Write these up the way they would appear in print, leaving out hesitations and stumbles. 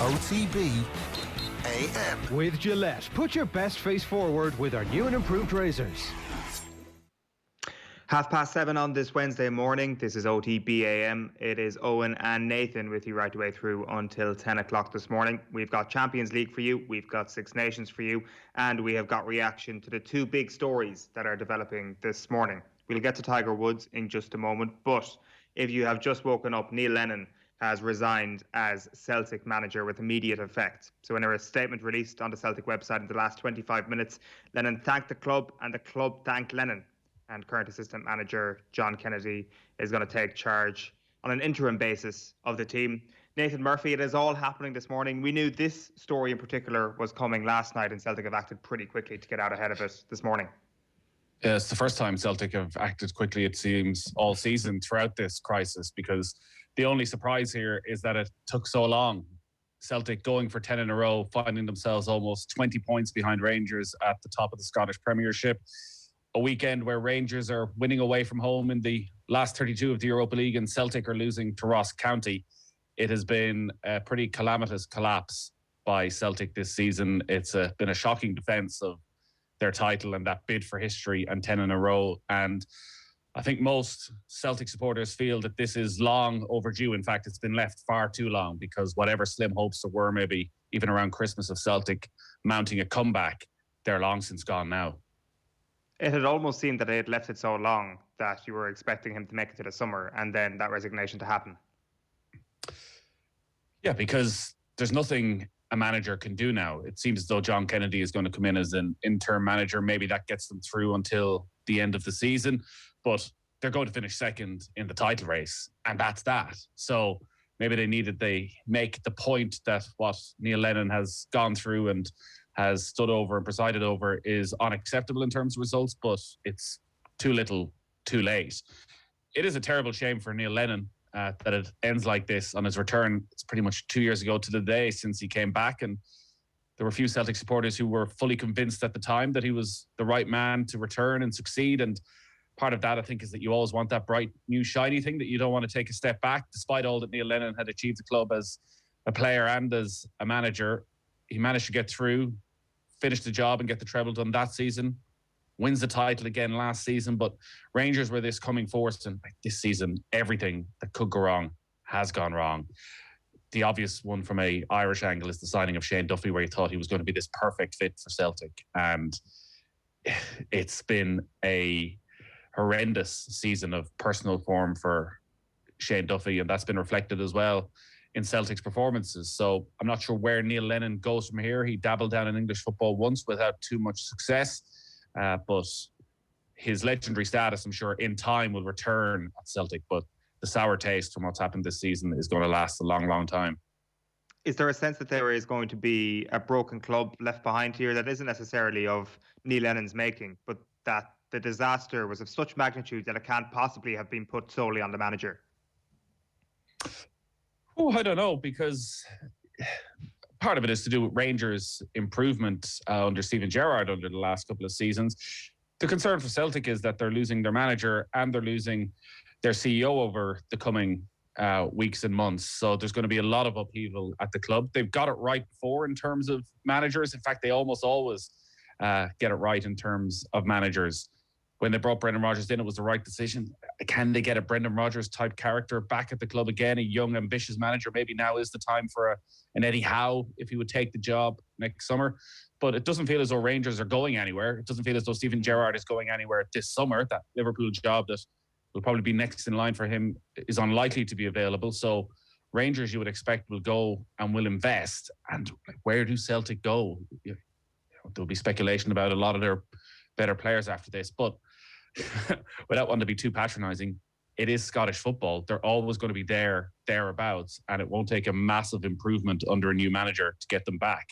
OTB AM. With Gillette, put your best face forward with our new and improved razors. 7:30 on this Wednesday morning. This is OTB AM. It is Eoin and Nathan with you right the way through until 10 o'clock this morning. We've got Champions League for you, we've got SixNations for you, and we have got reaction to the two big stories that are developing this morning. We'll get to TigerWoods in just a moment, but if you have just woken up, Neil Lennon has resigned as Celtic manager with immediate effect. So in a statement released on the Celtic website in the last 25 minutes, Lennon thanked the club and the club thanked Lennon. And current assistant manager John Kennedy is going to take charge on an interim basis of the team. Nathan Murphy, it is all happening this morning. We knew this story in particular was coming last night, and Celtic have acted pretty quickly to get out ahead of it this morning. Yeah, it's the first time Celtic have acted quickly, it seems, all season throughout this crisis, because the only surprise here is that it took so long. Celtic going for 10 in a row, finding themselves almost 20 points behind Rangers at the top of the Scottish Premiership. A weekend where Rangers are winning away from home in the last 32 of the Europa League and Celtic are losing to Ross County. It has been a pretty calamitous collapse by Celtic this season. It's been a shocking defence of their title and that bid for history and 10 in a row. And I think most Celtic supporters feel that this is long overdue. In fact, it's been left far too long, because whatever slim hopes there were maybe even around Christmas of Celtic mounting a comeback, they're long since gone now. It had almost seemed that they had left it so long that you were expecting him to make it to the summer and then that resignation to happen. Yeah, because there's nothing a manager can do now. It seems as though John Kennedy is going to come in as an interim manager. Maybe that gets them through until the end of the season, but they're going to finish second in the title race, and that's that. So maybe they make the point that what Neil Lennon has gone through and has stood over and presided over is unacceptable in terms of results, but it's too little, too late. It is a terrible shame for Neil Lennon that it ends like this on his return. It's pretty much 2 years ago to the day since he came back, and there were a few Celtic supporters who were fully convinced at the time that he was the right man to return and succeed. And part of that, I think, is that you always want that bright, new, shiny thing, that you don't want to take a step back. Despite all that Neil Lennon had achieved the club as a player and as a manager, he managed to get through, finish the job and get the treble done that season, wins the title again last season. But Rangers were this coming force, and this season, everything that could go wrong has gone wrong. The obvious one from an Irish angle is the signing of Shane Duffy, where you thought he was going to be this perfect fit for Celtic. And it's been a horrendous season of personal form for Shane Duffy, and that's been reflected as well in Celtic's performances. So I'm not sure where Neil Lennon goes from here. He dabbled down in English football once without too much success, but his legendary status, I'm sure, in time will return at Celtic. But the sour taste from what's happened this season is going to last a long, long time. Is there a sense that there is going to be a broken club left behind here that isn't necessarily of Neil Lennon's making, but that the disaster was of such magnitude that it can't possibly have been put solely on the manager? Oh, I don't know, because part of it is to do with Rangers' improvement under Steven Gerrard under the last couple of seasons. The concern for Celtic is that they're losing their manager and they're losing their CEO over the coming weeks and months. So there's going to be a lot of upheaval at the club. They've got it right before in terms of managers. In fact, they almost always get it right in terms of managers. When they brought Brendan Rodgers in, it was the right decision. Can they get a Brendan Rodgers type character back at the club again? A young, ambitious manager. Maybe now is the time for an Eddie Howe if he would take the job next summer. But it doesn't feel as though Rangers are going anywhere. It doesn't feel as though Steven Gerrard is going anywhere this summer. That Liverpool job that will probably be next in line for him is unlikely to be available. So Rangers, you would expect, will go and will invest. And where do Celtic go? There'll be speculation about a lot of their better players after this. But without wanting to be too patronising, it is Scottish football. They're always going to be thereabouts, and it won't take a massive improvement under a new manager to get them back.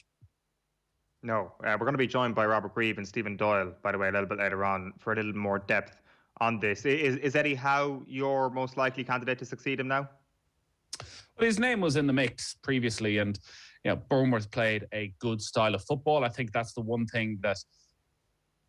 No, we're going to be joined by Robert Grieve and Stephen Doyle, by the way, a little bit later on for a little more depth on this. Is Eddie Howe your most likely candidate to succeed him now? Well, his name was in the mix previously, and Bournemouth played a good style of football. I think that's the one thing that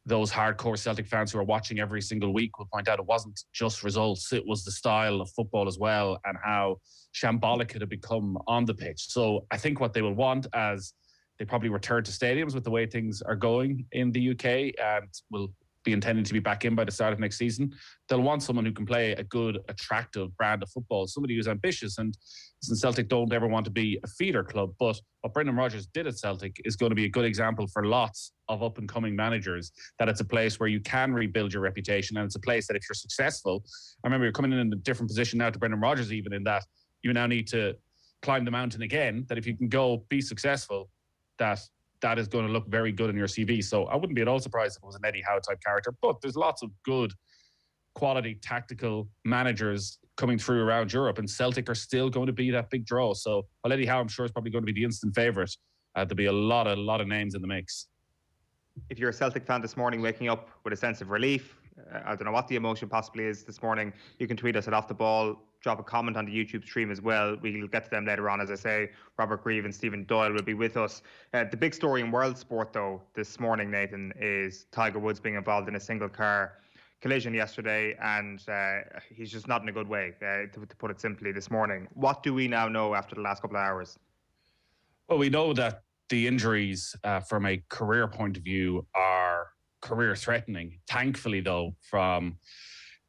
those hardcore Celtic fans who are watching every single week will point out it wasn't just results, it was the style of football as well and how shambolic it had become on the pitch. So I think what they will want, as they probably return to stadiums with the way things are going in the UK and will be intending to be back in by the start of next season, they'll want someone who can play a good, attractive brand of football, somebody who's ambitious. And Celtic don't ever want to be a feeder club, but what Brendan Rodgers did at Celtic is going to be a good example for lots of up-and-coming managers, that it's a place where you can rebuild your reputation, and it's a place that if you're successful, I remember you're coming in a different position now to Brendan Rodgers, even in that you now need to climb the mountain again, that if you can go be successful, that is going to look very good in your CV. So I wouldn't be at all surprised if it was an Eddie Howe type character, but there's lots of good quality tactical managers coming through around Europe, and Celtic are still going to be that big draw. So while Eddie Howe, I'm sure, is probably going to be the instant favourite, there'll be a lot of names in the mix. If you're a Celtic fan this morning, waking up with a sense of relief, I don't know what the emotion possibly is this morning, you can tweet us at Off the Ball, drop a comment on the YouTube stream as well. We'll get to them later on. As I say, Robert Grieve and Stephen Doyle will be with us. The big story in world sport, though, this morning, Nathan, is TigerWoods being involved in a single car collision yesterday, and he's just not in a good way, to put it simply, this morning. What do we now know after the last couple of hours? Well, we know that the injuries from a career point of view are career-threatening. Thankfully, though, from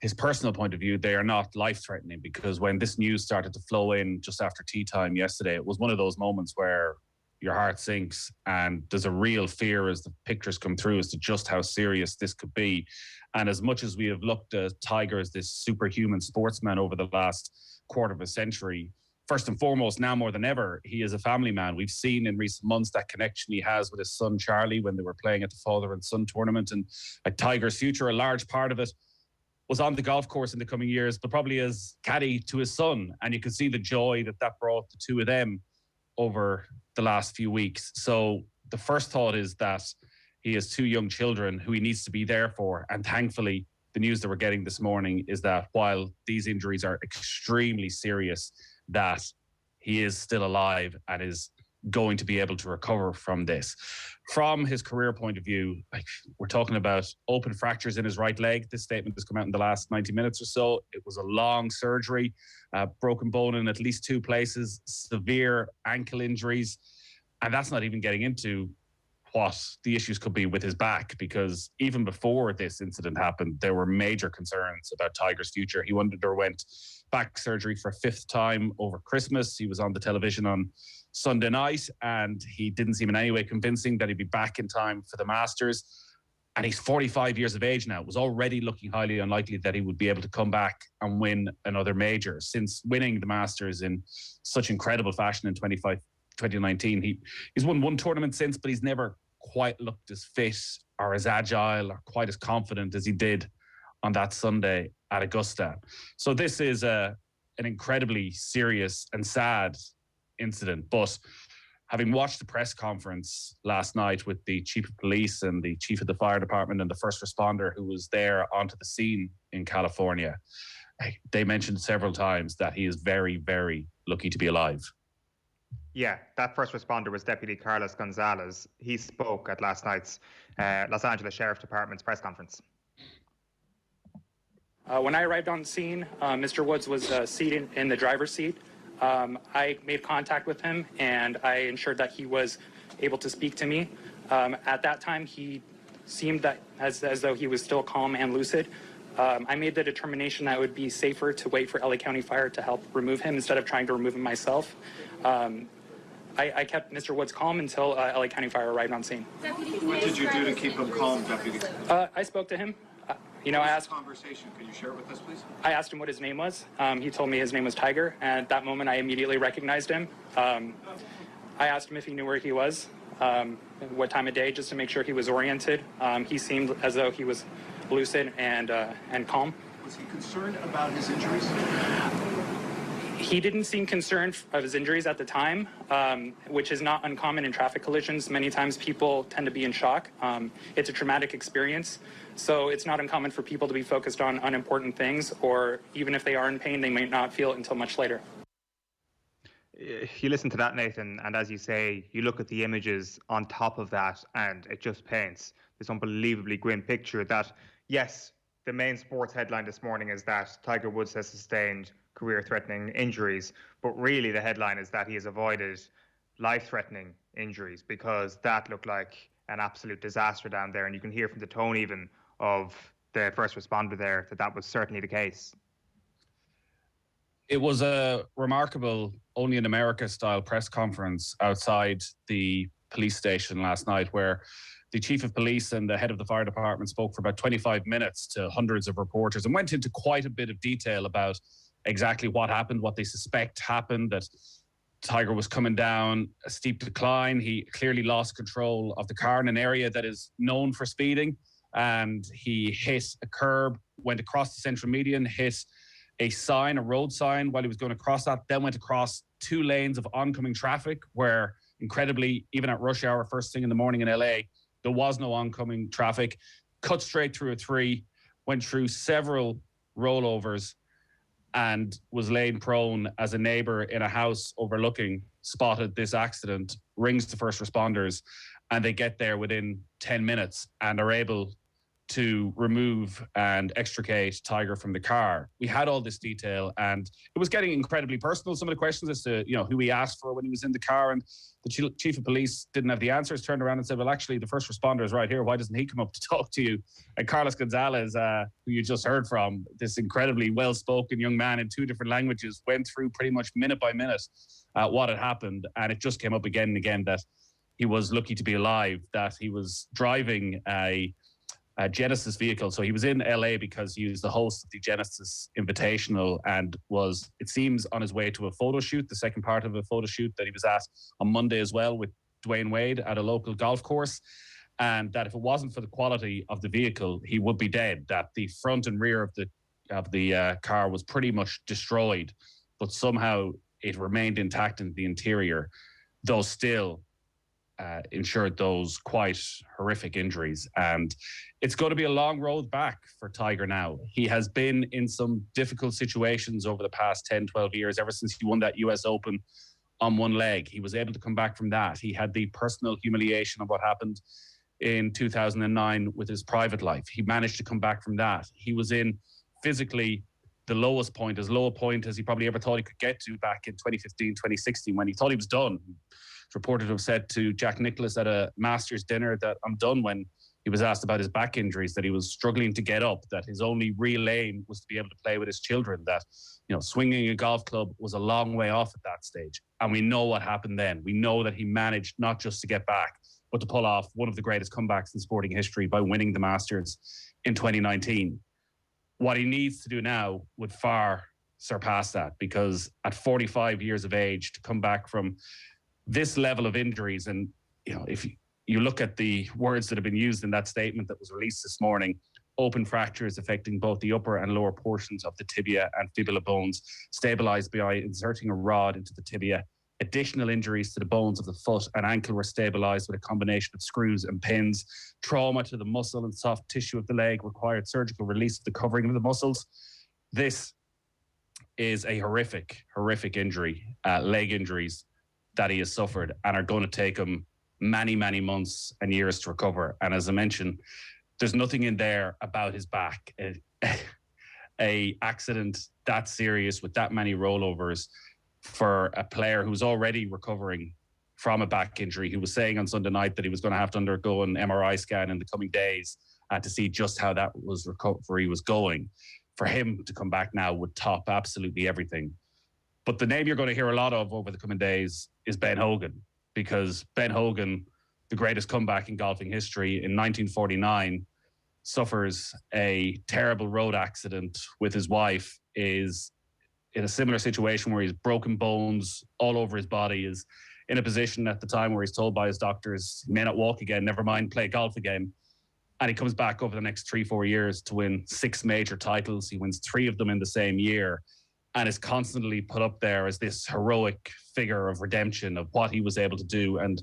his personal point of view, they are not life-threatening, because when this news started to flow in just after tea time yesterday, it was one of those moments where your heart sinks and there's a real fear as the pictures come through as to just how serious this could be. And as much as we have looked at Tiger as this superhuman sportsman over the last quarter of a century, first and foremost, now more than ever, he is a family man. We've seen in recent months that connection he has with his son, Charlie, when they were playing at the father and son tournament. And like Tiger's future, a large part of it was on the golf course in the coming years, but probably as caddy to his son. And you can see the joy that brought the two of them over the last few weeks. So the first thought is that he has two young children who he needs to be there for. And thankfully, the news that we're getting this morning is that while these injuries are extremely serious, that he is still alive and is going to be able to recover from this. From his career point of view, like, we're talking about open fractures in his right leg. This statement has come out in the last 90 minutes or so. It was a long surgery, broken bone in at least two places, severe ankle injuries. And that's not even getting into what the issues could be with his back, because even before this incident happened, there were major concerns about Tiger's future. He underwent back surgery for a fifth time over Christmas. He was on the television on Sunday night, and he didn't seem in any way convincing that he'd be back in time for the Masters. And he's 45 years of age now. It was already looking highly unlikely that he would be able to come back and win another major. Since winning the Masters in such incredible fashion in 2019, he's won one tournament since, but he's never quite looked as fit or as agile or quite as confident as he did on that Sunday at Augusta. So this is an incredibly serious and sad incident. But having watched the press conference last night with the chief of police and the chief of the fire department and the first responder who was there onto the scene in California, they mentioned several times that he is very, very lucky to be alive. Yeah, that first responder was Deputy Carlos Gonzalez. He spoke at last night's Los Angeles Sheriff Department's press conference. When I arrived on the scene, Mr. Woods was seated in the driver's seat. I made contact with him, and I ensured that he was able to speak to me. At that time, he seemed that as though he was still calm and lucid. I made the determination that it would be safer to wait for LA County Fire to help remove him instead of trying to remove him myself. I kept Mr. Woods calm until LA County Fire arrived on scene. What did you do to keep him calm, Deputy? I spoke to him. I asked. Conversation. Could you share it with us, please? I asked him what his name was. He told me his name was Tiger, and at that moment, I immediately recognized him. I asked him if he knew where he was, what time of day, just to make sure he was oriented. He seemed as though he was lucid and calm. Was he concerned about his injuries? He didn't seem concerned of his injuries at the time, which is not uncommon in traffic collisions. Many times people tend to be in shock. It's a traumatic experience, so it's not uncommon for people to be focused on unimportant things, or even if they are in pain, they might not feel it until much later. You listen to that, Nathan, and as you say, you look at the images on top of that, and it just paints this unbelievably grim picture that, yes, the main sports headline this morning is that Tiger Woods has sustained career-threatening injuries, but really the headline is that he has avoided life-threatening injuries, because that looked like an absolute disaster down there, and you can hear from the tone even of the first responder there that that was certainly the case. It was a remarkable only in America style press conference outside the police station last night, where the chief of police and the head of the fire department spoke for about 25 minutes to hundreds of reporters and went into quite a bit of detail about exactly what happened, what they suspect happened, that Tiger was coming down a steep decline. He clearly lost control of the car in an area that is known for speeding, and he hit a curb, went across the central median, hit a sign, a road sign, while he was going across that, then went across 2 lanes of oncoming traffic where, incredibly, even at rush hour, first thing in the morning in LA, there was no oncoming traffic, cut straight through a tree, went through several rollovers, and was laid prone as a neighbour in a house overlooking spotted this accident, rings the first responders, and they get there within 10 minutes and are able to remove and extricate Tiger from the car. We had all this detail, and it was getting incredibly personal. Some of the questions as to, who he asked for when he was in the car, and the chief of police didn't have the answers, turned around and said, well, actually, the first responder is right here. Why doesn't he come up to talk to you? And Carlos Gonzalez, who you just heard from, this incredibly well-spoken young man in 2 different languages, went through pretty much minute by minute what had happened. And it just came up again and again that he was lucky to be alive, that he was driving a Genesis vehicle. So he was in LA because he was the host of the Genesis Invitational and was, it seems, on his way to a photo shoot, the second part of a photo shoot that he was at on Monday as well with Dwayne Wade at a local golf course. And that if it wasn't for the quality of the vehicle, he would be dead, that the front and rear of the car was pretty much destroyed, but somehow it remained intact in the interior, though still ensured those quite horrific injuries. And it's going to be a long road back for Tiger now. He has been in some difficult situations over the past 10, 12 years, ever since he won that US Open on one leg. He was able to come back from that. He had the personal humiliation of what happened in 2009 with his private life. He managed to come back from that. He was in physically the lowest point, as low a point as he probably ever thought he could get to back in 2015, 2016, when he thought he was done. It's reported to have said to Jack Nicklaus at a Masters dinner that I'm done, when he was asked about his back injuries, that he was struggling to get up, that his only real aim was to be able to play with his children, that, swinging a golf club was a long way off at that stage. And we know what happened then. We know that he managed not just to get back, but to pull off one of the greatest comebacks in sporting history by winning the Masters in 2019. What he needs to do now would far surpass that, because at 45 years of age, to come back from this level of injuries, and if you look at the words that have been used in that statement that was released this morning, open fractures affecting both the upper and lower portions of the tibia and fibula bones, stabilized by inserting a rod into the tibia. Additional injuries to the bones of the foot and ankle were stabilized with a combination of screws and pins. Trauma to the muscle and soft tissue of the leg required surgical release of the covering of the muscles. This is a horrific injury, leg injuries that he has suffered, and are going to take him many, many months and years to recover. And as I mentioned, there's nothing in there about his back. A accident that serious with that many rollovers for a player who's already recovering from a back injury, who was saying on Sunday night that he was going to have to undergo an MRI scan in the coming days to see just how that recovery was going. For him to come back now would top absolutely everything. But the name you're going to hear a lot of over the coming days is Ben Hogan, because Ben Hogan, the greatest comeback in golfing history, in 1949, suffers a terrible road accident with his wife, is in a similar situation where he's broken bones all over his body, is in a position at the time where he's told by his doctors he may not walk again, never mind play golf again. And he comes back over the next 3-4 years to win 6 major titles. He wins 3 of them in the same year, and is constantly put up there as this heroic figure of redemption of what he was able to do. And,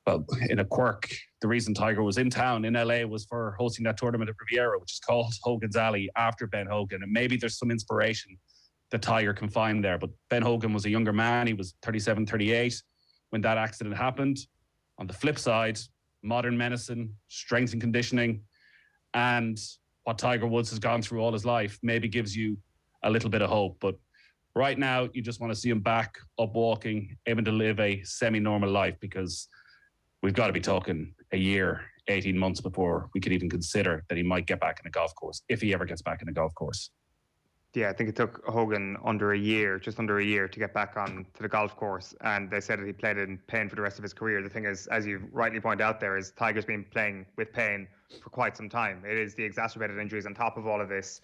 well, in a quirk, the reason Tiger was in town in LA was for hosting that tournament at Riviera, which is called Hogan's Alley, after Ben Hogan. And maybe there's some inspiration the Tiger can find there. But Ben Hogan was a younger man. He was 37, 38 when that accident happened. On the flip side, modern medicine, strength and conditioning, and what Tiger Woods has gone through all his life maybe gives you a little bit of hope. But right now, you just want to see him back, up walking, able to live a semi-normal life, because we've got to be talking a year, 18 months before we could even consider that he might get back in a golf course, if he ever gets back in a golf course. Yeah, I think it took Hogan just under a year to get back on to the golf course, and they said that he played in pain for the rest of his career. The thing is, as you rightly point out there, is Tiger's been playing with pain for quite some time. It is the exacerbated injuries on top of all of this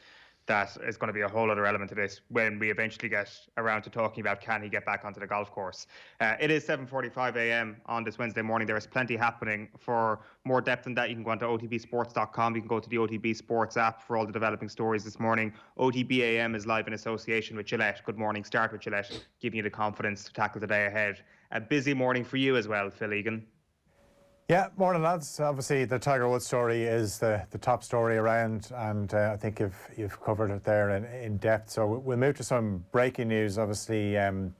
that is going to be a whole other element to this when we eventually get around to talking about can he get back onto the golf course. It is 7:45 a.m. on this Wednesday morning. There is plenty happening. For more depth than that, you can go onto otbsports.com. You can go to the OTB Sports app for all the developing stories this morning. OTB AM is live in association with Gillette. Good morning. Start with Gillette, giving you the confidence to tackle the day ahead. A busy morning for you as well, Phil Egan. Yeah, morning lads. Obviously the Tiger Woods story is the top story around, and I think you've covered it there in depth. So we'll move to some breaking news. Obviously you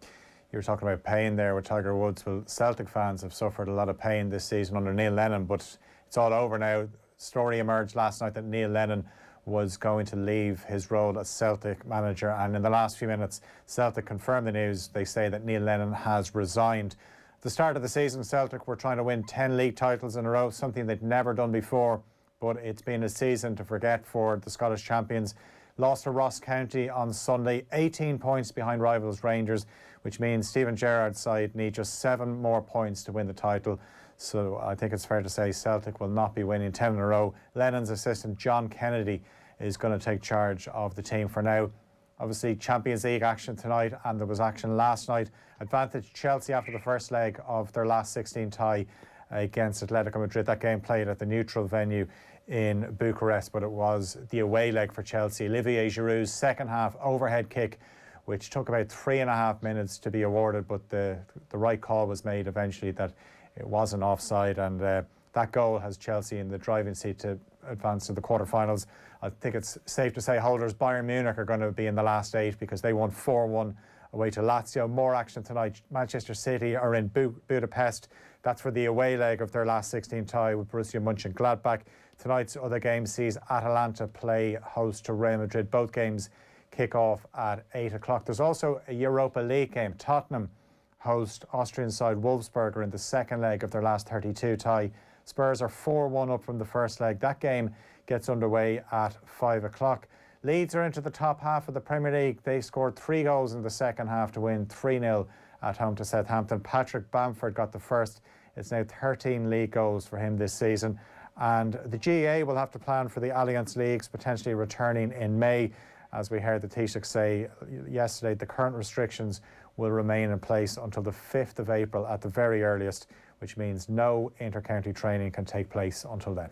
were talking about pain there with Tiger Woods. Well, Celtic fans have suffered a lot of pain this season under Neil Lennon, but it's all over now. Story emerged last night that Neil Lennon was going to leave his role as Celtic manager, and in the last few minutes Celtic confirmed the news. They say that Neil Lennon has resigned. The start of the season, Celtic were trying to win 10 league titles in a row, something they'd never done before, but it's been a season to forget for the Scottish champions. Lost to Ross County on Sunday, 18 points behind rivals Rangers, which means Stephen Gerrard's side need just 7 more points to win the title. So I think it's fair to say Celtic will not be winning 10 in a row. Lennon's assistant John Kennedy is going to take charge of the team for now. Obviously, Champions League action tonight, and there was action last night. Advantage Chelsea after the first leg of their last 16 tie against Atletico Madrid. That game played at the neutral venue in Bucharest, but it was the away leg for Chelsea. Olivier Giroud's second half overhead kick, which took about 3.5 minutes to be awarded, but the right call was made eventually that it wasn't offside, and that goal has Chelsea in the driving seat to advance to the quarterfinals. I think it's safe to say holders Bayern Munich are going to be in the last 8 because they won 4-1 away to Lazio. More action tonight. Manchester City are in Budapest. That's for the away leg of their last 16 tie with Borussia Mönchengladbach. Tonight's other game sees Atalanta play host to Real Madrid. Both games kick off at 8 o'clock. There's also a Europa League game. Tottenham host Austrian side Wolfsburg in the second leg of their last 32 tie. Spurs are 4-1 up from the first leg. That game gets underway at 5 o'clock. Leeds are into the top half of the Premier League. They scored 3 goals in the second half to win 3-0 at home to Southampton. Patrick Bamford got the first. It's now 13 league goals for him this season. And the GAA will have to plan for the Alliance Leagues potentially returning in May. As we heard the Taoiseach say yesterday, the current restrictions will remain in place until the 5th of April at the very earliest, which means no inter-county training can take place until then.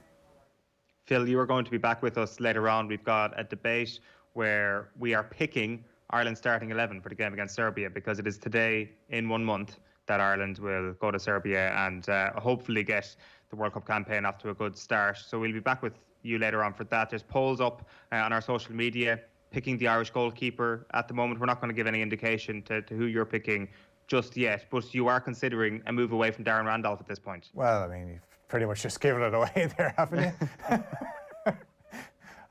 Phil, you are going to be back with us later on. We've got a debate where we are picking Ireland's starting 11 for the game against Serbia, because it is today in 1 month that Ireland will go to Serbia and hopefully get the World Cup campaign off to a good start. So we'll be back with you later on for that. There's polls up on our social media picking the Irish goalkeeper at the moment. We're not going to give any indication to who you're picking just yet, but you are considering a move away from Darren Randolph at this point. Well, I mean, you've pretty much just given it away there, haven't you?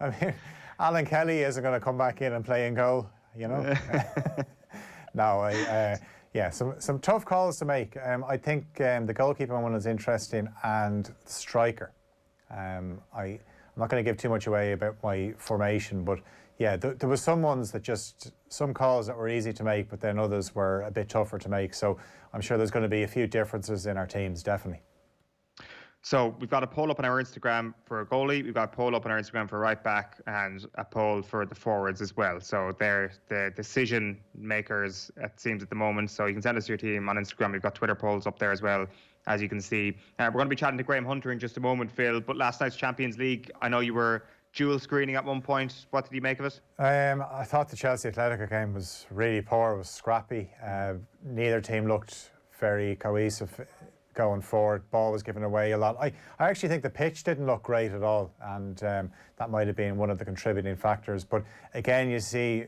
I mean, Alan Kelly isn't going to come back in and play in goal, you know? No, yeah, some tough calls to make. I think the goalkeeper one is interesting, and the striker. I'm not going to give too much away about my formation, but yeah, there was some ones that some calls that were easy to make, but then others were a bit tougher to make. So I'm sure there's going to be a few differences in our teams, definitely. So we've got a poll up on our Instagram for a goalie, we've got a poll up on our Instagram for right back, and a poll for the forwards as well. So they're the decision makers, it seems, at the moment. So you can send us your team on Instagram. We've got Twitter polls up there as well, as you can see. We're going to be chatting to Graham Hunter in just a moment, Phil. But last night's Champions League, I know you were dual screening at one point. What did you make of it? I thought the Chelsea Atletico game was really poor. It was scrappy. Neither team looked very cohesive going forward. Ball was given away a lot. I actually think the pitch didn't look great at all, and that might have been one of the contributing factors. But again, you see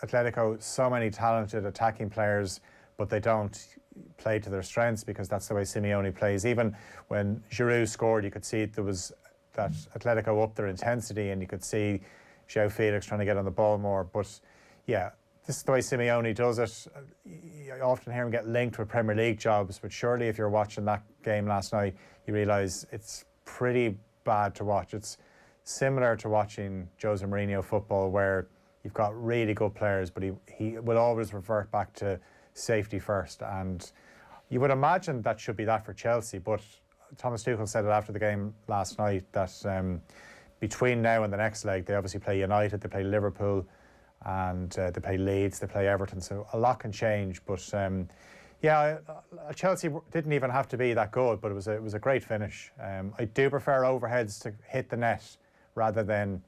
Atletico so many talented attacking players, but they don't play to their strengths because that's the way Simeone plays. Even when Giroud scored, you could see there was that Atletico upped their intensity, and you could see João Felix trying to get on the ball more. But yeah, this is the way Simeone does it. You often hear him get linked with Premier League jobs, but surely if you're watching that game last night, you realise it's pretty bad to watch. It's similar to watching Jose Mourinho football, where you've got really good players, but he will always revert back to safety first. And you would imagine that should be that for Chelsea, but Thomas Tuchel said it after the game last night that between now and the next leg, they obviously play United, they play Liverpool, and they play Leeds, they play Everton, so a lot can change. But yeah, Chelsea didn't even have to be that good, but it was a great finish. I do prefer overheads to hit the net rather than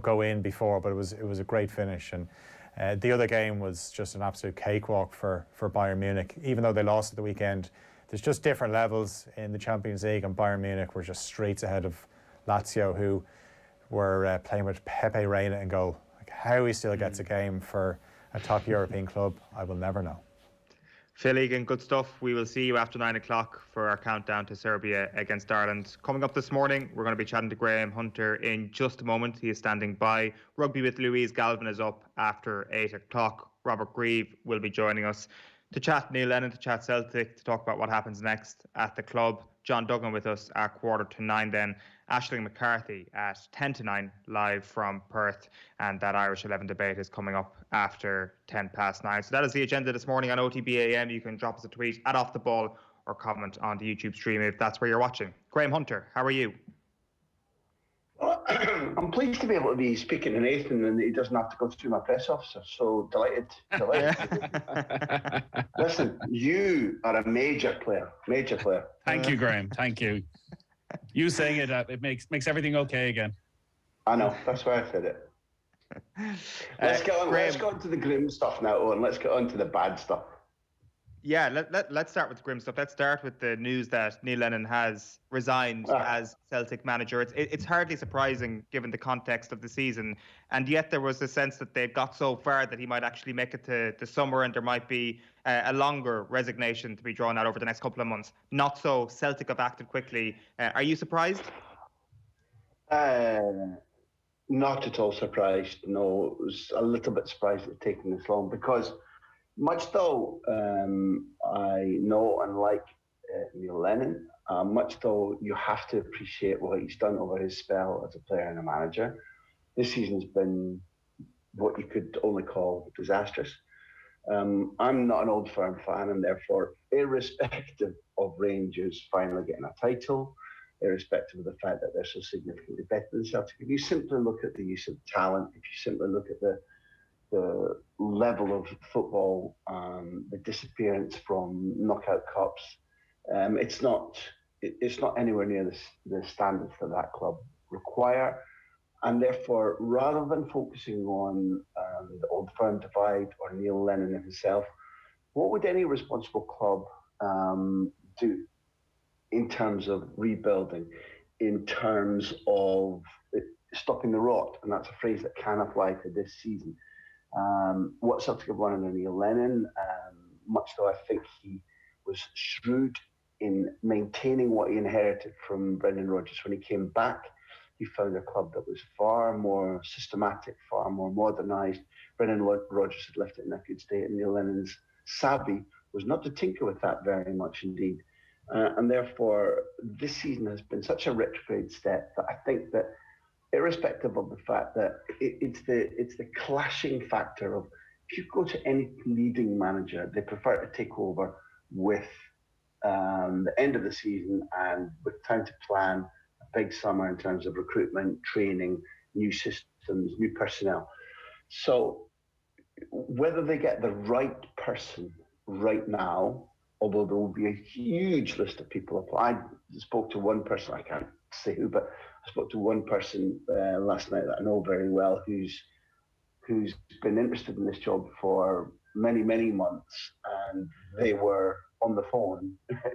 go in before, but it was a great finish. And the other game was just an absolute cakewalk for Bayern Munich. Even though they lost at the weekend, there's just different levels in the Champions League, and Bayern Munich were just streets ahead of Lazio, who were playing with Pepe Reina in goal. Like, how he still gets a game for a top European club, I will never know. Phil Egan, good stuff. We will see you after 9 o'clock for our countdown to Serbia against Ireland. Coming up this morning, we're going to be chatting to Graham Hunter in just a moment. He is standing by. Rugby with Louise Galvin is up after 8 o'clock. Robert Grieve will be joining us to chat Neil Lennon, to chat Celtic, to talk about what happens next at the club. John Duggan with us at 8:45 then. Aisling McCarthy at 8:50 live from Perth, and that Irish 11 debate is coming up after 9:10. So that is the agenda this morning on OTB AM. You can drop us a tweet at Off the Ball or comment on the YouTube stream if that's where you're watching. Graham Hunter, how are you? Well, I'm pleased to be able to be speaking to Nathan and he doesn't have to go through my press officer. So delighted. Listen, you are a major player. Thank you, Graham. Thank you. You saying it makes everything okay again. I know. That's why I said it. Let's get on to the grim stuff now, Owen. Let's get on to the bad stuff. Yeah, let's start with the grim stuff. Let's start with the news that Neil Lennon has resigned as Celtic manager. It's hardly surprising given the context of the season, and yet there was a sense that they'd got so far that he might actually make it to the summer, and there might be a longer resignation to be drawn out over the next couple of months. Not so. Celtic have acted quickly. Are you surprised? Not at all surprised. No, it was a little bit surprised it's taken this long because. Much though I know and like Neil Lennon, much though you have to appreciate what he's done over his spell as a player and a manager, this season's been what you could only call disastrous. I'm not an Old Firm fan, and therefore, irrespective of Rangers finally getting a title, irrespective of the fact that they're so significantly better than Celtic, if you simply look at the use of talent, if you simply look at the level of football, the disappearance from knockout cups, it's not anywhere near the standards that club require, and therefore, rather than focusing on the Old Firm divide or Neil Lennon himself, what would any responsible club do in terms of rebuilding, in terms of stopping the rot? And that's a phrase that can apply to this season. What Celtic have won under Neil Lennon, much though I think he was shrewd in maintaining what he inherited from Brendan Rodgers when he came back, he found a club that was far more systematic, far more modernised. Brendan Rodgers had left it in a good state, and Neil Lennon's savvy was not to tinker with that very much indeed. And therefore, this season has been such a retrograde step that I think that irrespective of the fact that it's the clashing factor of, if you go to any leading manager, they prefer to take over with the end of the season and with time to plan a big summer in terms of recruitment, training, new systems, new personnel. So whether they get the right person right now, although there will be a huge list of people apply. I spoke to one person, I can't say who, but I spoke to one person last night that I know very well who's been interested in this job for many, many months, and they were on the phone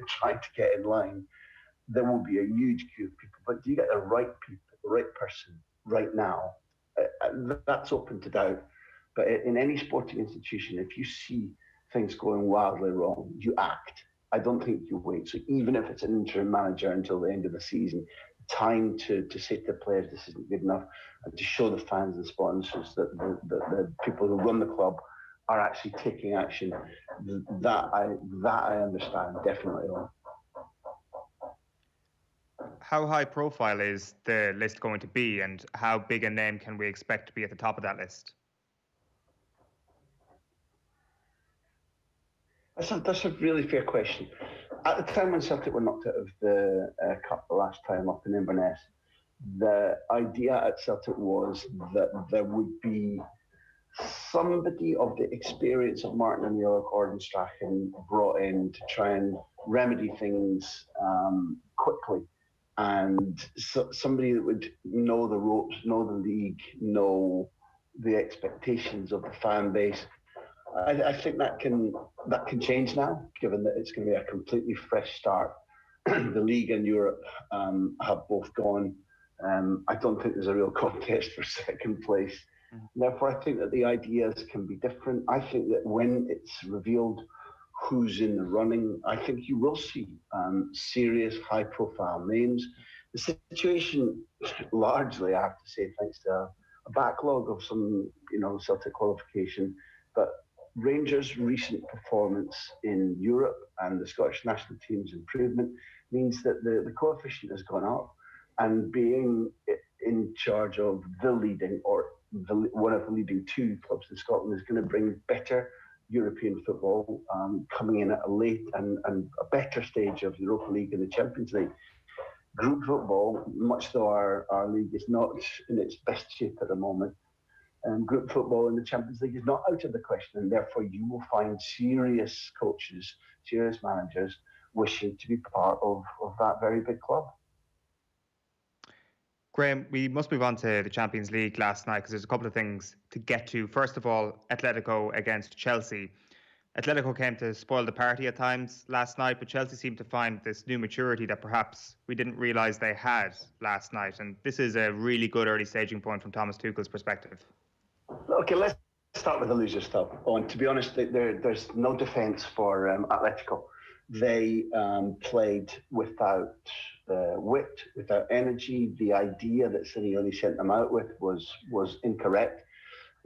trying to get in line. There will be a huge queue of people, but do you get the right people, the right person right now? That's open to doubt. But in any sporting institution, if you see things going wildly wrong, you act. I don't think you wait. So even if it's an interim manager until the end of the season, time to say to the players this isn't good enough, and to show the fans and sponsors that the people who run the club are actually taking action. That I understand definitely. How high profile is the list going to be, and how big a name can we expect to be at the top of that list? That's a really fair question. At the time when Celtic were knocked out of the cup the last time up in Inverness, the idea at Celtic was that there would be somebody of the experience of Martin O'Neill or Gordon Strachan brought in to try and remedy things quickly, and somebody that would know the ropes, know the league, know the expectations of the fan base. I think that can change now, given that it's going to be a completely fresh start. The league and Europe have both gone. I don't think there's a real contest for second place. Therefore, I think that the ideas can be different. I think that when it's revealed who's in the running, I think you will see serious, high-profile names. The situation, largely, I have to say, thanks to a backlog of some, Celtic qualification, but Rangers' recent performance in Europe and the Scottish national team's improvement means that the coefficient has gone up, and being in charge of the leading or one of the leading two clubs in Scotland is going to bring better European football, coming in at a late and a better stage of Europa League and the Champions League. Group football, much though our league is not in its best shape at the moment, group football in the Champions League is not out of the question, and therefore you will find serious coaches, serious managers wishing to be part of that very big club. Graham, we must move on to the Champions League last night because there's a couple of things to get to. First of all, Atletico against Chelsea. Atletico came to spoil the party at times last night, but Chelsea seemed to find this new maturity that perhaps we didn't realise they had last night. And this is a really good early staging point from Thomas Tuchel's perspective. Okay, let's start with the loser stuff. And to be honest, there's no defence for Atletico. They played without wit, without energy. The idea that Simeone sent them out with was incorrect.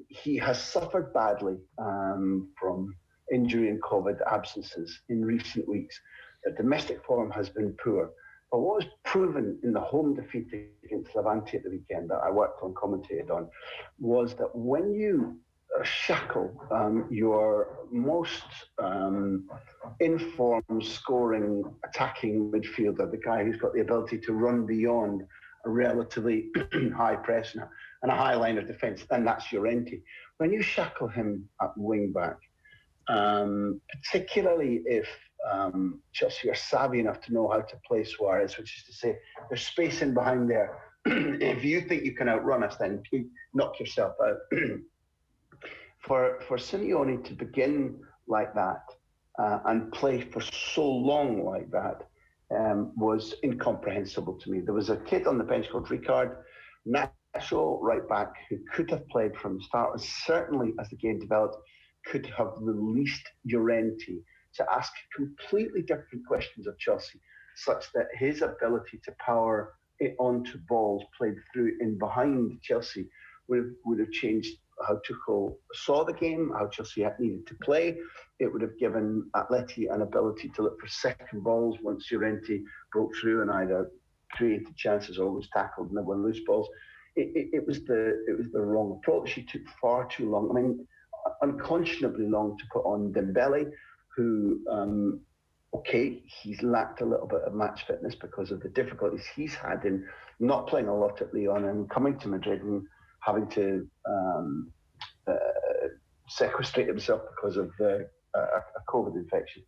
He has suffered badly from injury and COVID absences in recent weeks. The domestic form has been poor. But what was proven in the home defeat against Levante at the weekend that I worked on, commentated on, was that when you shackle your most informed, scoring, attacking midfielder, the guy who's got the ability to run beyond a relatively high press and a high line of defence, then that's Llorente. When you shackle him at wing back, particularly if Chelsea are savvy enough to know how to play Suarez, which is to say there's space in behind there. If you think you can outrun us, then you knock yourself out. For Simeone to begin like that and play for so long like that was incomprehensible to me. There was a kid on the bench called Ricard, natural right back, who could have played from the start, and certainly as the game developed, could have released Llorente to ask completely different questions of Chelsea, such that his ability to power it onto balls played through in behind Chelsea would have changed how Tuchel saw the game, how Chelsea needed to play. It would have given Atleti an ability to look for second balls once Llorente broke through and either created chances or was tackled and there were loose balls. It was the wrong approach. He took far too long. I mean, unconscionably long to put on Dembele, who, he's lacked a little bit of match fitness because of the difficulties he's had in not playing a lot at Lyon and coming to Madrid and having to sequestrate himself because of a COVID infection.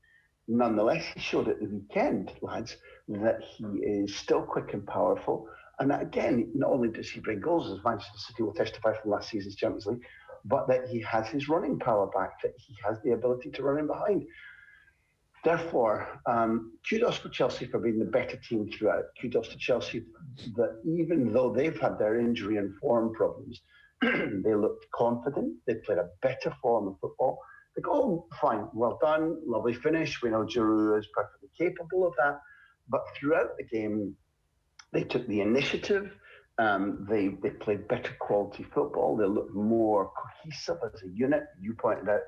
Nonetheless, he showed at the weekend, lads, that he is still quick and powerful. And that, again, not only does he bring goals, as Manchester City will testify from last season's Champions League, but that he has his running power back, that he has the ability to run in behind. Therefore, kudos for Chelsea for being the better team throughout. Kudos to Chelsea that even though they've had their injury and form problems, They looked confident. They played a better form of football. They go, oh, fine, well done, lovely finish. We know Giroud is perfectly capable of that. But throughout the game, they took the initiative. They played better quality football. They looked more cohesive as a unit. You pointed out,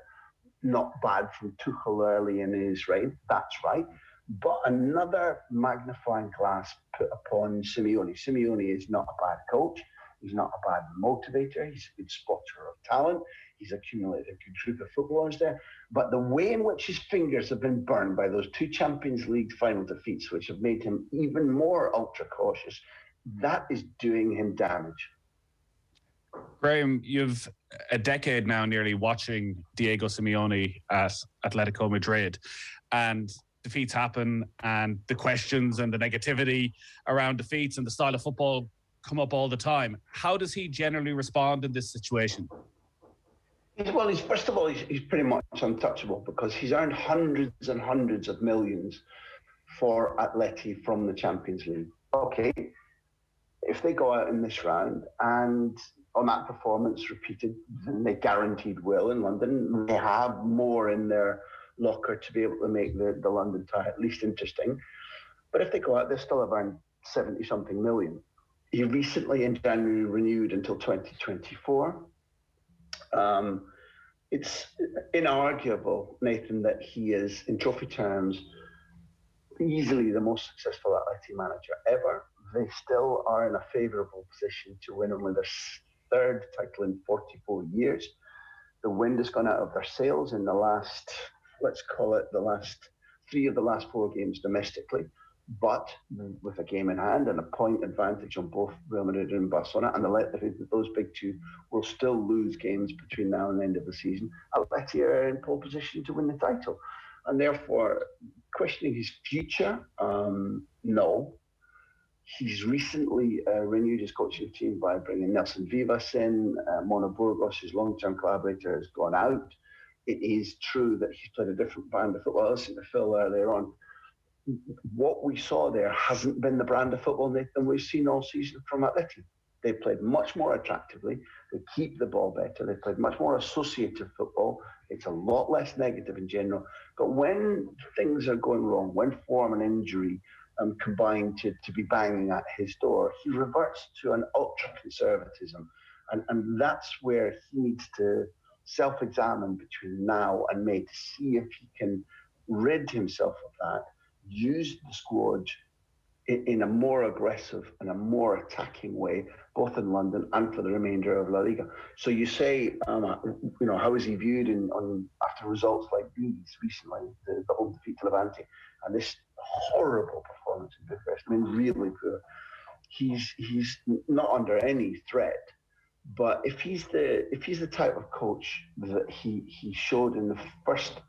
not bad from Tuchel early in his reign. That's right. But another magnifying glass put upon Simeone. Simeone is not a bad coach. He's not a bad motivator. He's a good spotter of talent. He's accumulated a good group of footballers there. But the way in which his fingers have been burned by those 2 Champions League final defeats, which have made him even more ultra cautious, that is doing him damage. Graham, you've a decade now nearly watching Diego Simeone at Atletico Madrid, and defeats happen, and the questions and the negativity around defeats and the style of football come up all the time. How does he generally respond in this situation? Well, first of all, he's pretty much untouchable because he's earned hundreds and hundreds of millions for Atleti from the Champions League. Okay, if they go out in this round and on that performance repeated, and they guaranteed will in London, they have more in their locker to be able to make the London tie at least interesting. But if they go out, they still have earned 70-something million. He recently in January renewed until 2024. It's inarguable, Nathan, that he is, in trophy terms, easily the most successful Atleti manager ever. They still are in a favourable position to win only their 3rd title in 44 years. The wind has gone out of their sails in the last, let's call it the last 3 of the last 4 games domestically, but with a game in hand and a point advantage on both Real Madrid and Barcelona, and the likelihood that those big 2 will still lose games between now and the end of the season, Atleti are in pole position to win the title. And therefore, questioning his future, no. He's recently renewed his coaching team by bringing Nelson Vivas in. Mono Burgos, his long-term collaborator, has gone out. It is true that he's played a different brand of football. I listened to Phil earlier on. What we saw there hasn't been the brand of football, Nathan, we've seen all season from Atleti. They played much more attractively. They keep the ball better. They played much more associative football. It's a lot less negative in general. But when things are going wrong, when form and injury combine to be banging at his door, he reverts to an ultra-conservatism. And that's where he needs to self-examine between now and May to see if he can rid himself of that, use the squad in a more aggressive and a more attacking way, both in London and for the remainder of La Liga. So you say, how is he viewed after results like these recently, the home defeat to Levante, and this horrible performance in Bucharest? I mean, really poor. He's not under any threat. But if he's the type of coach that he showed in the first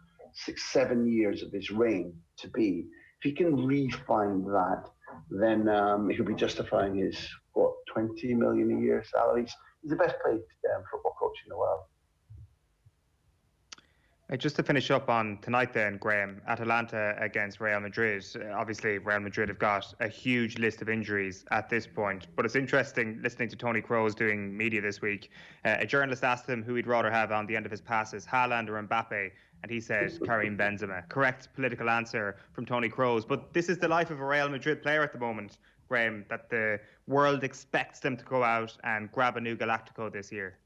6-7 years of his reign to be, if he can refine that, then he'll be justifying his 20 million a year salaries. He's the best paid football coach in the world. Just to finish up on tonight then, Graham, Atalanta against Real Madrid. Obviously, Real Madrid have got a huge list of injuries at this point, but it's interesting listening to Tony Kroos doing media this week. A journalist asked him who he'd rather have on the end of his passes, Haaland or Mbappe, and he said Karim Benzema. Correct political answer from Tony Kroos, but this is the life of a Real Madrid player at the moment, Graham, that the world expects them to go out and grab a new Galactico this year.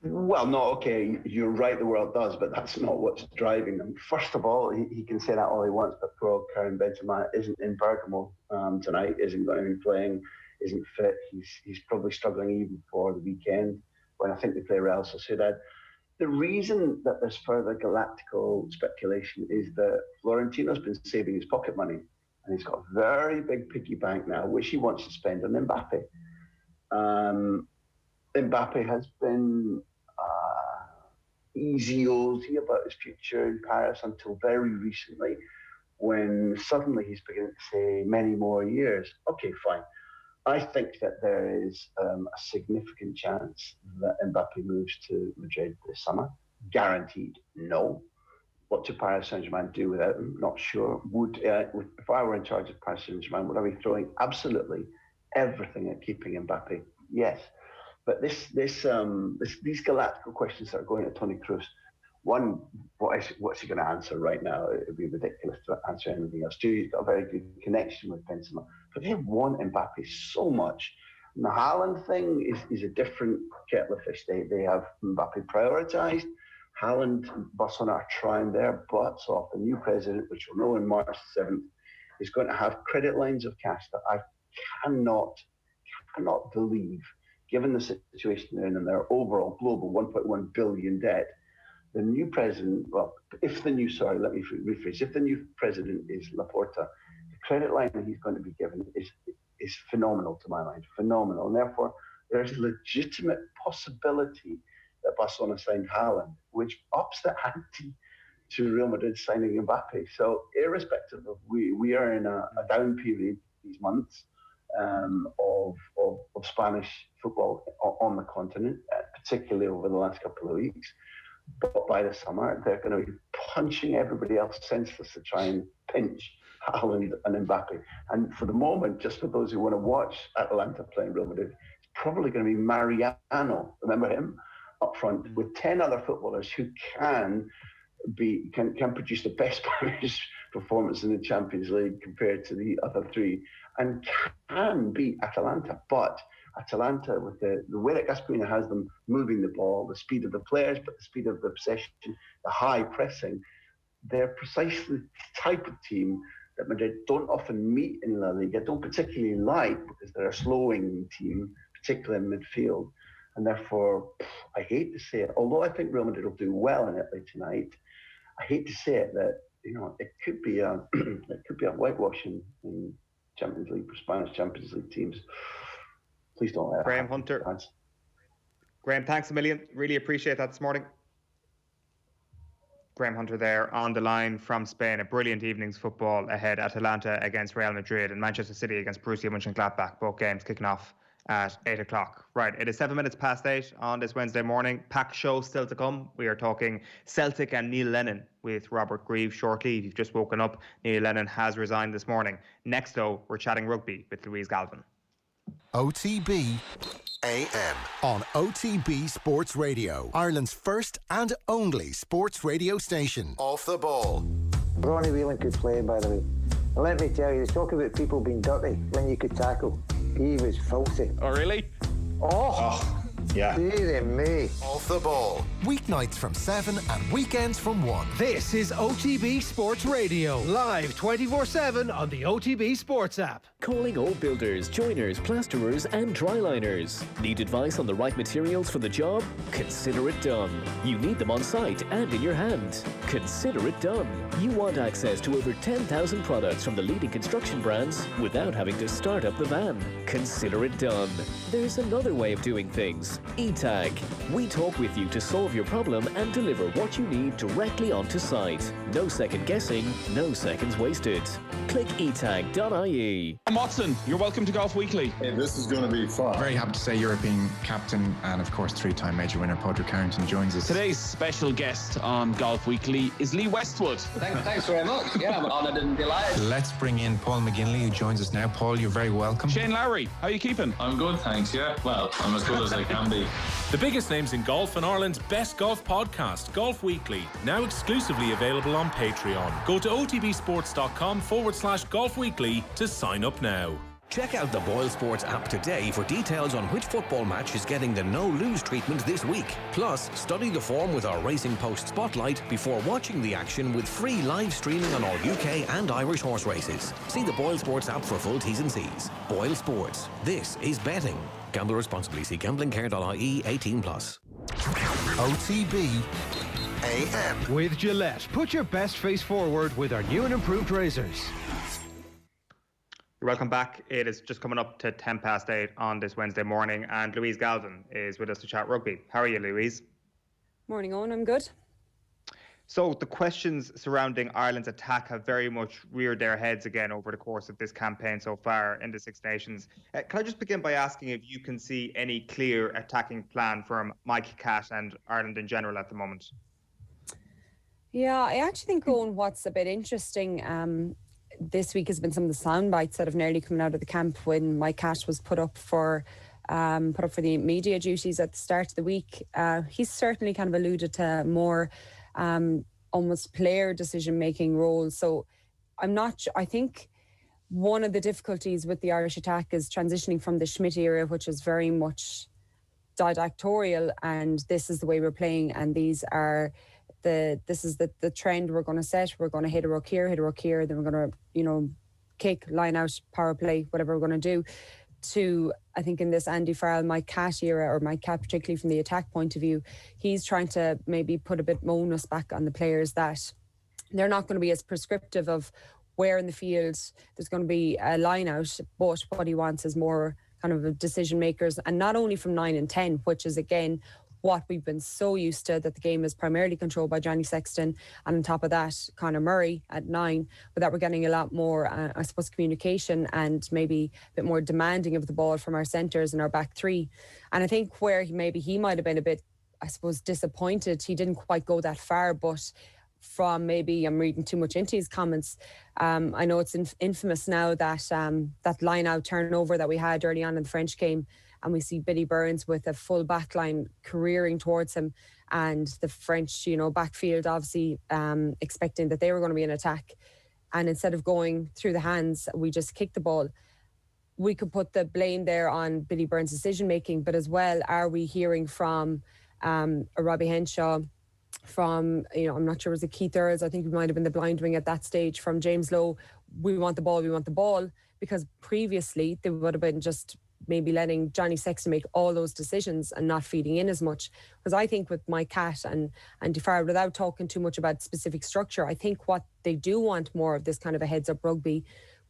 Well, no, okay, you're right, the world does, but that's not what's driving them. First of all, he can say that all he wants, but poor old Karim Benzema isn't in Bergamo tonight, isn't going to be playing, isn't fit. He's probably struggling even for the weekend when I think they play Real Sociedad. The reason that there's further Galactico speculation is that Florentino's been saving his pocket money, and he's got a very big piggy bank now, which he wants to spend on Mbappe. Mbappe has been easy about his future in Paris until very recently, when suddenly he's beginning to say many more years. Okay, fine. I think that there is a significant chance that Mbappe moves to Madrid this summer. Guaranteed, no. What do Paris Saint-Germain do without him? Not sure. If I were in charge of Paris Saint-Germain, would I be throwing absolutely everything at keeping Mbappe? yes. But these galactical questions that are going to Tony Kroos, one, what's he going to answer right now? It would be ridiculous to answer anything else. He's got a very good connection with Benzema, but they want Mbappe so much. And the Haaland thing is a different kettle of fish. They have Mbappe prioritised. Haaland, Barcelona are trying their butts off. The new president, which we'll know on March 7th, is going to have credit lines of cash that I cannot believe, given the situation they're in and their overall global 1.1 billion debt. The new president, if the new president is Laporta, the credit line that he's going to be given is phenomenal to my mind, phenomenal. And therefore, there's legitimate possibility that Barcelona signed Haaland, which ups the ante to Real Madrid signing Mbappe. So irrespective of, we are in a down period these months of Spanish football on the continent, particularly over the last couple of weeks. But by the summer, they're going to be punching everybody else senseless to try and pinch Haaland and Mbappe. And for the moment, just for those who want to watch Atalanta playing Real Madrid, it's probably going to be Mariano, remember him, up front, with 10 other footballers who can produce the best performance in the Champions League compared to the other three, and can beat Atalanta. But Atalanta, with the way that Gasperini has them moving the ball, the speed of the players, but the speed of the possession, the high pressing, they're precisely the type of team that Madrid don't often meet in La Liga, don't particularly like, because they're a slowing team, particularly in midfield. And therefore, I hate to say it, although I think Real Madrid will do well in Italy tonight, I hate to say it, that it could be a whitewashing in Champions League for Spanish Champions League teams. Please don't let it Graham happen. Hunter. Graham, thanks a million. Really appreciate that this morning. Graham Hunter there on the line from Spain. A brilliant evening's football ahead. Atalanta against Real Madrid and Manchester City against Borussia Mönchengladbach. Both games kicking off at 8 o'clock. Right, it is 7 minutes past 8 on this Wednesday morning. Packed show still to come. We are talking Celtic and Neil Lennon with Robert Grieve shortly. If you've just woken up, Neil Lennon has resigned this morning. Next, though, we're chatting rugby with Louise Galvin. OTB AM on OTB Sports Radio, Ireland's first and only sports radio station. Off the ball. Ronnie Whelan could play, by the way. And let me tell you, they talk about people being dirty when you could tackle. He was filthy. Oh, really? Oh yeah. Dear me. Off the ball. Weeknights from 7 and weekends from 1. This is OTB Sports Radio, live 24/7 on the OTB Sports app. Calling all builders, joiners, plasterers and dryliners. Need advice on the right materials for the job? Consider it done. You need them on site and in your hand. Consider it done. You want access to over 10,000 products from the leading construction brands without having to start up the van. Consider it done. There's another way of doing things. eTag. We talk with you to solve your problem and deliver what you need directly onto site. No second guessing, no seconds wasted. Click etag.ie. Watson, you're welcome to Golf Weekly. Hey, this is going to be fun. Very happy to say European captain and, of course, three-time major winner Padraig Carrington joins us. Today's special guest on Golf Weekly is Lee Westwood. Thanks very much. Yeah, I'm honoured and delighted. Let's bring in Paul McGinley, who joins us now. Paul, you're very welcome. Shane Lowry, how are you keeping? I'm good, thanks, yeah. Well, I'm as good as I can be. The biggest names in golf and Ireland's best golf podcast, Golf Weekly, now exclusively available on Patreon. Go to otbsports.com/Golf Weekly to sign up now. Check out the Boyle Sports app today for details on which football match is getting the no-lose treatment this week. Plus, study the form with our Racing Post Spotlight before watching the action with free live streaming on all UK and Irish horse races. See the Boyle Sports app for full T's and C's. Boyle Sports. This is betting. Gamble responsibly. See gamblingcare.ie 18+. OTB AM. With Gillette, put your best face forward with our new and improved razors. You're welcome back. It is just coming up to 10 past 8 on this Wednesday morning, and Louise Galvin is with us to chat rugby. How are you, Louise? Morning, Eoin. I'm good. So the questions surrounding Ireland's attack have very much reared their heads again over the course of this campaign so far in the Six Nations. Can I just begin by asking if you can see any clear attacking plan from Mike Catt and Ireland in general at the moment? Yeah, I actually think, Eoin, what's a bit interesting this week has been some of the sound bites that have nearly come out of the camp when Mike Catt was put up for put up for the media duties at the start of the week. He's certainly kind of alluded to more almost player decision-making roles. So I think one of the difficulties with the Irish attack is transitioning from the Schmidt era, which is very much didactorial, and this is the way we're playing, and this is the trend we're going to set. We're going to hit a ruck here, then we're going to, kick, line out, power play, whatever we're going to do. To, I think in this Andy Farrell, Mike Catt era, or Mike Catt particularly from the attack point of view, he's trying to maybe put a bit more onus back on the players, that they're not going to be as prescriptive of where in the field there's going to be a line out, but what he wants is more kind of decision makers, and not only from 9 and 10, which is again what we've been so used to, that the game is primarily controlled by Johnny Sexton, and on top of that Conor Murray at 9, but that we're getting a lot more I suppose communication and maybe a bit more demanding of the ball from our centres and our back three. And I think where he might have been a bit, I suppose, disappointed, he didn't quite go that far, but from, maybe I'm reading too much into his comments, I know it's infamous now that that line out turnover that we had early on in the French game, and we see Billy Burns with a full back line careering towards him, and the French, backfield obviously expecting that they were going to be in attack, and instead of going through the hands, we just kicked the ball. We could put the blame there on Billy Burns' decision making, but as well, are we hearing from a Robbie Henshaw, from, I'm not sure, was it Keith Earls, I think it might have been the blind wing at that stage, from James Lowe, we want the ball, because previously they would have been just maybe letting Johnny Sexton make all those decisions and not feeding in as much. Because I think with Mike Catt and Andy Farrell, without talking too much about specific structure, I think what they do want more of this kind of a heads-up rugby.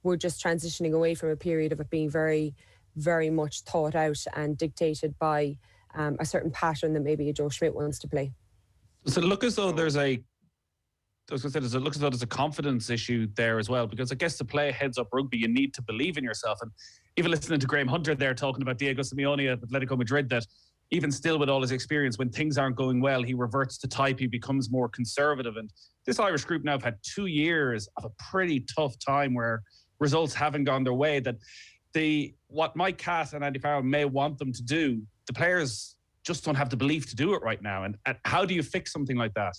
We're just transitioning away from a period of it being very, very much thought out and dictated by a certain pattern that maybe a Joe Schmidt wants to play. Does it look as though there's a confidence issue there as well? Because I guess to play heads-up rugby, you need to believe in yourself. And even listening to Graham Hunter there talking about Diego Simeone at Atletico Madrid, that even still with all his experience, when things aren't going well, he reverts to type, he becomes more conservative. And this Irish group now have had 2 years of a pretty tough time where results haven't gone their way, that what Mike Catt and Andy Farrell may want them to do, the players just don't have the belief to do it right now. And how do you fix something like that?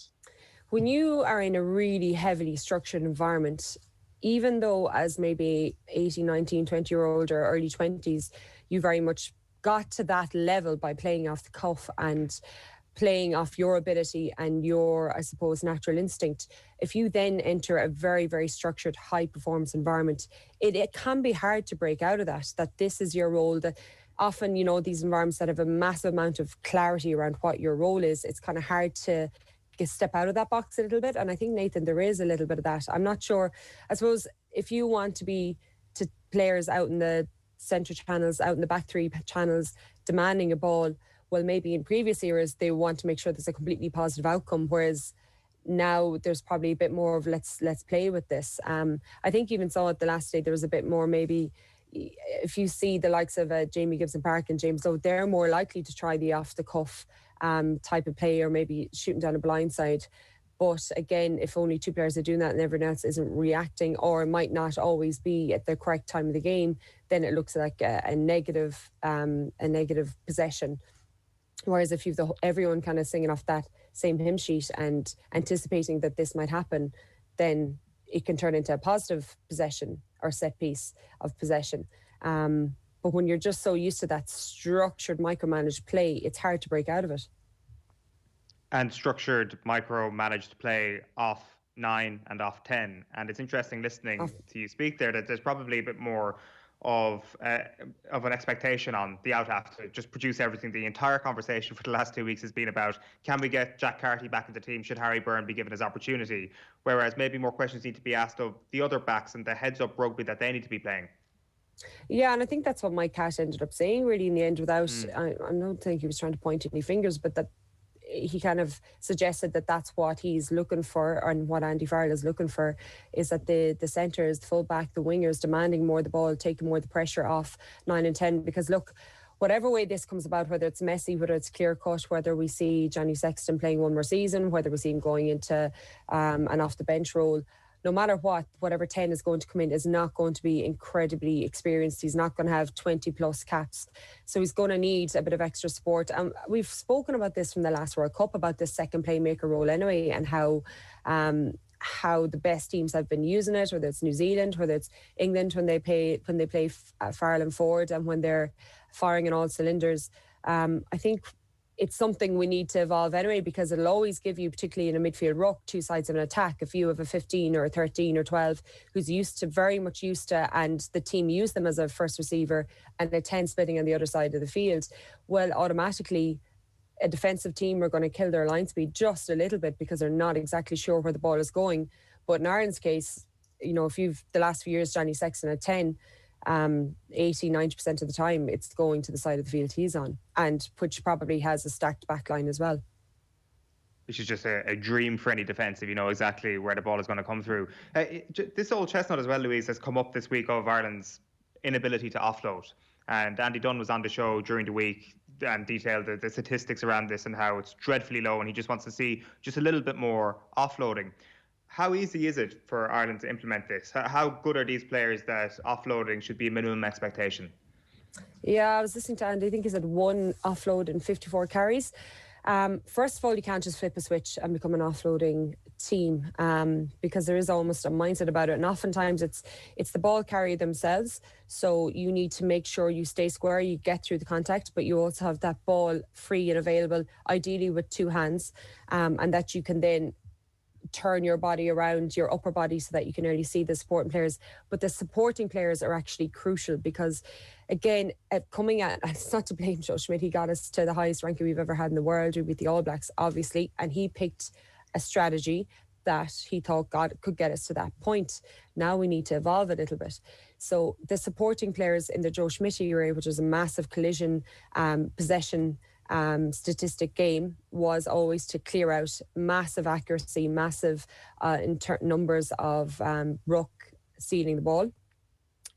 When you are in a really heavily structured environment, even though as maybe 18, 19, 20-year-old or early 20s, you very much got to that level by playing off the cuff and playing off your ability and your, I suppose, natural instinct. If you then enter a very, very structured, high-performance environment, it can be hard to break out of that this is your role. That often, these environments that have a massive amount of clarity around what your role is, it's kind of hard to step out of that box a little bit. And I think, Nathan, there is a little bit of that. I'm not sure. I suppose if you want to players out in the centre channels, out in the back three channels, demanding a ball, well, maybe in previous eras, they want to make sure there's a completely positive outcome. Whereas now there's probably a bit more of let's play with this. I think even saw at the last day, there was a bit more, maybe if you see the likes of Jamie Gibson Park and James Lowe, they're more likely to try the off the cuff type of play, or maybe shooting down a blind side. But again, if only two players are doing that and everyone else isn't reacting, or might not always be at the correct time of the game, then it looks like a negative possession. Whereas if you've everyone kind of singing off that same hymn sheet and anticipating that this might happen, then it can turn into a positive possession or set piece of possession. But when you're just so used to that structured, micromanaged play, it's hard to break out of it. And structured, micromanaged play off 9 and off 10. And it's interesting listening to you speak there that there's probably a bit more of an expectation on the out half to just produce everything. The entire conversation for the last 2 weeks has been about, can we get Jack Carty back in the team? Should Harry Byrne be given his opportunity? Whereas maybe more questions need to be asked of the other backs and the heads-up rugby that they need to be playing. Yeah, and I think that's what Mike Catt ended up saying really in the end, without, I don't think he was trying to point any fingers, but that he kind of suggested that that's what he's looking for, and what Andy Farrell is looking for, is that the centres, the full-back, the wingers demanding more the ball, taking more the pressure off 9 and 10. Because look, whatever way this comes about, whether it's messy, whether it's clear-cut, whether we see Johnny Sexton playing one more season, whether we see him going into an off-the-bench role, no matter what, whatever 10 is going to come in is not going to be incredibly experienced. He's not going to have 20 plus caps. So he's going to need a bit of extra support. We've spoken about this from the last World Cup, about this second playmaker role anyway, and how the best teams have been using it, whether it's New Zealand, whether it's England when they play for Ireland forward and when they're firing in all cylinders. I think it's something we need to evolve anyway, because it'll always give you, particularly in a midfield ruck, two sides of an attack. If you have a 15 or a 13 or 12 who's very much used to, and the team use them as a first receiver, and a 10 splitting on the other side of the field, well, automatically a defensive team are going to kill their line speed just a little bit because they're not exactly sure where the ball is going. But in Ireland's case, if you've the last few years, Johnny Sexton at 10, 80-90% of the time it's going to the side of the field he's on, and which probably has a stacked back line as well. Which is just a dream for any defence if you know exactly where the ball is going to come through. This old chestnut as well, Louise, has come up this week of Ireland's inability to offload. And Andy Dunn was on the show during the week and detailed the statistics around this and how it's dreadfully low, and he just wants to see just a little bit more offloading. How easy is it for Ireland to implement this? How good are these players that offloading should be a minimum expectation? Yeah, I was listening to Andy. I think he said 1 offload in 54 carries. First of all, you can't just flip a switch and become an offloading team, because there is almost a mindset about it, and oftentimes it's the ball carrier themselves. So you need to make sure you stay square, you get through the contact, but you also have that ball free and available, ideally with 2 hands, and that you can then turn your body around, your upper body, so that you can really see the supporting players. But the supporting players are actually crucial, because again, it's not to blame Joe Schmidt, he got us to the highest ranking we've ever had in the world. We beat the All Blacks, obviously, and he picked a strategy that he thought could get us to that point. Now we need to evolve a little bit. So the supporting players in the Joe Schmidt era, which was a massive collision possession statistic game, was always to clear out, massive accuracy, massive numbers of ruck sealing the ball.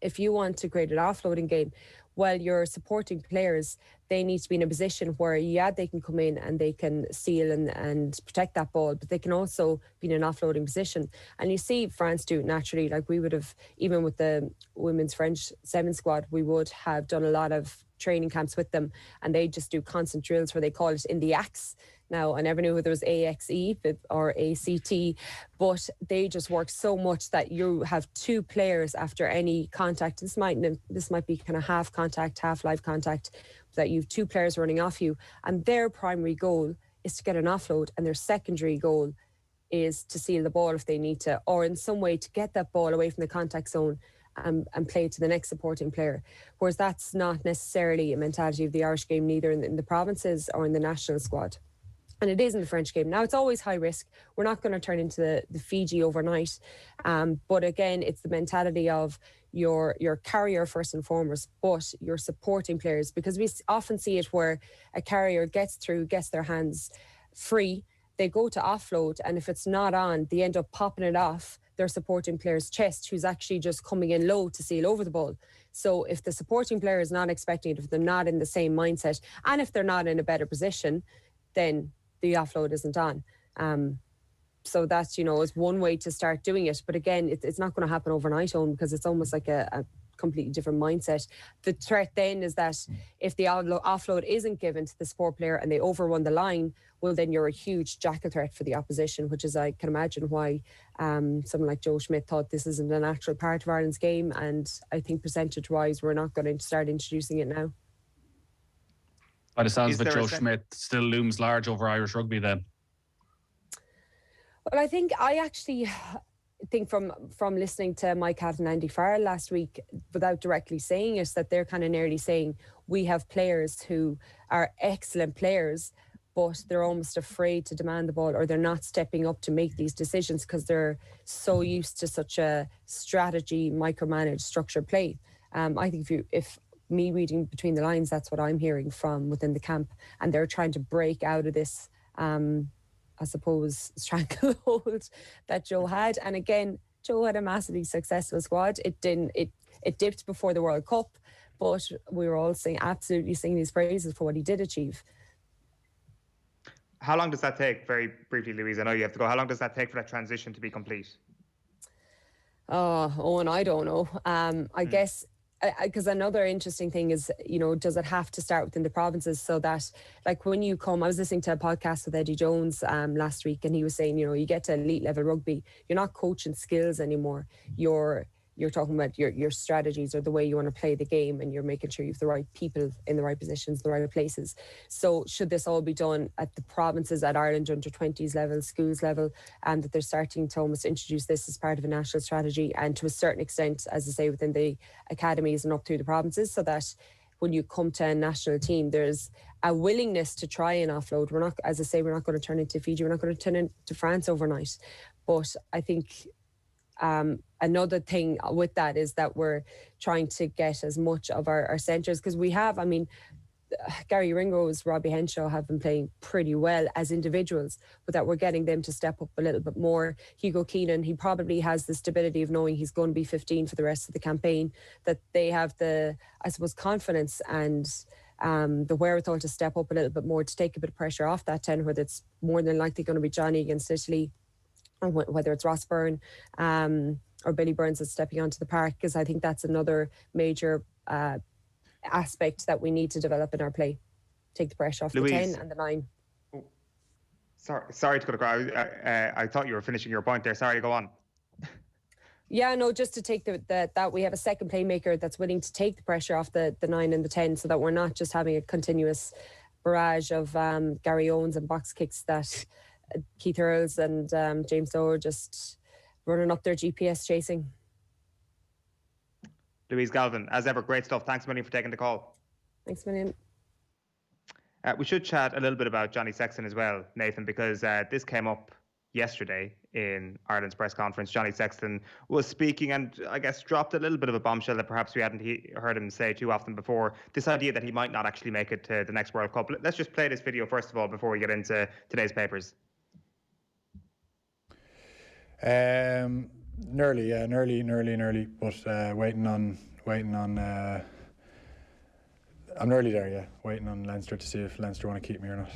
If you want to create an offloading game, well, your supporting players, they need to be in a position where, they can come in and they can seal and protect that ball, but they can also be in an offloading position. And you see France do it naturally. Like we would have, even with the women's French 7 squad, we would have done a lot of training camps with them, and they just do constant drills where they call it in the axe. Now, I never knew whether it was AXE or ACT, but they just work so much that you have 2 players after any contact. This might be kind of half contact, half live contact, that you have 2 players running off you, and their primary goal is to get an offload, and their secondary goal is to seal the ball if they need to, or in some way to get that ball away from the contact zone and play to the next supporting player. Whereas that's not necessarily a mentality of the Irish game, neither in the provinces or in the national squad. And it is in the French game. Now, it's always high risk. We're not going to turn into the Fiji overnight. But again, it's the mentality of your carrier first and foremost, but your supporting players, because we often see it where a carrier gets their hands free, they go to offload, and if it's not on, they end up popping it off their supporting player's chest, who's actually just coming in low to seal over the ball. So if the supporting player is not expecting it, if they're not in the same mindset, and if they're not in a better position, then the offload isn't on. So that's, is one way to start doing it. But again, it's not going to happen overnight, because it's almost like a completely different mindset. The threat then is that if the offload isn't given to the support player and they overrun the line, well, then you're a huge jackal threat for the opposition, which is, I can imagine why someone like Joe Schmidt thought this isn't a natural part of Ireland's game. And I think percentage-wise, we're not going to start introducing it now. By the sounds of it, Joe Schmidt still looms large over Irish rugby then. Well, I actually think from listening to Mike Hatt and Andy Farrell last week, without directly saying it, that they're kind of nearly saying we have players who are excellent players, but they're almost afraid to demand the ball, or they're not stepping up to make these decisions because they're so used to such a strategy, micromanaged, structured play. I think if me reading between the lines, that's what I'm hearing from within the camp, and they're trying to break out of this, I suppose, stranglehold that Joe had. And again, Joe had a massively successful squad. It dipped before the World Cup, but we were all absolutely singing his praises for what he did achieve. How long does that take, very briefly, Louise? I know you have to go. How long does that take for that transition to be complete? Oh, and I don't know. I guess, because another interesting thing is, does it have to start within the provinces so that, like, when you come, I was listening to a podcast with Eddie Jones last week, and he was saying, you get to elite level rugby, you're not coaching skills anymore. You're talking about your strategies or the way you want to play the game, and you're making sure you have the right people in the right positions, the right places. So should this all be done at the provinces, at Ireland under 20s level, schools level, and that they're starting to almost introduce this as part of a national strategy, and to a certain extent, as I say, within the academies and up through the provinces, so that when you come to a national team, there's a willingness to try and offload. We're not, as I say, we're not going to turn into Fiji, we're not going to turn into France overnight. But I think another thing with that is that we're trying to get as much of our centres, because we have, Gary Ringrose, Robbie Henshaw have been playing pretty well as individuals, but that we're getting them to step up a little bit more. Hugo Keenan, he probably has the stability of knowing he's going to be 15 for the rest of the campaign, that they have the, I suppose, confidence and the wherewithal to step up a little bit more, to take a bit of pressure off that 10, whether it's more than likely going to be Johnny against Italy, or whether it's Ross Byrne or Billy Burns that's stepping onto the park, because I think that's another major aspect that we need to develop in our play. Take the pressure off Louise. The 10 and the 9. Oh, sorry to cut across. I thought you were finishing your point there. Sorry, go on. Yeah, no, just to take that we have a second playmaker that's willing to take the pressure off the 9 and the 10, so that we're not just having a continuous barrage of Gary Owens and box kicks that Keith Earls and James Dower just running up their GPS chasing. Louise, Galvin, as ever, great stuff. Thanks a million for taking the call. Thanks a million. We should chat a little bit about Johnny Sexton as well, Nathan, because this came up yesterday in Ireland's press conference. Johnny Sexton was speaking and I guess dropped a little bit of a bombshell that perhaps we hadn't heard him say too often before. This idea that he might not actually make it to the next World Cup. Let's just play this video first of all before we get into today's papers. Nearly, but waiting on. I'm nearly there, yeah. Waiting on Leinster to see if Leinster want to keep me or not.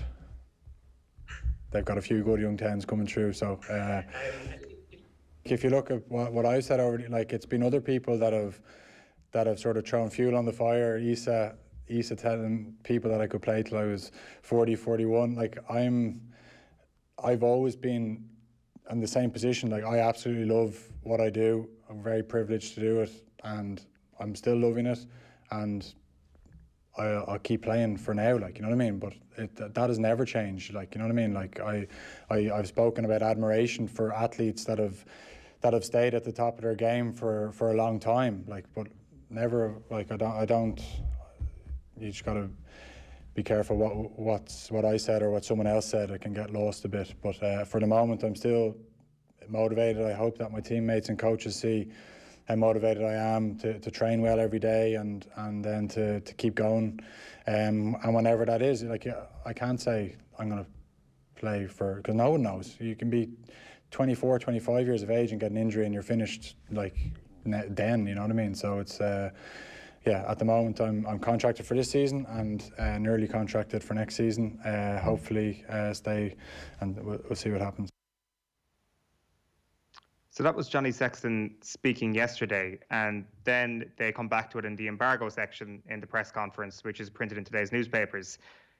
They've got a few good young 10s coming through, so if you look at what I said already, like, it's been other people that have sort of thrown fuel on the fire. Isa telling people that I could play till I was 40, 41. Like, I've always been in the same position. Like, I absolutely love what I do. I'm very privileged to do it, and I'm still loving it, and I'll keep playing for now, like, you know what I mean? But that has never changed, like, you know what I mean? Like, I've spoken about admiration for athletes that have stayed at the top of their game for a long time, like, but never, like, I don't. You just gotta be careful what I said or what someone else said. It can get lost a bit. But for the moment, I'm still motivated. I hope that my teammates and coaches see how motivated I am to train well every day and then to keep going. And whenever that is, like, I can't say I'm going to play because no one knows. You can be 24, 25 years of age and get an injury and you're finished, like, then, you know what I mean? So it's at the moment I'm contracted for this season and nearly contracted for next season. Hopefully stay, and we'll see what happens. So that was Johnny Sexton speaking yesterday, and then they come back to it in the embargo section in the press conference, which is printed in today's newspapers.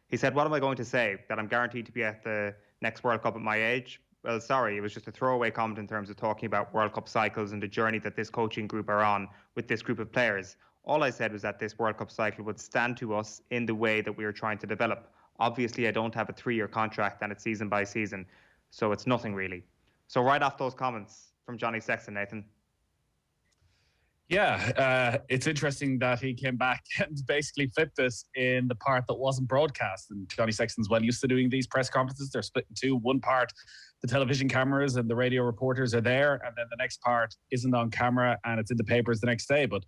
He said, "What am I going to say? That I'm guaranteed to be at the next World Cup at my age? Well, sorry, it was just a throwaway comment in terms of talking about World Cup cycles and the journey that this coaching group are on with this group of players. All I said was that this World Cup cycle would stand to us in the way that we are trying to develop. Obviously, I don't have a 3-year contract and it's season by season, so it's nothing really." So right off those comments from Johnny Sexton, Nathan. Yeah, it's interesting that he came back and basically flipped this in the part that wasn't broadcast. And Johnny Sexton's well used to doing these press conferences. They're split in two. One part, the television cameras and the radio reporters are there, and then the next part isn't on camera and it's in the papers the next day. But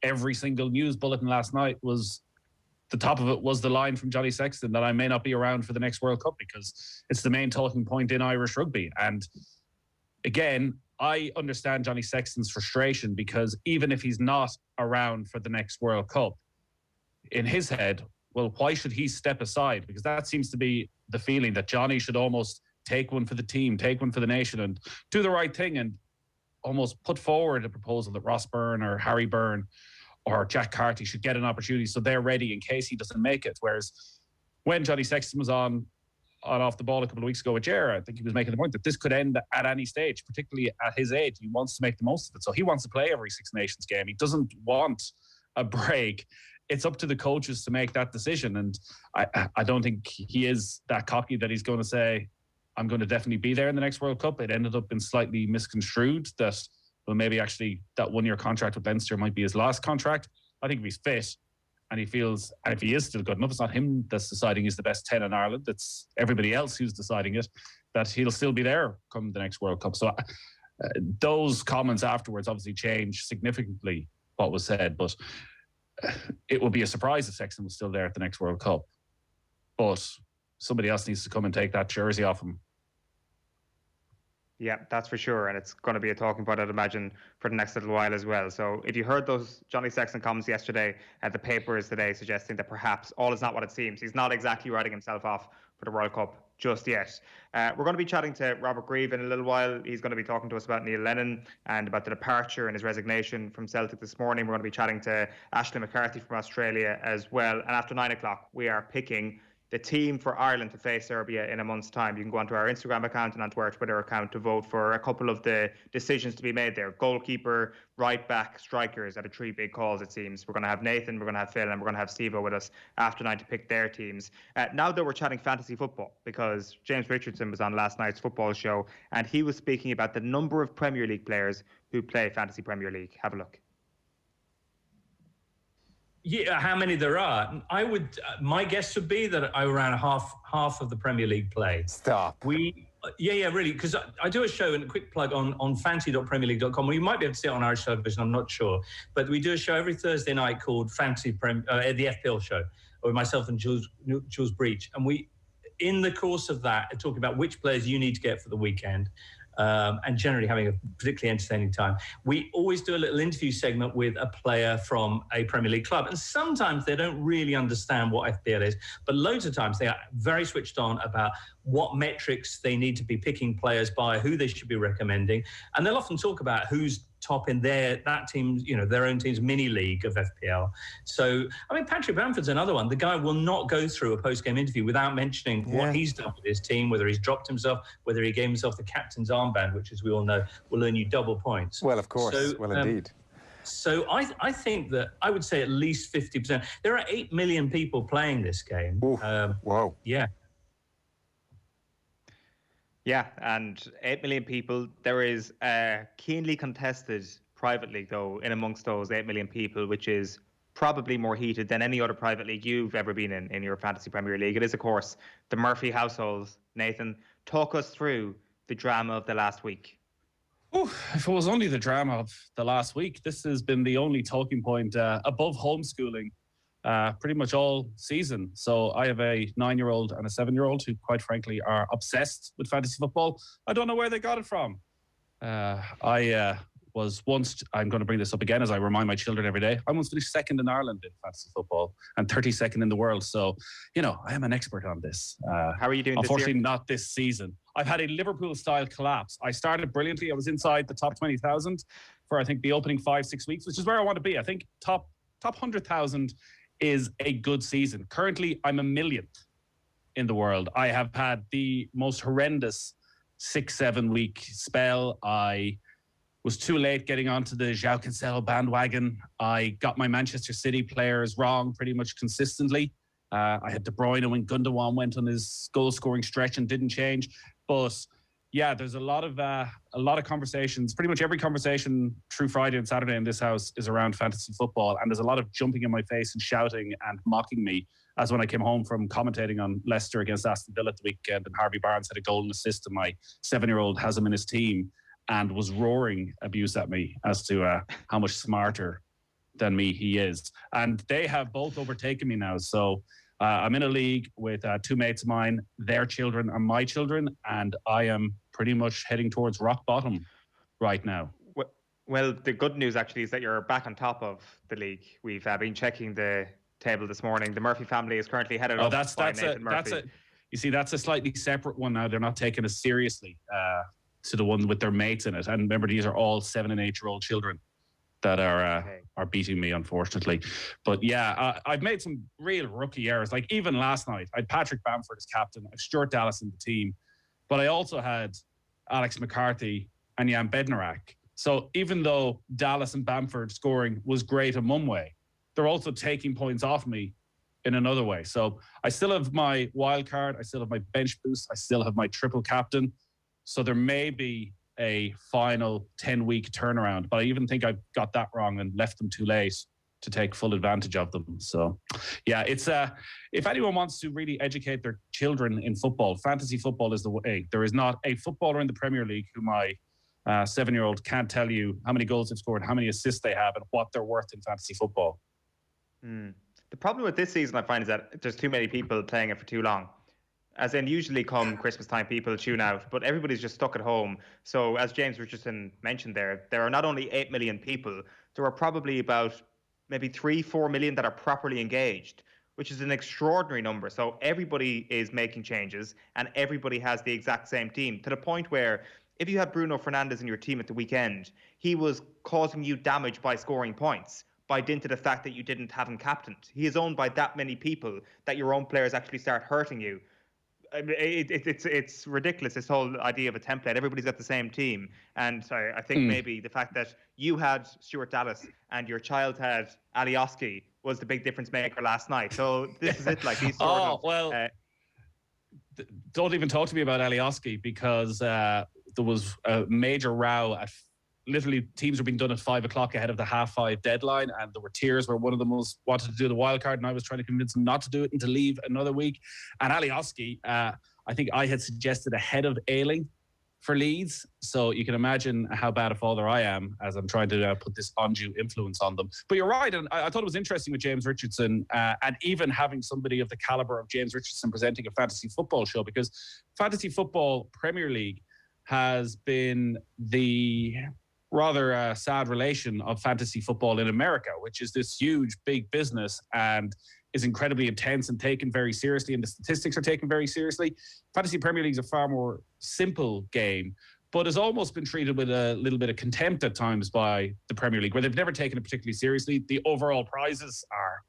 every single news bulletin last night was, the top of it was the line from Johnny Sexton that I may not be around for the next World Cup, because it's the main talking point in Irish rugby. And again, I understand Johnny Sexton's frustration, because even if he's not around for the next World Cup, in his head, well, why should he step aside? Because that seems to be the feeling, that Johnny should almost take one for the team, take one for the nation and do the right thing. And almost put forward a proposal that Ross Byrne or Harry Byrne or Jack Carty should get an opportunity so they're ready in case he doesn't make it. Whereas when Johnny Sexton was on off the ball a couple of weeks ago with Ger, I think he was making the point that this could end at any stage, particularly at his age. He wants to make the most of it. So he wants to play every Six Nations game. He doesn't want a break. It's up to the coaches to make that decision. And I don't think he is that cocky that he's going to say, I'm going to definitely be there in the next World Cup. It ended up being slightly misconstrued that, well, maybe actually that one-year contract with Leinster might be his last contract. I think if he's fit and he feels, and if he is still good enough, it's not him that's deciding he's the best 10 in Ireland. It's everybody else who's deciding it, that he'll still be there come the next World Cup. So those comments afterwards obviously changed significantly what was said, but it would be a surprise if Sexton was still there at the next World Cup. But somebody else needs to come and take that jersey off him. Yeah, that's for sure. And it's going to be a talking point, I'd imagine, for the next little while as well. So if you heard those Johnny Sexton comments yesterday at the papers today suggesting that perhaps all is not what it seems, he's not exactly writing himself off for the World Cup just yet. We're going to be chatting to Robert Grieve in a little while. He's going to be talking to us about Neil Lennon and about the departure and his resignation from Celtic this morning. We're going to be chatting to Aisling McCarthy from Australia as well. And after 9 o'clock, we are picking the team for Ireland to face Serbia in a month's time. You can go onto our Instagram account and onto our Twitter account to vote for a couple of the decisions to be made there. Goalkeeper, right back, strikers are the three big calls, it seems. We're going to have Nathan, we're going to have Phil, and we're going to have Steve-O with us after 9 to pick their teams. Now that we're chatting fantasy football, because James Richardson was on last night's football show, and he was speaking about the number of Premier League players who play Fantasy Premier League. Have a look. Yeah, how many there are? I would. My guess would be that around half of the Premier League play. Stop. Yeah, really, because I do a show, and a quick plug on fantasy.premierleague.com. Well, you might be able to see it on Irish television, I'm not sure. But we do a show every Thursday night called the FPL show, with myself and Jules Breach. And we, in the course of that, are talking about which players you need to get for the weekend. And generally having a particularly entertaining time. We always do a little interview segment with a player from a Premier League club. And sometimes they don't really understand what FPL is, but loads of times they are very switched on about what metrics they need to be picking players by, who they should be recommending. And they'll often talk about who's top in that team, their own team's mini league of FPL. So, I mean, Patrick Bamford's another one. The guy will not go through a post-game interview without mentioning what he's done with his team, whether he's dropped himself, whether he gave himself the captain's armband, which, as we all know, will earn you double points. Well, of course. So, well, indeed. So I think that I would say at least 50%. There are 8 million people playing this game. Whoa. Yeah. Yeah, and 8 million people. There is a keenly contested private league, though, in amongst those 8 million people, which is probably more heated than any other private league you've ever been in your Fantasy Premier League. It is, of course, the Murphy household. Nathan, talk us through the drama of the last week. If it was only the drama of the last week, this has been the only talking point above homeschooling pretty much all season. So I have a 9-year-old and a 7-year-old who, quite frankly, are obsessed with fantasy football. I don't know where they got it from. I was once, I'm going to bring this up again as I remind my children every day, I once finished second in Ireland in fantasy football and 32nd in the world. So, I am an expert on this. How are you doing this year? Unfortunately, not this season. I've had a Liverpool-style collapse. I started brilliantly. I was inside the top 20,000 for, I think, the opening 5-6 weeks, which is where I want to be. I think top 100,000 is a good season. Currently, I'm a millionth in the world. I have had the most horrendous 6-7 week spell. I was too late getting onto the João Cancelo bandwagon. I got my Manchester City players wrong pretty much consistently. I had De Bruyne when Gundogan went on his goal-scoring stretch and didn't change. But yeah, there's a lot of conversations. Pretty much every conversation through Friday and Saturday in this house is around fantasy football, and there's a lot of jumping in my face and shouting and mocking me. As when I came home from commentating on Leicester against Aston Villa at the weekend, and Harvey Barnes had a goal and assist, and my 7-year-old has him in his team and was roaring abuse at me as to how much smarter than me he is. And they have both overtaken me now. So I'm in a league with 2 mates of mine. Their children are my children, and I am pretty much heading towards rock bottom right now. Well, the good news actually is that you're back on top of the league. We've been checking the table this morning. The Murphy family is currently headed up by Nathan Murphy. You see, that's a slightly separate one now. They're not taking us seriously. to the ones with their mates in it. And remember, these are all 7 and 8-year-old children that are beating me, unfortunately. But yeah, I've made some real rookie errors. Like even last night, I had Patrick Bamford as captain. I have Stuart Dallas in the team. But I also had Alex McCarthy and Jan Bednarak. So even though Dallas and Bamford scoring was great in one way, they're also taking points off me in another way. So I still have my wild card. I still have my bench boost. I still have my triple captain. So there may be a final 10-week turnaround, but I even think I got that wrong and left them too late to take full advantage of them. So yeah, it's if anyone wants to really educate their children in football, fantasy football is the way. There is not a footballer in the Premier League who my 7-year-old can't tell you how many goals they've scored, how many assists they have, and what they're worth in fantasy football. The problem with this season, I find, is that there's too many people playing it for too long. As in, usually come Christmas time, people tune out, but everybody's just stuck at home. So as James Richardson mentioned there are not only 8 million people, there are probably about maybe 3-4 million that are properly engaged, which is an extraordinary number. So everybody is making changes and everybody has the exact same team, to the point where if you had Bruno Fernandes in your team at the weekend, he was causing you damage by scoring points by dint of the fact that you didn't have him captained. He is owned by that many people that your own players actually start hurting you. I mean, it's ridiculous, this whole idea of a template. Everybody's got the same team. And I think maybe the fact that you had Stuart Dallas and your child had Alioski was the big difference maker last night. So this is it, like these sort of... don't even talk to me about Alioski, because there was a major row at... Literally, teams were being done at 5 o'clock ahead of the 5:30 deadline, and there were tears where one of them wanted to do the wild card, and I was trying to convince him not to do it and to leave another week. And Alioski, I think I had suggested ahead of Aisling for Leeds, so you can imagine how bad a father I am as I'm trying to put this undue influence on them. But you're right, and I thought it was interesting with James Richardson, and even having somebody of the caliber of James Richardson presenting a fantasy football show, because fantasy football Premier League has been the rather sad relation of fantasy football in America, which is this huge, big business and is incredibly intense and taken very seriously, and the statistics are taken very seriously. Fantasy Premier League is a far more simple game, but has almost been treated with a little bit of contempt at times by the Premier League, where they've never taken it particularly seriously. The overall prizes are,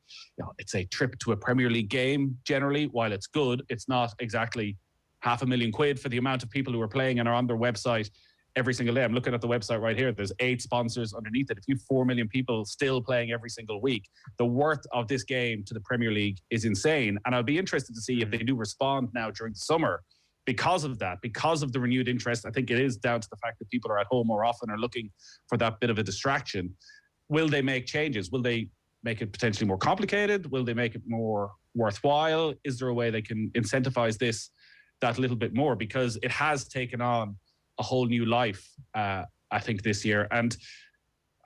it's a trip to a Premier League game generally. While it's good, it's not exactly £500,000 for the amount of people who are playing and are on their website every single day. I'm looking at the website right here. There's 8 sponsors underneath it. If you have 4 million people still playing every single week, the worth of this game to the Premier League is insane. And I'll be interested to see if they do respond now during the summer because of that, because of the renewed interest. I think it is down to the fact that people are at home more often, are looking for that bit of a distraction. Will they make changes? Will they make it potentially more complicated? Will they make it more worthwhile? Is there a way they can incentivize this that little bit more? Because it has taken on a whole new life, I think, this year. And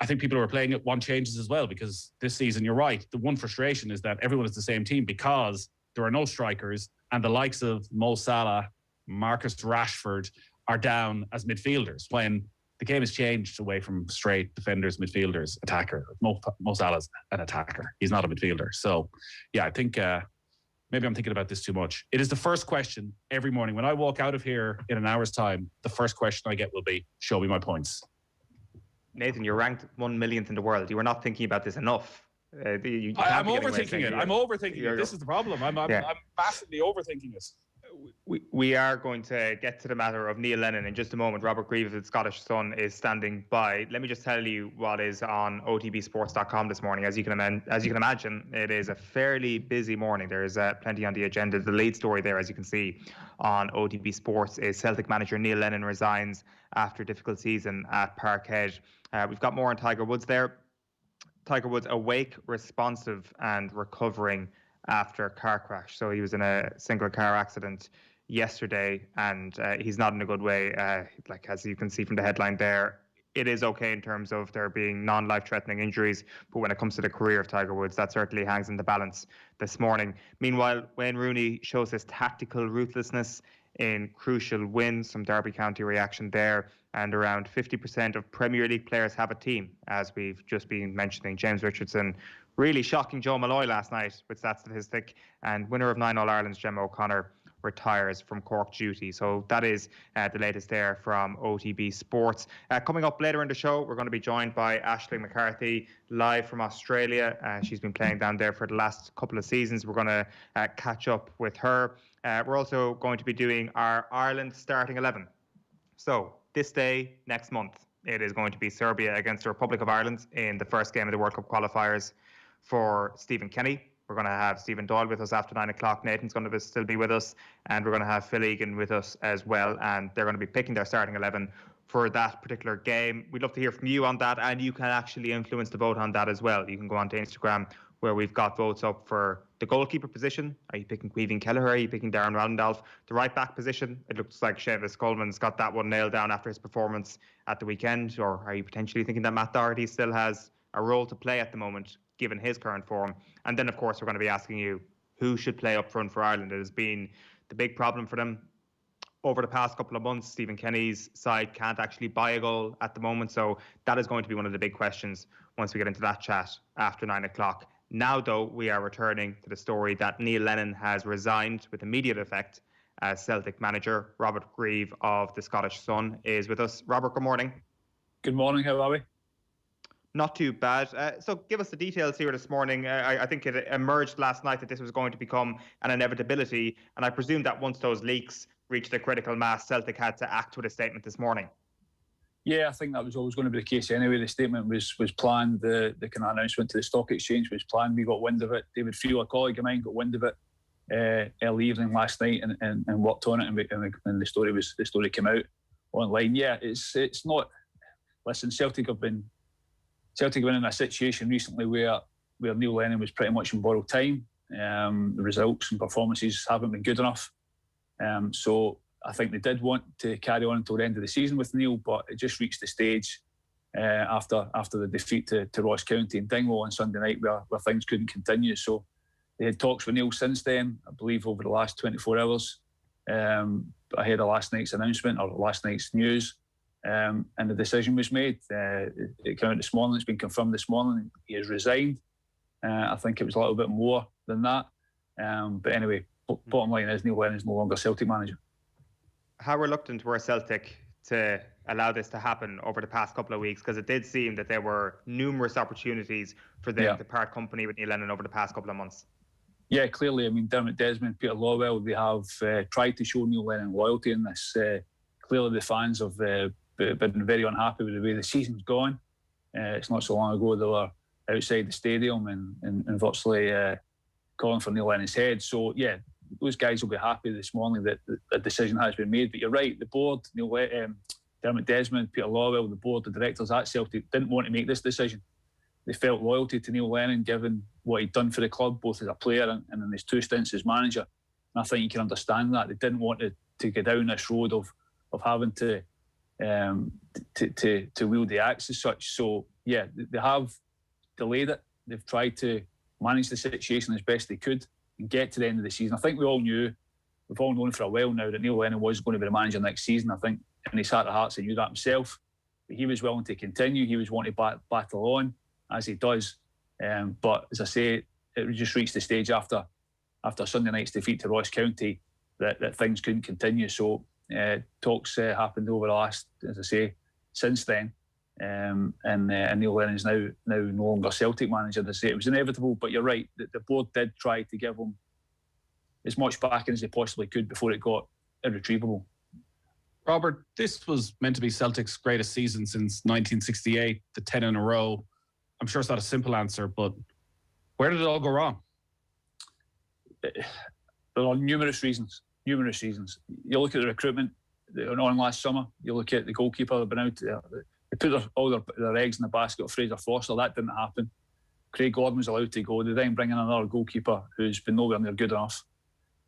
I think people who are playing it want changes as well, because this season, you're right, the one frustration is that everyone is the same team because there are no strikers, and the likes of Mo Salah, Marcus Rashford are down as midfielders when the game has changed away from straight defenders, midfielders, attacker. Mo Salah's an attacker. He's not a midfielder. So, yeah, I think... maybe I'm thinking about this too much. It is the first question every morning. When I walk out of here in an hour's time, the first question I get will be, show me my points. Nathan, you're ranked 1 millionth in the world. You were not thinking about this enough. I'm overthinking it. I'm overthinking it. This is the problem. I'm massively overthinking it. We are going to get to the matter of Neil Lennon in just a moment. Robert Grieve, the Scottish Sun, is standing by. Let me just tell you what is on otbsports.com this morning. As you can imagine, it is a fairly busy morning. There is plenty on the agenda. The lead story there, as you can see on OTB Sports, is Celtic manager Neil Lennon resigns after a difficult season at Parkhead. We've got more on TigerWoods there. TigerWoods awake, responsive and recovering after a car crash. So he was in a single car accident yesterday, and he's not in a good way. Like, as you can see from the headline there, it is okay in terms of there being non-life-threatening injuries, but when it comes to the career of Tiger Woods, that certainly hangs in the balance this morning. Meanwhile, Wayne Rooney shows his tactical ruthlessness in crucial wins, some Derby County reaction there, and around 50% of Premier League players have a team, as we've just been mentioning. James Richardson really shocking Joe Malloy last night with that statistic, and winner of 9 All-Irelands Gemma O'Connor retires from Cork duty. So that is the latest there from OTB Sports. Coming up later in the show, we're going to be joined by Aisling McCarthy, live from Australia. She's been playing down there for the last couple of seasons. We're going to catch up with her. We're also going to be doing our Ireland starting 11. So this day, next month, it is going to be Serbia against the Republic of Ireland in the first game of the World Cup qualifiers for Stephen Kenny. We're going to have Stephen Doyle with us after 9 o'clock. Nathan's going to still be with us. And we're going to have Phil Egan with us as well. And they're going to be picking their starting 11 for that particular game. We'd love to hear from you on that. And you can actually influence the vote on that as well. You can go onto Instagram, where we've got votes up for the goalkeeper position. Are you picking Queeveen Kelleher? Are you picking Darren Randolph? The right back position, it looks like Seamus Coleman's got that one nailed down after his performance at the weekend. Or are you potentially thinking that Matt Doherty still has a role to play at the moment, given his current form? And then, of course, we're going to be asking you who should play up front for Ireland. It has been the big problem for them over the past couple of months. Stephen Kenny's side can't actually buy a goal at the moment. So that is going to be one of the big questions once we get into that chat after 9 o'clock. Now, though, we are returning to the story that Neil Lennon has resigned with immediate effect as Celtic manager. Robert Grieve of the Scottish Sun is with us. Robert, good morning. Good morning. How are we? Not too bad. So give us the details here this morning. I think it emerged last night that this was going to become an inevitability. And I presume that once those leaks reached a critical mass, Celtic had to act with a statement this morning. Yeah, I think that was always going to be the case anyway. The statement was planned. The kind of announcement to the stock exchange was planned. We got wind of it. David Friel, a colleague of mine, got wind of it early evening last night and worked on it. And the story came out online. Yeah, it's not. Listen, Celtic have been in a situation recently where Neil Lennon was pretty much on borrowed time. The results and performances haven't been good enough. So I think they did want to carry on until the end of the season with Neil, but it just reached the stage after the defeat to Ross County and Dingwall on Sunday night where things couldn't continue. So they had talks with Neil since then, I believe over the last 24 hours, ahead of last night's announcement or last night's news. And the decision was made. It came out this morning. It's been confirmed this morning. He has resigned. I think it was a little bit more than that. But anyway, bottom line is Neil Lennon is no longer Celtic manager. How reluctant were Celtic to allow this to happen over the past couple of weeks? Because it did seem that there were numerous opportunities for them to part company with Neil Lennon over the past couple of months. Yeah, clearly. I mean, Dermot Desmond, Peter Lawwell, they have tried to show Neil Lennon loyalty in this. Clearly, the fans have been very unhappy with the way the season's gone. It's not so long ago they were outside the stadium and virtually calling for Neil Lennon's head. So, yeah, those guys will be happy this morning that a decision has been made. But you're right, the board, Dermot Desmond, Peter Lawwell, the board, the directors at Celtic didn't want to make this decision. They felt loyalty to Neil Lennon, given what he'd done for the club, both as a player and in his 2 stints as manager. And I think you can understand that. They didn't want to go down this road of having to wield the axe as such. So, yeah, they have delayed it. They've tried to manage the situation as best they could and get to the end of the season. I think we've all known for a while now that Neil Lennon was going to be the manager next season. I think in his heart of hearts he knew that himself. But he was willing to continue. He was wanting to battle on, as he does. But as I say, it just reached the stage after Sunday night's defeat to Ross County that things couldn't continue. So talks happened over the last, as I say, since then. And Neil Lennon is now no longer Celtic manager. As I say, it was inevitable, but you're right, the board did try to give him as much backing as they possibly could before it got irretrievable. Robert, this was meant to be Celtic's greatest season since 1968, the 10 in a row. I'm sure it's not a simple answer, but where did it all go wrong? There are numerous reasons. You look at the recruitment that went on last summer. You look at the goalkeeper that been out. They put all their eggs in the basket of Fraser Forster. That didn't happen. Craig Gordon was allowed to go. They then bring in another goalkeeper who's been nowhere near good enough.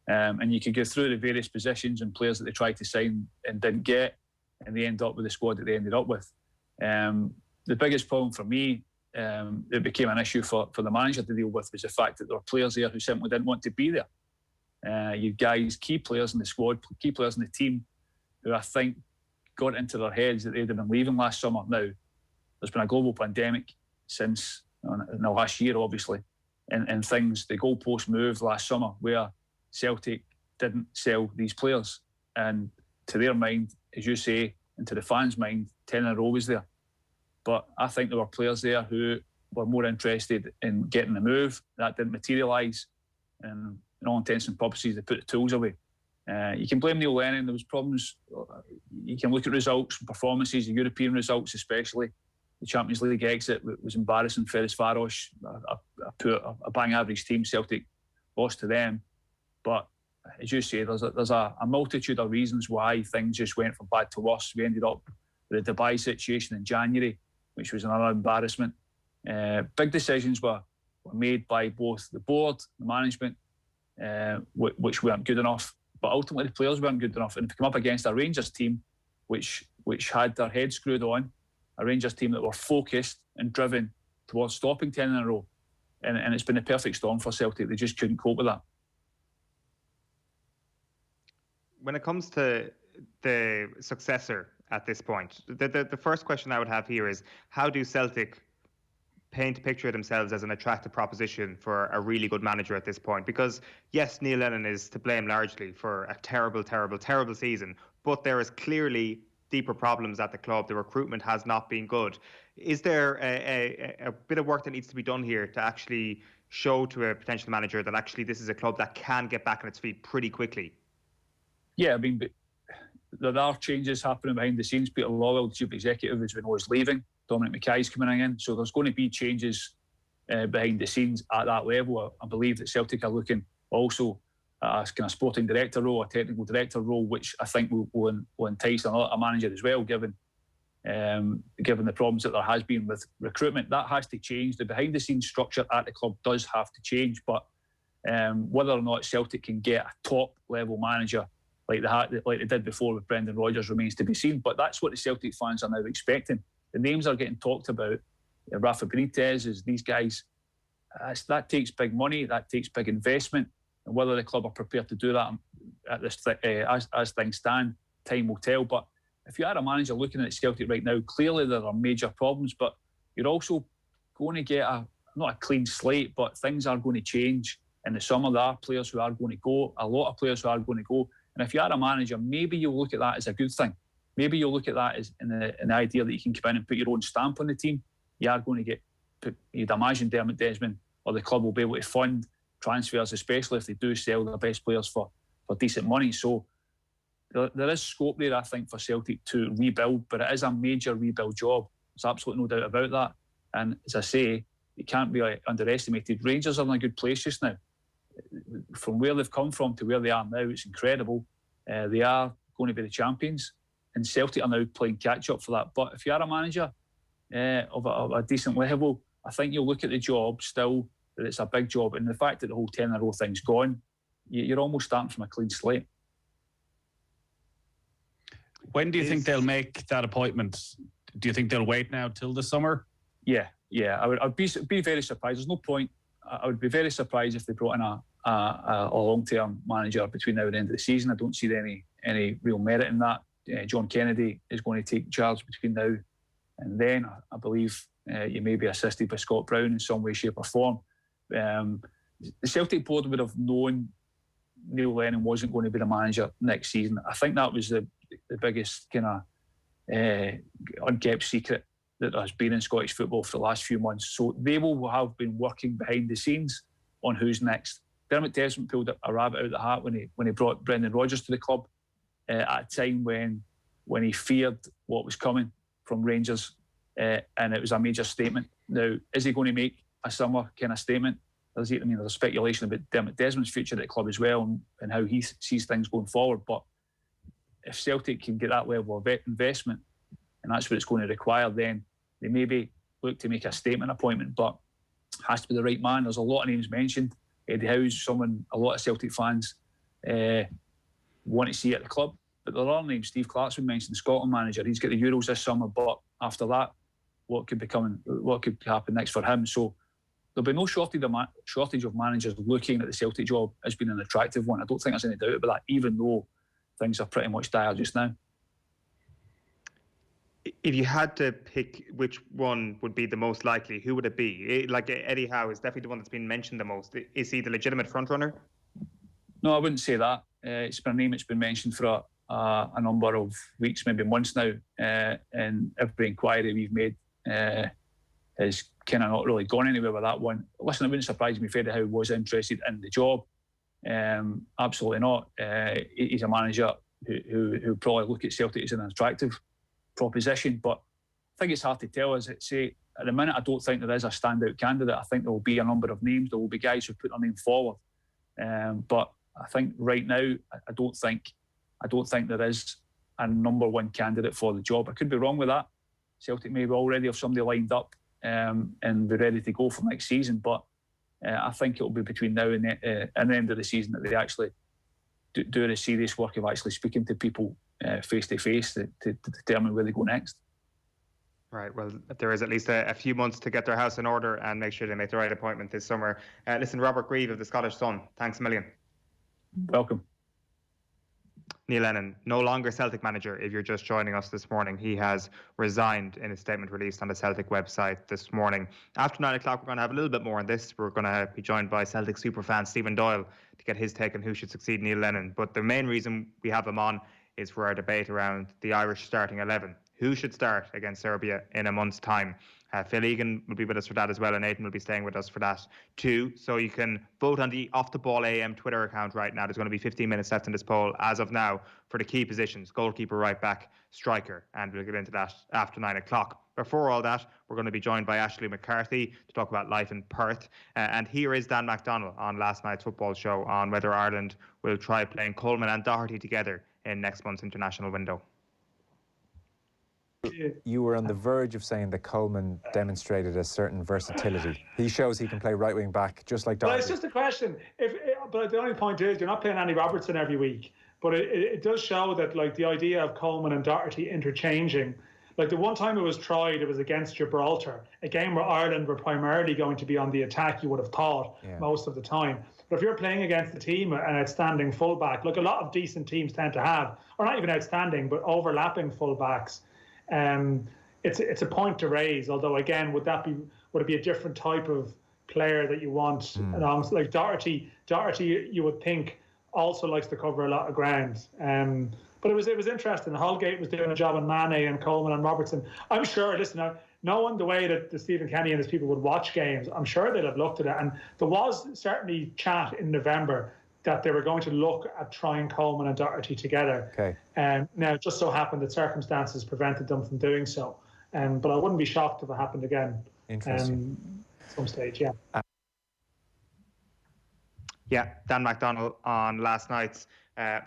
And you could go through the various positions and players that they tried to sign and didn't get, and they end up with the squad that they ended up with. The biggest problem for me, it became an issue for the manager to deal with, was the fact that there were players there who simply didn't want to be there. You guys, key players in the squad, key players in the team, who I think got into their heads that they'd have been leaving last summer. Now, there's been a global pandemic since in the last year, obviously, and things, the goalpost moved last summer where Celtic didn't sell these players. And to their mind, as you say, and to the fans' mind, 10 in a row was there. But I think there were players there who were more interested in getting the move. That didn't materialise. And in all intents and purposes, they put the tools away. You can blame Neil Lennon. There was problems. You can look at results and performances, the European results especially. The Champions League exit was embarrassing. Ferencváros, a bang average team. Celtic lost to them. But as you say, there's a multitude of reasons why things just went from bad to worse. We ended up with the Dubai situation in January, which was another embarrassment. Big decisions were made by both the board, the management, which weren't good enough. But ultimately, the players weren't good enough. And to come up against a Rangers team which had their heads screwed on, a Rangers team that were focused and driven towards stopping 10 in a row. And it's been a perfect storm for Celtic. They just couldn't cope with that. When it comes to the successor at this point, the first question I would have here is, how do Celtic paint a picture of themselves as an attractive proposition for a really good manager at this point? Because yes, Neil Lennon is to blame largely for a terrible, terrible, terrible season, but there is clearly deeper problems at the club. The recruitment has not been good. Is there a bit of work that needs to be done here to actually show to a potential manager that actually this is a club that can get back on its feet pretty quickly? Yeah, I mean, there are changes happening behind the scenes. Peter Lawwell, the chief executive, as we know, is leaving. Dominic Mackay's coming in. So there's going to be changes behind the scenes at that level. I believe that Celtic are looking also at a kind of sporting director role, a technical director role, which I think will entice a manager as well, given the problems that there has been with recruitment. That has to change. The behind the scenes structure at the club does have to change. But whether or not Celtic can get a top level manager like they did before with Brendan Rodgers remains to be seen. But that's what the Celtic fans are now expecting. The names are getting talked about. Rafa Benitez, is these guys. That takes big money. That takes big investment. And whether the club are prepared to do that at this as things stand, time will tell. But if you are a manager looking at Celtic right now, clearly there are major problems. But you're also going to get not a clean slate, but things are going to change. In the summer, there are players who are going to go. A lot of players who are going to go. And if you are a manager, maybe you'll look at that as a good thing. Maybe you'll look at that as in the idea that you can come in and put your own stamp on the team. You are going to you'd imagine Dermot Desmond or the club will be able to fund transfers, especially if they do sell their best players for decent money. So there is scope there, I think, for Celtic to rebuild, but it is a major rebuild job. There's absolutely no doubt about that. And as I say, it can't be underestimated. Rangers are in a good place just now. From where they've come from to where they are now, it's incredible. They are going to be the champions, and Celtic are now playing catch up for that. But if you are a manager of a decent level, I think you'll look at the job still that it's a big job, and the fact that the whole 10 in a row thing's gone, you're almost starting from a clean slate. When do you think they'll make that appointment? Do you think they'll wait now till the summer? Yeah. I'd be very surprised. There's no point. I would be very surprised if they brought in a long-term manager between now and the end of the season. I don't see any real merit in that. John Kennedy is going to take charge between now and then. I believe you may be assisted by Scott Brown in some way, shape or form. The Celtic board would have known Neil Lennon wasn't going to be the manager next season. I think that was the biggest kind of unkept secret that has been in Scottish football for the last few months. So they will have been working behind the scenes on who's next. Dermot Desmond pulled a rabbit out of the hat when he brought Brendan Rodgers to the club at a time when he feared what was coming from Rangers, and it was a major statement. Now, is he going to make a summer kind of statement? There's speculation about Dermot Desmond's future at the club as well, and how he sees things going forward. But if Celtic can get that level of investment, and that's what it's going to require, then they maybe look to make a statement appointment, but it has to be the right man. There's a lot of names mentioned. Eddie Howe's someone a lot of Celtic fans want to see at the club, but there are names. Steve Clark's been mentioned, the Scotland manager. He's got the Euros this summer, but after that, what could happen next for him? So there'll be no shortage of managers looking at the Celtic job as being an attractive one. I don't think there's any doubt about that, even though things are pretty much dire just now. If you had to pick which one would be the most likely, who would it be? Like Eddie Howe is definitely the one that's been mentioned the most. Is he the legitimate front runner? No, I wouldn't say that. It's been a name that's been mentioned for a number of weeks, maybe months now, and every inquiry we've made has kind of not really gone anywhere with that one. Listen, it wouldn't surprise me if Eddie Howe was interested in the job. Absolutely not. He's a manager who probably look at Celtic as an attractive proposition, but I think it's hard to tell. As I say, at the minute, I don't think there is a standout candidate. I think there will be a number of names. There will be guys who put their name forward, but I think right now, I don't think there is a number one candidate for the job. I could be wrong with that. Celtic maybe already have somebody lined up and be ready to go for next season, but I think it will be between now and the end of the season that they actually do the serious work of actually speaking to people face to face to determine where they go next. Right, well, there is at least a few months to get their house in order and make sure they make the right appointment this summer. Listen, Robert Grieve of the Scottish Sun, thanks a million. Welcome. Neil Lennon, no longer Celtic manager if you're just joining us this morning. He has resigned in a statement released on the Celtic website this morning. After 9 o'clock, we're going to have a little bit more on this. We're going to be joined by Celtic superfan Stephen Doyle to get his take on who should succeed Neil Lennon. But the main reason we have him on is for our debate around the Irish starting 11. Who should start against Serbia in a month's time? Phil Egan will be with us for that as well, and Nathan will be staying with us for that too. So you can vote on the Off the Ball AM Twitter account right now. There's going to be 15 minutes left in this poll as of now for the key positions: goalkeeper, right back, striker, and we'll get into that after 9 o'clock. Before all that, we're going to be joined by Aisling McCarthy to talk about life in Perth. And here is Dan McDonnell on last night's football show on whether Ireland will try playing Coleman and Doherty together in next month's international window. You were on the verge of saying that Coleman demonstrated a certain versatility. He shows he can play right wing back, just like Doherty. Well, it's just a question. But the only point is, you're not playing Andy Robertson every week. But it does show that, like, the idea of Coleman and Doherty interchanging, like the one time it was tried, it was against Gibraltar, a game where Ireland were primarily going to be on the attack, you would have thought, most of the time. But if you're playing against a team, an outstanding fullback, like a lot of decent teams tend to have, or not even outstanding, but overlapping fullbacks, it's a point to raise. Although again, would it be a different type of player that you want? Like Doherty, you would think also likes to cover a lot of ground. But it was interesting. Holgate was doing a job on Mane and Coleman and Robertson. I'm sure. Listen, knowing the way that the Stephen Kenny and his people would watch games, I'm sure they'd have looked at it. And there was certainly chat in November that they were going to look at trying Coleman and Doherty together. Okay. Now, it just so happened that circumstances prevented them from doing so. But I wouldn't be shocked if it happened again. Interesting. At some stage, yeah. Dan McDonnell on last night's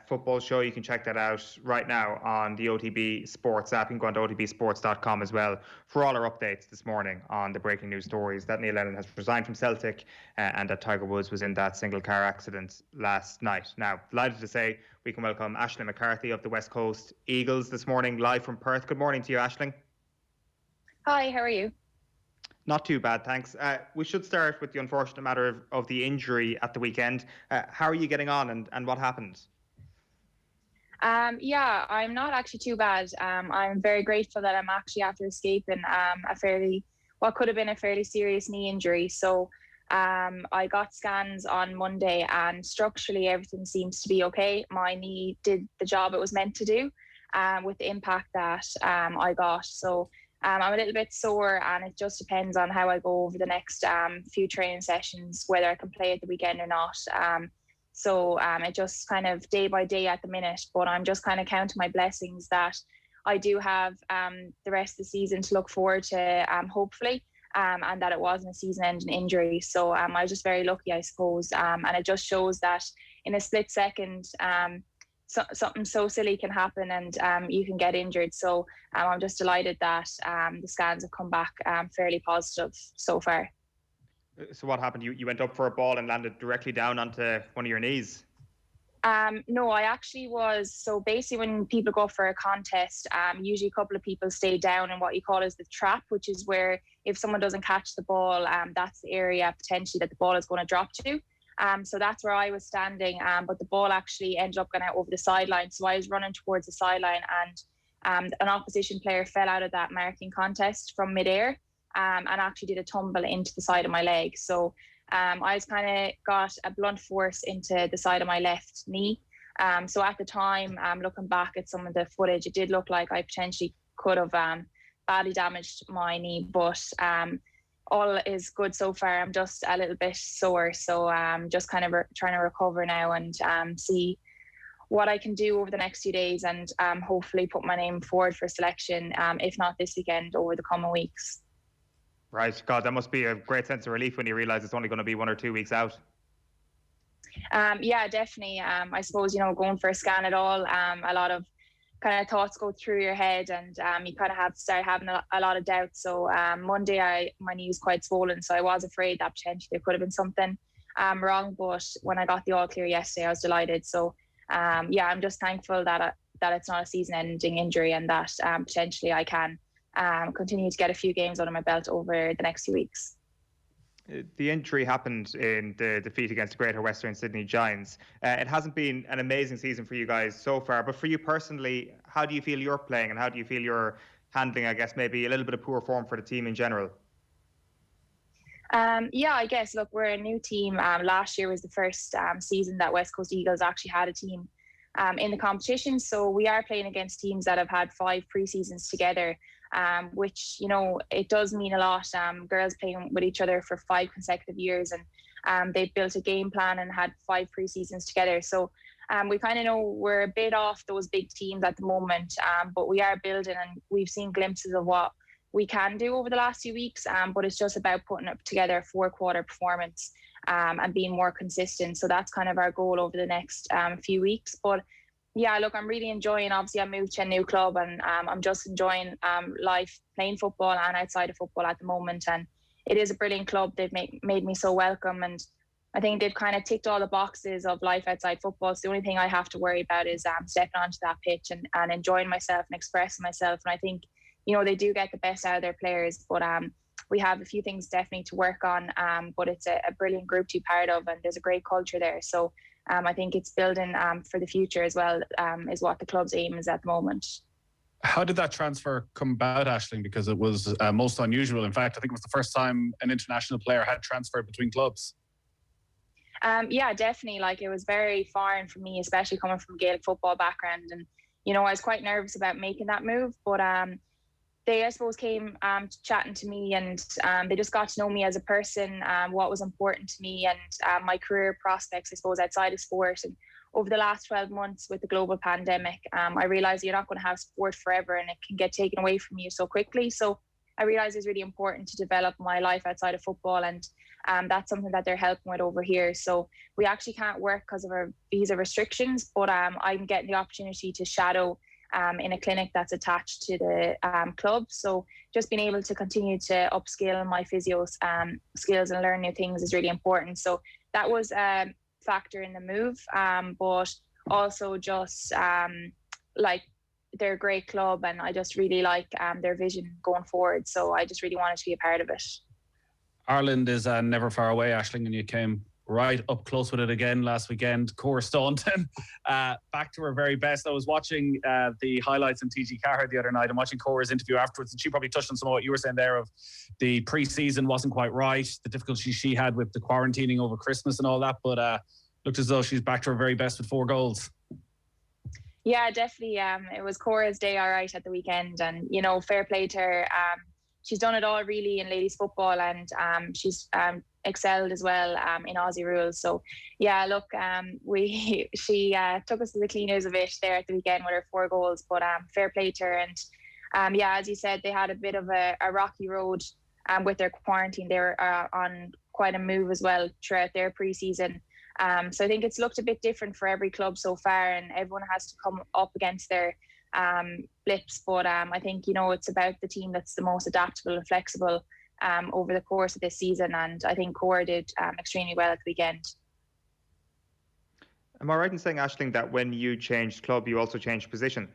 football show. You can check that out right now on the OTB Sports app. You can go on to otbsports.com as well for all our updates this morning on the breaking news stories that Neil Lennon has resigned from Celtic and that TigerWoods was in that single car accident last night. Now, delighted to say we can welcome Aisling McCarthy of the West Coast Eagles this morning, live from Perth. Good morning to you, Aisling. Hi, how are you? Not too bad, thanks. We should start with the unfortunate matter of the injury at the weekend. How are you getting on and what happened? I'm not actually too bad. I'm very grateful that I'm actually after escaping what could have been a fairly serious knee injury. So I got scans on Monday and structurally everything seems to be okay. My knee did the job it was meant to do with the impact that I got. So I'm a little bit sore and it just depends on how I go over the next few training sessions, whether I can play at the weekend or not. So it just kind of day by day at the minute, but I'm just kind of counting my blessings that I do have the rest of the season to look forward to, hopefully, and that it wasn't a season-ending injury. So I was just very lucky, I suppose. And it just shows that in a split second, something so silly can happen and you can get injured. So I'm just delighted that the scans have come back fairly positive so far. So what happened? You went up for a ball and landed directly down onto one of your knees? No, I actually was. So basically when people go for a contest, usually a couple of people stay down in what you call is the trap, which is where if someone doesn't catch the ball, that's the area potentially that the ball is going to drop to. So that's where I was standing, but the ball actually ended up going out over the sideline. So I was running towards the sideline and an opposition player fell out of that marking contest from midair. And actually did a tumble into the side of my leg. So I was kind of got a blunt force into the side of my left knee. So at the time, looking back at some of the footage, it did look like I potentially could have badly damaged my knee, but all is good so far. I'm just a little bit sore, so just kind of trying to recover now and see what I can do over the next few days, and hopefully put my name forward for selection, if not this weekend, over the coming weeks. Right. God, that must be a great sense of relief when you realise it's only going to be 1 or 2 weeks out. Yeah, definitely. I suppose, going for a scan at all, a lot of kind of thoughts go through your head, and you kind of have to start having a lot of doubts. So Monday, my knee was quite swollen, so I was afraid that potentially there could have been something wrong. But when I got the all clear yesterday, I was delighted. So yeah, I'm just thankful that it's not a season-ending injury, and that potentially I can continue to get a few games under my belt over the next few weeks. The injury happened in the defeat against the Greater Western Sydney Giants. It hasn't been an amazing season for you guys so far, but for you personally, how do you feel you're playing, and how do you feel you're handling, I guess, maybe a little bit of poor form for the team in general? Yeah, I guess, look, we're a new team. Last year was the first season that West Coast Eagles actually had a team in the competition. So we are playing against teams that have had 5 pre-seasons together, which, it does mean a lot. Girls playing with each other for 5 consecutive years, and they've built a game plan and had 5 pre-seasons together. So we kind of know we're a bit off those big teams at the moment, but we are building, and we've seen glimpses of what we can do over the last few weeks, but it's just about putting together a 4-quarter performance and being more consistent. So that's kind of our goal over the next few weeks. But yeah, look, I'm really enjoying, obviously I moved to a new club, and I'm just enjoying life playing football and outside of football at the moment. And it is a brilliant club. They've made me so welcome, and I think they've kind of ticked all the boxes of life outside football. So the only thing I have to worry about is stepping onto that pitch and enjoying myself and expressing myself. And I think, they do get the best out of their players, but we have a few things definitely to work on. But it's a brilliant group to be part of, and there's a great culture there. So I think it's building for the future as well, is what the club's aim is at the moment. How did that transfer come about, Aisling? Because it was most unusual. In fact, I think it was the first time an international player had transferred between clubs. Yeah, definitely. Like, it was very foreign for me, especially coming from a Gaelic football background. And, I was quite nervous about making that move, but they, I suppose, came chatting to me, and they just got to know me as a person, what was important to me, and my career prospects, I suppose, outside of sport. And over the last 12 months with the global pandemic, I realised you're not going to have sport forever, and it can get taken away from you so quickly. So I realised it's really important to develop my life outside of football, and that's something that they're helping with over here. So we actually can't work because of our visa restrictions, but I'm getting the opportunity to shadow in a clinic that's attached to the club. So just being able to continue to upskill my physio skills and learn new things is really important. So that was a factor in the move, but also just like, they're a great club, and I just really like their vision going forward. So I just really wanted to be a part of it. Ireland is never far away, Aisling, and you came right up close with it again last weekend. Cora Staunton, back to her very best. I was watching the highlights on TG Carr the other night and watching Cora's interview afterwards, and she probably touched on some of what you were saying there of the pre-season wasn't quite right, the difficulty she had with the quarantining over Christmas and all that, but looked as though she's back to her very best with 4 goals. Yeah, definitely. It was Cora's day all right at the weekend, and, fair play to her. She's done it all really in ladies football, and she's excelled as well in Aussie rules. So yeah, look, she took us to the cleaners a bit there at the weekend with her 4 goals, but fair play to her. And yeah, as you said, they had a bit of a rocky road with their quarantine. They were on quite a move as well throughout their pre-season. So I think it's looked a bit different for every club so far, and everyone has to come up against their blips. But I think, it's about the team that's the most adaptable and flexible over the course of this season. And I think Cora did extremely well at the weekend. Am I right in saying, Aisling, that when you changed club, you also changed position?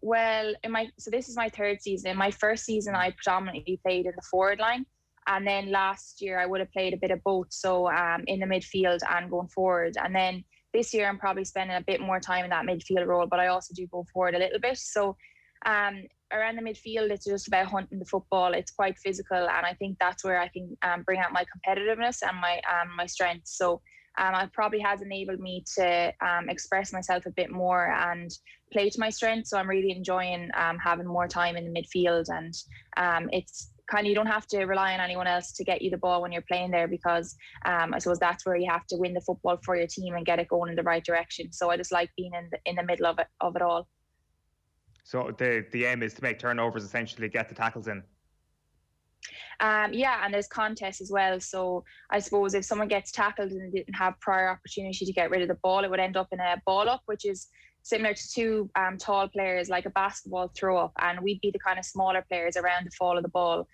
Well, so this is my 3rd season. In my first season, I predominantly played in the forward line. And then last year I would have played a bit of both, so in the midfield and going forward. And then this year I'm probably spending a bit more time in that midfield role, but I also do go forward a little bit. So around the midfield, it's just about hunting the football. It's quite physical, and I think that's where I can bring out my competitiveness and my strengths. So it probably has enabled me to express myself a bit more and play to my strengths. So I'm really enjoying having more time in the midfield, and it's kind of, you don't have to rely on anyone else to get you the ball when you're playing there, because I suppose that's where you have to win the football for your team and get it going in the right direction. So I just like being in the middle of it all. So the aim is to make turnovers, essentially get the tackles in. Yeah, and there's contests as well. So I suppose if someone gets tackled and didn't have prior opportunity to get rid of the ball, it would end up in a ball up, which is similar to two tall players, like a basketball throw up, and we'd be the kind of smaller players around the fall of the ball.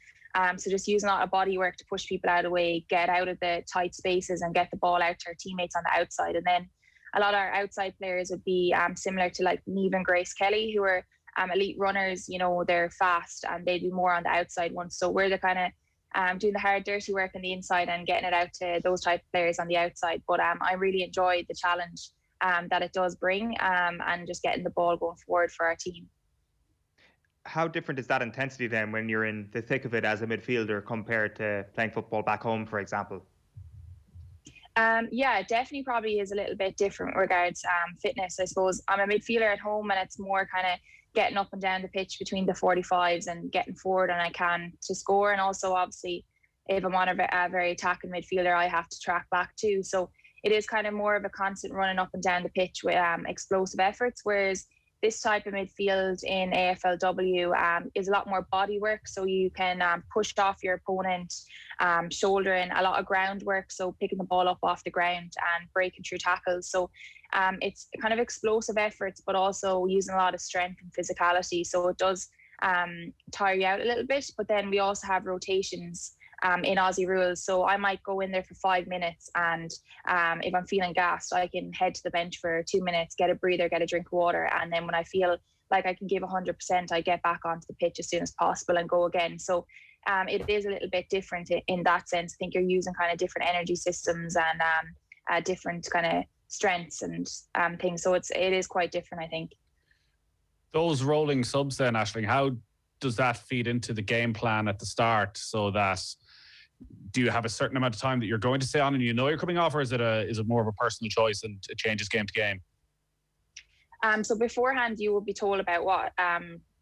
So just using a lot of body work to push people out of the way, get out of the tight spaces and get the ball out to our teammates on the outside. And then a lot of our outside players would be similar to like Niamh and Grace Kelly, who are elite runners. You know, they're fast and they'd be more on the outside ones. So we're the kind of doing the hard, dirty work on the inside and getting it out to those type of players on the outside. But I really enjoy the challenge that it does bring, and just getting the ball going forward for our team. How different is that intensity then when you're in the thick of it as a midfielder compared to playing football back home, for example? Yeah, it definitely probably is a little bit different regards fitness. I suppose I'm a midfielder at home, and it's more kind of getting up and down the pitch between the 45s and getting forward and I can to score. And also, obviously, if I'm on a very attacking midfielder, I have to track back too. So it is kind of more of a constant running up and down the pitch with explosive efforts, whereas this type of midfield in AFLW is a lot more body work. So you can push off your opponent, shouldering, a lot of groundwork, so picking the ball up off the ground and breaking through tackles. So it's kind of explosive efforts, but also using a lot of strength and physicality. So it does tire you out a little bit. But then we also have rotations in Aussie rules. So I might go in there for 5 minutes, and if I'm feeling gassed, I can head to the bench for 2 minutes, get a breather, get a drink of water, and then when I feel like I can give 100%, I get back onto the pitch as soon as possible and go again. So it is a little bit different in that sense. I think you're using kind of different energy systems and different kind of strengths and things. So it is quite different, I think. Those rolling subs then, Aisling, how does that feed into the game plan at the start, so that do you have a certain amount of time that you're going to stay on and you know you're coming off, or is it more of a personal choice and it changes game to game? So beforehand, you will be told about what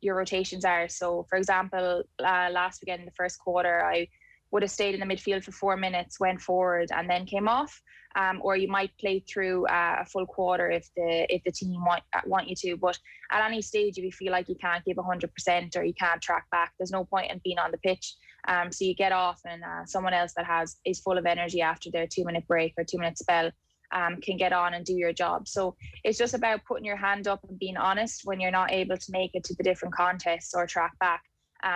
your rotations are. So, for example, last weekend in the first quarter, I would have stayed in the midfield for 4 minutes, went forward, and then came off. Or you might play through a full quarter if the team want you to. But at any stage, if you feel like you can't give 100% or you can't track back, there's no point in being on the pitch. So you get off, and someone else that is full of energy after their 2 minute break or 2 minute spell can get on and do your job. So it's just about putting your hand up and being honest when you're not able to make it to the different contests or track back.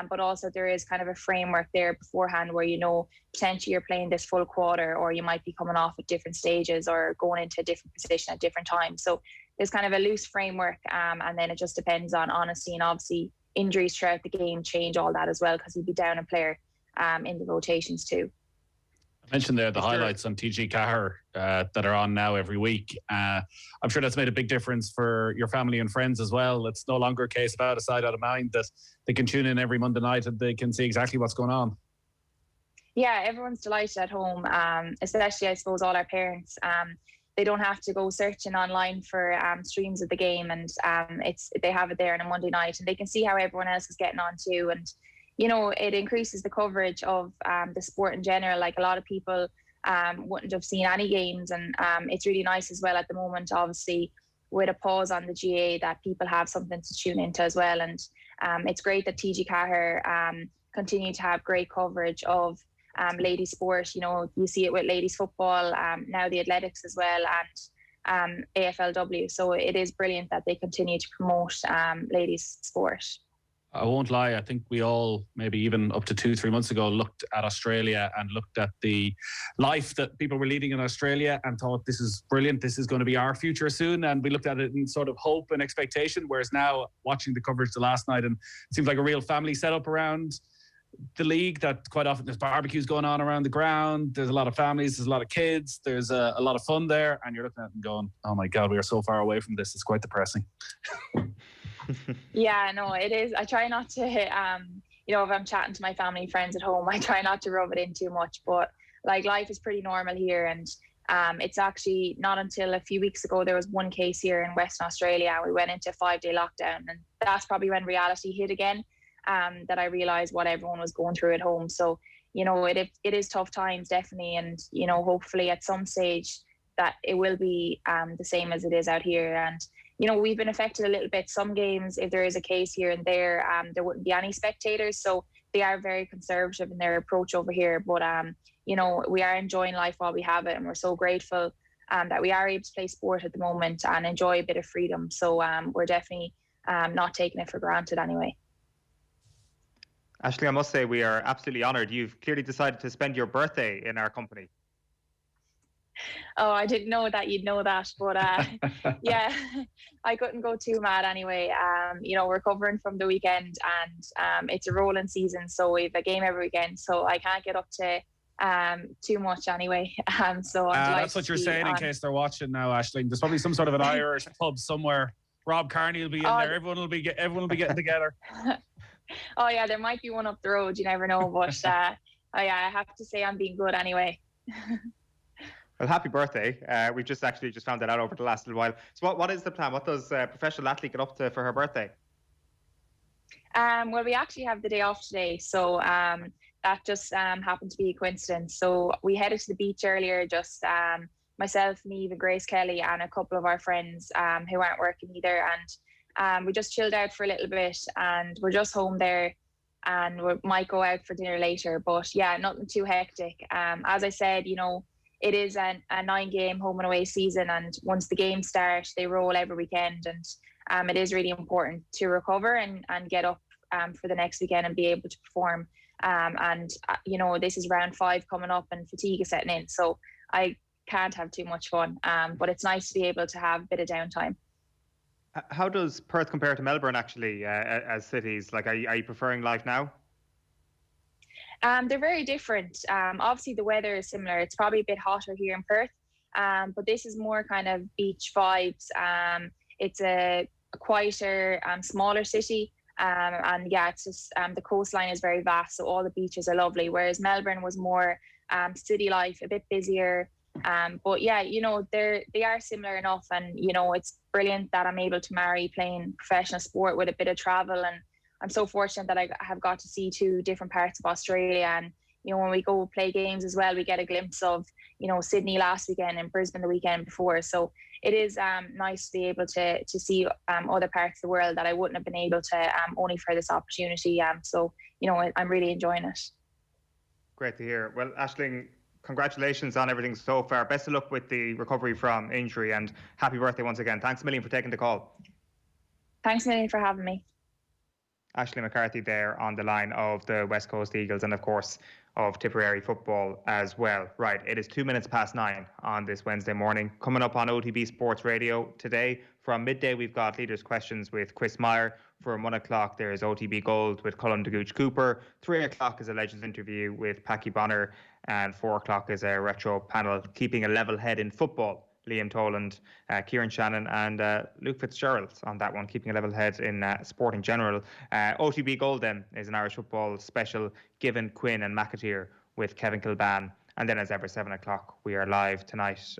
But also there is kind of a framework there beforehand where you know potentially you're playing this full quarter, or you might be coming off at different stages or going into a different position at different times. So there's kind of a loose framework, and then it just depends on honesty, and obviously injuries throughout the game change all that as well, because you'd be down a player in the rotations too. I mentioned there the highlights on TG Cahir that are on now every week. I'm sure that's made a big difference for your family and friends as well. It's no longer a case of out of sight, out of mind, that they can tune in every Monday night and they can see exactly what's going on. Yeah, everyone's delighted at home, especially I suppose all our parents. They don't have to go searching online for streams of the game, and they have it there on a Monday night, and they can see how everyone else is getting on too. And you know, it increases the coverage of the sport in general. Like, a lot of people wouldn't have seen any games, and it's really nice as well at the moment, obviously, with a pause on the GA, that people have something to tune into as well. And it's great that TG Cahir continue to have great coverage of ladies sport. You know, you see it with ladies football, now the athletics as well, and AFLW. So it is brilliant that they continue to promote ladies sport. I won't lie, I think we all, maybe even up to 2-3 months ago, looked at Australia and looked at the life that people were leading in Australia and thought, this is brilliant, this is going to be our future soon. And we looked at it in sort of hope and expectation, whereas now, watching the coverage the last night, and it seems like a real family setup around the league, that quite often there's barbecues going on around the ground, there's a lot of families, there's a lot of kids, there's a lot of fun there, and you're looking at it and going, oh my God, we are so far away from this, it's quite depressing. Yeah, no, it is. I try not to, you know, if I'm chatting to my family and friends at home, I try not to rub it in too much. But like, life is pretty normal here, and It's actually not until a few weeks ago there was one case here in Western Australia. We went into a 5-day lockdown, and that's probably when reality hit again, that I realised what everyone was going through at home. So, you know, it is tough times, definitely, and, you know, hopefully at some stage that it will be the same as it is out here. And, you know, we've been affected a little bit. Some games, if there is a case here and there wouldn't be any spectators. So they are very conservative in their approach over here. But, you know, we are enjoying life while we have it. And we're so grateful that we are able to play sport at the moment and enjoy a bit of freedom. So we're definitely not taking it for granted anyway. Aisling, I must say we are absolutely honoured. You've clearly decided to spend your birthday in our company. Oh, I didn't know that you'd know that, but yeah, I couldn't go too mad anyway. You know, we're recovering from the weekend, and it's a rolling season, so we have a game every weekend, so I can't get up to too much anyway. So that's what you're saying in case they're watching now, Aisling. There's probably some sort of an Irish pub somewhere. Rob Carney will be in there. Everyone will be getting together. Oh yeah, there might be one up the road. You never know, but yeah, I have to say I'm being good anyway. Well, happy birthday. We've just found that out over the last little while. So what is the plan? What does a professional athlete get up to for her birthday? Well, we actually have the day off today. So that just happened to be a coincidence. So we headed to the beach earlier, just myself, Neve and Grace Kelly and a couple of our friends who aren't working either. And we just chilled out for a little bit, and we're just home there, and we might go out for dinner later. But yeah, nothing too hectic. As I said, you know, it is a 9-game home and away season, and once the games start, they roll every weekend, and it is really important to recover and get up for the next weekend and be able to perform. You know, this is round 5 coming up, and fatigue is setting in, so I can't have too much fun. But it's nice to be able to have a bit of downtime. How does Perth compare to Melbourne, actually, as cities? Like, are you preferring life now? They're very different. Obviously, the weather is similar. It's probably a bit hotter here in Perth, but this is more kind of beach vibes. It's a quieter, smaller city. And yeah, it's just the coastline is very vast, so all the beaches are lovely. Whereas Melbourne was more city life, a bit busier. But yeah, you know, they are similar enough, and you know, it's brilliant that I'm able to marry playing professional sport with a bit of travel. And I'm so fortunate that I have got to see 2 different parts of Australia. And you know, when we go play games as well, we get a glimpse of, you know, Sydney last weekend and Brisbane the weekend before. So it is nice to be able to see other parts of the world that I wouldn't have been able to only for this opportunity. So you know, I'm really enjoying it. Great to hear. Well, Aisling, congratulations on everything so far. Best of luck with the recovery from injury, and happy birthday once again. Thanks a million for taking the call. Thanks a million for having me. Aisling McCarthy there on the line of the West Coast Eagles, and of course of Tipperary football as well. Right, it is 9:02 on this Wednesday morning. Coming up on OTB Sports Radio today, from midday we've got Leaders' Questions with Chris Meyer. From 1 o'clock there is OTB Gold with Colin de Gooch Cooper. 3 o'clock is a Legends interview with Packy Bonner, and 4 o'clock is a retro panel, Keeping a Level Head in Football. Liam Toland, Kieran Shannon and Luke Fitzgerald on that one, Keeping a Level Head in sport in general. OTB Gold then is an Irish football special, Given, Quinn and McAteer with Kevin Kilban. And then as ever, 7 o'clock, we are live tonight.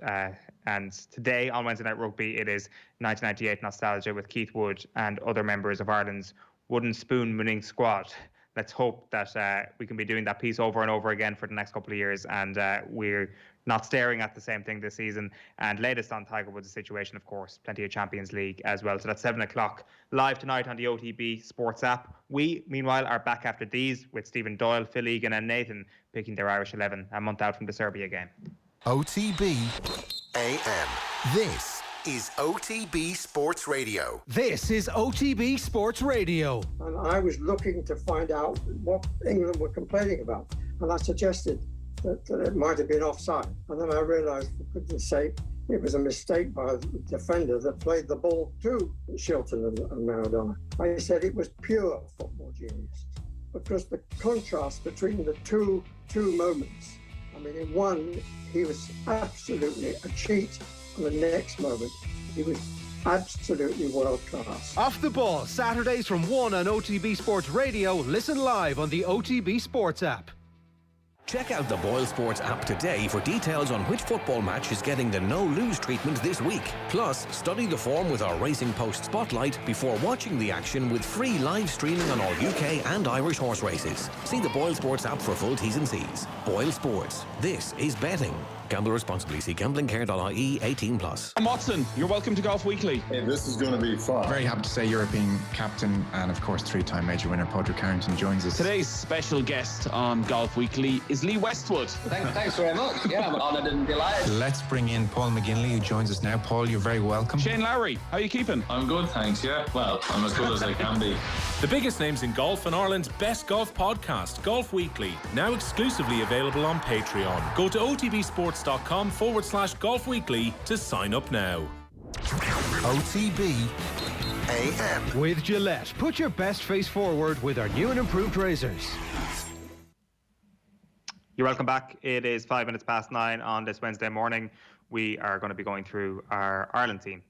And today on Wednesday Night Rugby, it is 1998 Nostalgia with Keith Wood and other members of Ireland's Wooden Spoon winning squad. Let's hope that we can be doing that piece over and over again for the next couple of years, and we're not staring at the same thing this season. And latest on TigerWoods' situation, of course, plenty of Champions League as well. So that's 7 o'clock live tonight on the OTB Sports app. We, meanwhile, are back after these with Stephen Doyle, Phil Egan and Nathan picking their Irish 11 a month out from the Serbia game. OTB AM. This is OTB Sports Radio. This is OTB Sports Radio. And I was looking to find out what England were complaining about. And I suggested that it might have been offside. And then I realised, for goodness sake, it was a mistake by the defender that played the ball to Shilton and Maradona. I said it was pure football genius, because the contrast between the two moments. I mean, in one, he was absolutely a cheat, and the next moment, he was absolutely world class. Off the Ball, Saturdays from 1 on OTB Sports Radio. Listen live on the OTB Sports app. Check out the Boyle Sports app today for details on which football match is getting the no-lose treatment this week. Plus, study the form with our Racing Post Spotlight before watching the action with free live streaming on all UK and Irish horse races. See the Boyle Sports app for full T's and C's. Boyle Sports. This is betting. Gamble responsibly. See gamblingcare.ie 18+. And Watson, you're welcome to Golf Weekly. Hey, this is going to be fun. Very happy to say European captain and, of course, three-time major winner Padraig Harrington joins us. Today's special guest on Golf Weekly is Lee Westwood. Thanks very much. Yeah, I'm honoured and delighted. Let's bring in Paul McGinley, who joins us now. Paul, you're very welcome. Shane Lowry, how are you keeping? I'm good, thanks, yeah. Well, I'm as good as I can be. The biggest names in golf and Ireland's best golf podcast, Golf Weekly, now exclusively available on Patreon. Go to otbsports.com/Golf Weekly to sign up now. OTB AM. With Gillette, put your best face forward with our new and improved razors. You're welcome back. It is 9:05 on this Wednesday morning. We are going to be going through our Ireland team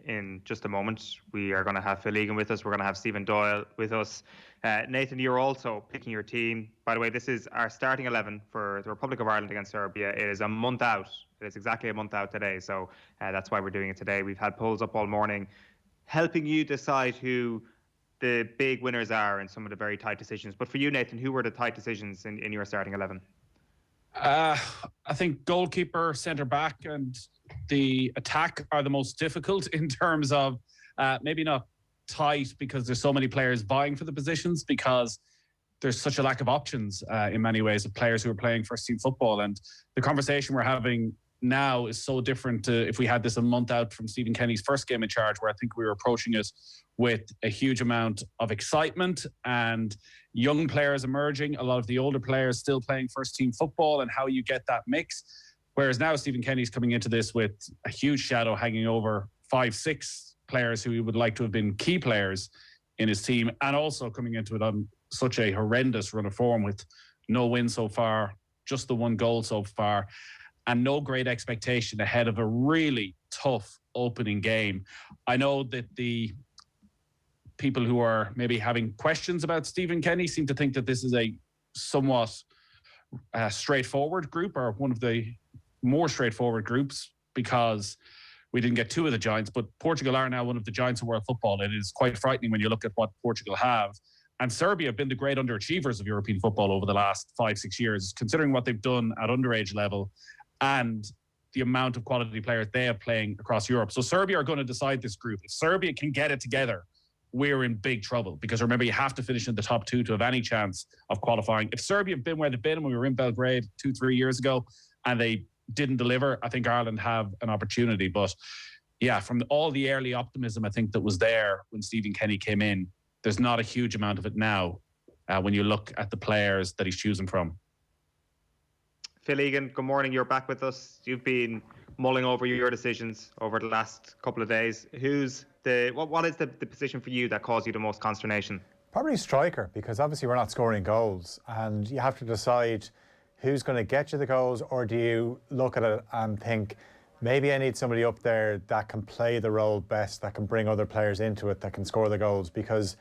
in just a moment. We are going to have Phil Egan with us. We're going to have Stephen Doyle with us. Nathan, you're also picking your team. By the way, this is our starting 11 for the Republic of Ireland against Serbia. It is a month out. It is exactly a month out today. So that's why we're doing it today. We've had polls up all morning helping you decide who the big winners are in some of the very tight decisions. But for you, Nathan, who were the tight decisions in your starting 11? I think goalkeeper, centre-back and the attack are the most difficult in terms of maybe not tight because there's so many players vying for the positions, because there's such a lack of options in many ways of players who are playing first-team football. And the conversation we're having now is so different to if we had this a month out from Stephen Kenny's first game in charge, where I think we were approaching it with a huge amount of excitement and young players emerging, a lot of the older players still playing first-team football, and how you get that mix. Whereas now Stephen Kenny's coming into this with a huge shadow hanging over 5-6 players who he would like to have been key players in his team, and also coming into it on such a horrendous run of form with no win so far, just the one goal so far, and no great expectation ahead of a really tough opening game. I know that the people who are maybe having questions about Stephen Kenny seem to think that this is a somewhat straightforward group, or one of the more straightforward groups, because we didn't get two of the giants, but Portugal are now one of the giants of world football. It is quite frightening when you look at what Portugal have. And Serbia have been the great underachievers of European football over the last 5-6 years, considering what they've done at underage level and the amount of quality players they have playing across Europe. So Serbia are going to decide this group. If Serbia can get it together, we're in big trouble, because remember, you have to finish in the top two to have any chance of qualifying. If Serbia have been where they've been when we were in Belgrade 2-3 years ago and they didn't deliver, I think Ireland have an opportunity. But yeah, from all the early optimism I think that was there when Stephen Kenny came in, there's not a huge amount of it now when you look at the players that he's choosing from. Phil Egan, good morning. You're back with us. You've been mulling over your decisions over the last couple of days. What is the position for you that caused you the most consternation? Probably striker, because obviously we're not scoring goals, and you have to decide who's going to get you the goals, or do you look at it and think, maybe I need somebody up there that can play the role best, that can bring other players into it, that can score the goals, because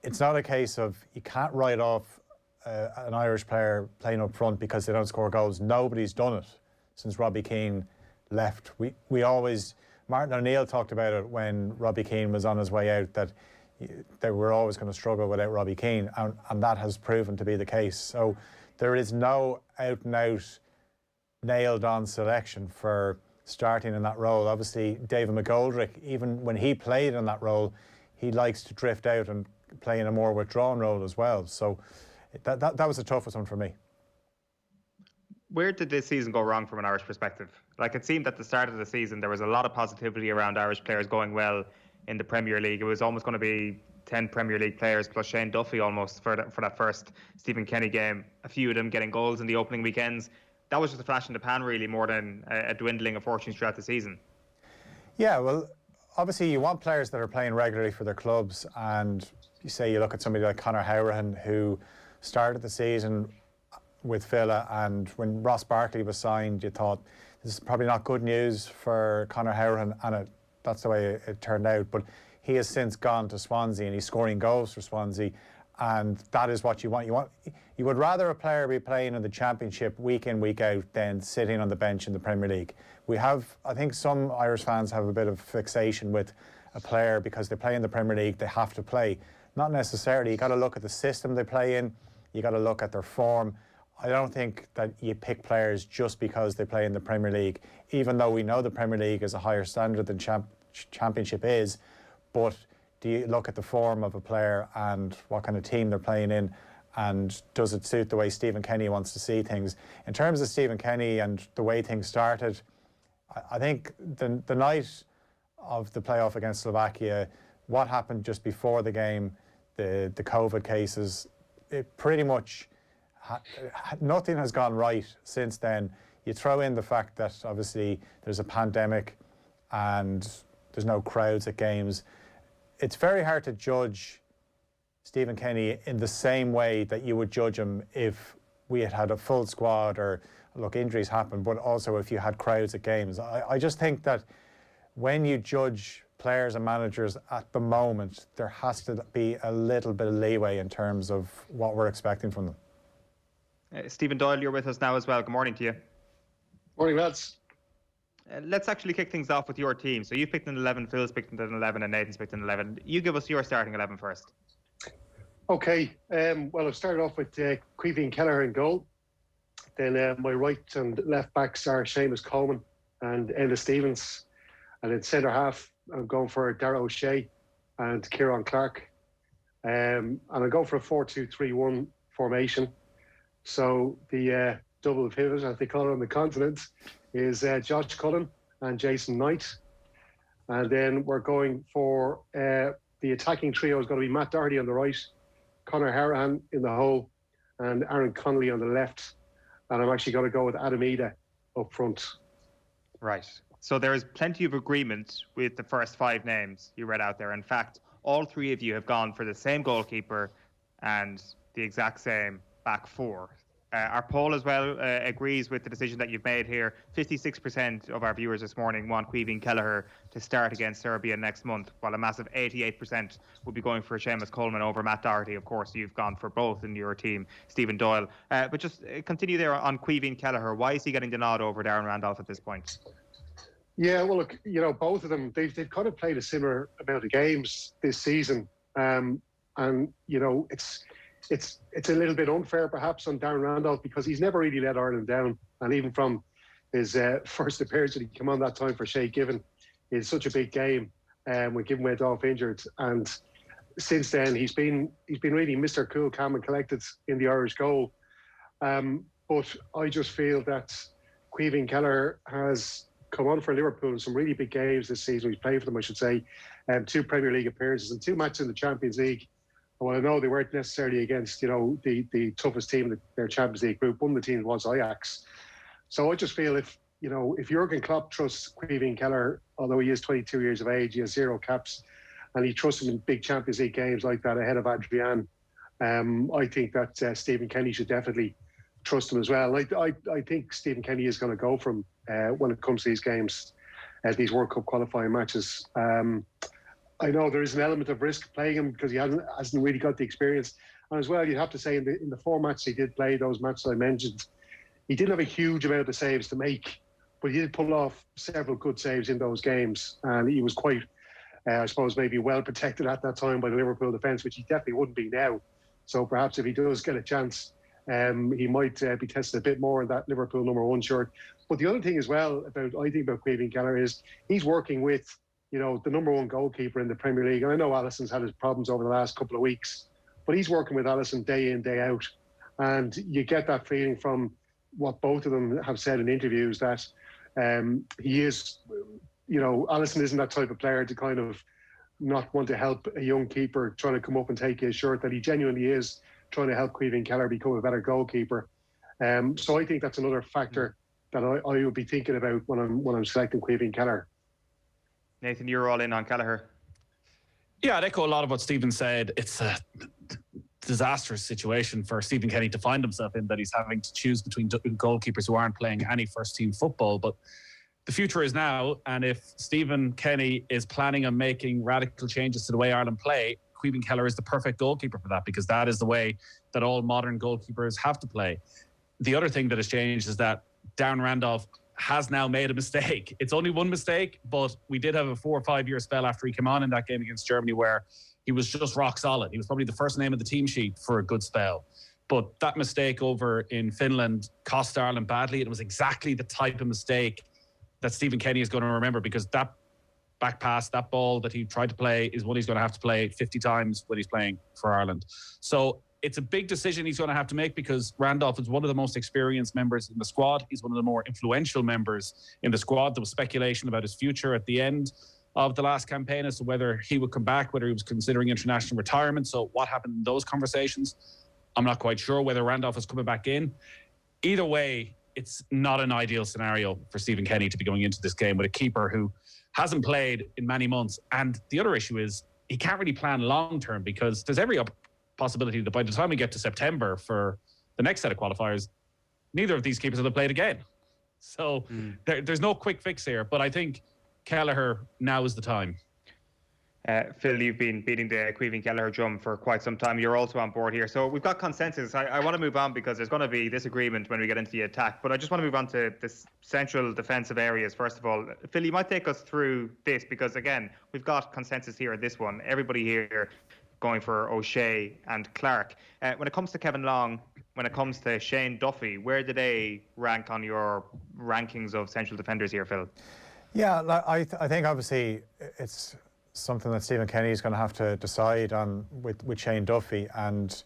it's not a case of you can't write off an Irish player playing up front because they don't score goals. Nobody's done it since Robbie Keane left. We always, Martin O'Neill talked about it when Robbie Keane was on his way out, that they were always going to struggle without Robbie Keane, and that has proven to be the case. So there is no out-and-out nailed-on selection for starting in that role. Obviously, David McGoldrick, even when he played in that role, he likes to drift out and play in a more withdrawn role as well. So that was the toughest one for me. Where did this season go wrong from an Irish perspective? Like, it seemed at the start of the season there was a lot of positivity around Irish players going well in the Premier League. It was almost going to be 10 Premier League players plus Shane Duffy almost for that first Stephen Kenny game. A few of them getting goals in the opening weekends. That was just a flash in the pan, really, more than a dwindling of fortunes throughout the season. Yeah, well, obviously you want players that are playing regularly for their clubs, and you look at somebody like Conor Howrahan, who started the season with Villa, and when Ross Barkley was signed, you thought this is probably not good news for Conor Howrahan, and that's the way it turned out. But he has since gone to Swansea, and he's scoring goals for Swansea, and that is what you want. You would rather a player be playing in the Championship week in, week out than sitting on the bench in the Premier League. I think some Irish fans have a bit of fixation with a player because they play in the Premier League, they have to play. Not necessarily. You got to look at the system they play in. You got to look at their form. I don't think that you pick players just because they play in the Premier League, even though we know the Premier League is a higher standard than Championship is. But do you look at the form of a player and what kind of team they're playing in, and does it suit the way Stephen Kenny wants to see things? In terms of Stephen Kenny and the way things started, I think the night of the playoff against Slovakia, what happened just before the game, the COVID cases, it pretty much nothing has gone right since then. You throw in the fact that obviously there's a pandemic and there's no crowds at games. It's very hard to judge Stephen Kenny in the same way that you would judge him if we had had a full squad, or look, injuries happen, but also if you had crowds at games. I just think that when you judge players and managers at the moment, there has to be a little bit of leeway in terms of what we're expecting from them. Stephen Doyle, you're with us now as well. Good morning to you. Morning, lads. Let's actually kick things off with your team. So you've picked an 11, Phil's picked an 11, and Nathan's picked an 11. You give us your starting 11 first. Okay. Well, I've started off with Caoimhín Kelleher in goal. Then my right and left backs are Seamus Coleman and Enda Stevens. And in centre half, I'm going for Darragh O'Shea and Kieran Clark. And I'm going for a 4-2-3-1 formation. So the double pivot, as they call it on the continent, is Josh Cullen and Jason Knight. And then we're going for the attacking trio is going to be Matt Doherty on the right, Conor Harahan in the hole, and Aaron Connolly on the left. And I'm actually going to go with Adam Ida up front. Right. So there is plenty of agreement with the first 5 names you read out there. In fact, all 3 of you have gone for the same goalkeeper and the exact same back 4. Our poll as well agrees with the decision that you've made here. 56% of our viewers this morning want Caoimhín Kelleher to start against Serbia next month, while a massive 88% will be going for Seamus Coleman over Matt Doherty. Of course, you've gone for both in your team, Stephen Doyle. But just continue there on Caoimhín Kelleher. Why is he getting the nod over Darren Randolph at this point? Yeah, well, look, both of them, they've kind of played a similar amount of games this season. And, it's a little bit unfair perhaps on Darren Randolph because he's never really let Ireland down. And even from his first appearance when he came on that time for Shay Given, it's such a big game when Given went off injured. And since then, he's been really Mr. Cool, calm and collected in the Irish goal. But I just feel that Caoimhín Kelleher has come on for Liverpool in some really big games this season. He's played for them, I should say. 2 Premier League appearances and 2 matches in the Champions League. Well, I know they weren't necessarily against, the toughest team in their Champions League group. One of the teams was Ajax. So I just feel if Jurgen Klopp trusts Caoimhín Kelleher, although he is 22 years of age, he has 0 caps, and he trusts him in big Champions League games like that ahead of Adrian, I think that Stephen Kenny should definitely trust him as well. I think Stephen Kenny is going to go from when it comes to these games, these World Cup qualifying matches. I know there is an element of risk playing him because he hasn't really got the experience. And as well, you'd have to say in the 4 matches he did play, those matches I mentioned, he didn't have a huge amount of saves to make, but he did pull off several good saves in those games. And he was quite, I suppose, maybe well protected at that time by the Liverpool defence, which he definitely wouldn't be now. So perhaps if he does get a chance, he might be tested a bit more in that Liverpool number 1 shirt. But the other thing as well about Caoimhín Kelleher is he's working with the number 1 goalkeeper in the Premier League. And I know Alisson's had his problems over the last couple of weeks, but he's working with Alisson day in, day out. And you get that feeling from what both of them have said in interviews that he is, Alisson isn't that type of player to kind of not want to help a young keeper trying to come up and take his shirt, that he genuinely is trying to help Caoimhín Kelleher become a better goalkeeper. So I think that's another factor that I would be thinking about when I'm selecting Caoimhín Kelleher. Nathan, you're all in on Kelleher. Yeah, I'd echo a lot of what Stephen said. It's a disastrous situation for Stephen Kenny to find himself in, that he's having to choose between goalkeepers who aren't playing any first-team football. But the future is now, and if Stephen Kenny is planning on making radical changes to the way Ireland play, Caoimhin Kelleher is the perfect goalkeeper for that, because that is the way that all modern goalkeepers have to play. The other thing that has changed is that Darren Randolph has now made a mistake. It's only one mistake, but we did have a 4 or 5 year spell after he came on in that game against Germany where he was just rock solid. He was probably the first name of the team sheet for a good spell. But that mistake over in Finland cost Ireland badly. It was exactly the type of mistake that Stephen Kenny is going to remember, because that back pass, that ball that he tried to play is one he's going to have to play 50 times when he's playing for Ireland. So it's a big decision he's going to have to make, because Randolph is one of the most experienced members in the squad. He's one of the more influential members in the squad. There was speculation about his future at the end of the last campaign as to whether he would come back, whether he was considering international retirement. So what happened in those conversations? I'm not quite sure whether Randolph is coming back in. Either way, it's not an ideal scenario for Stephen Kenny to be going into this game with a keeper who hasn't played in many months. And the other issue is he can't really plan long-term, because there's every possibility that by the time we get to September for the next set of qualifiers, neither of these keepers will have played again. So there's no quick fix here, but I think Kelleher, now is the time. Phil, you've been beating the Caoimhin Kelleher drum for quite some time. You're also on board here. So we've got consensus. I want to move on, because there's going to be disagreement when we get into the attack. But I just want to move on to the central defensive areas, first of all. Phil, you might take us through this, because, again, we've got consensus here at this one. Everybody here going for O'Shea and Clark. When it comes to Kevin Long, when it comes to Shane Duffy, where do they rank on your rankings of central defenders here, Phil? Yeah, I think obviously it's something that Stephen Kenny is going to have to decide on with Shane Duffy, and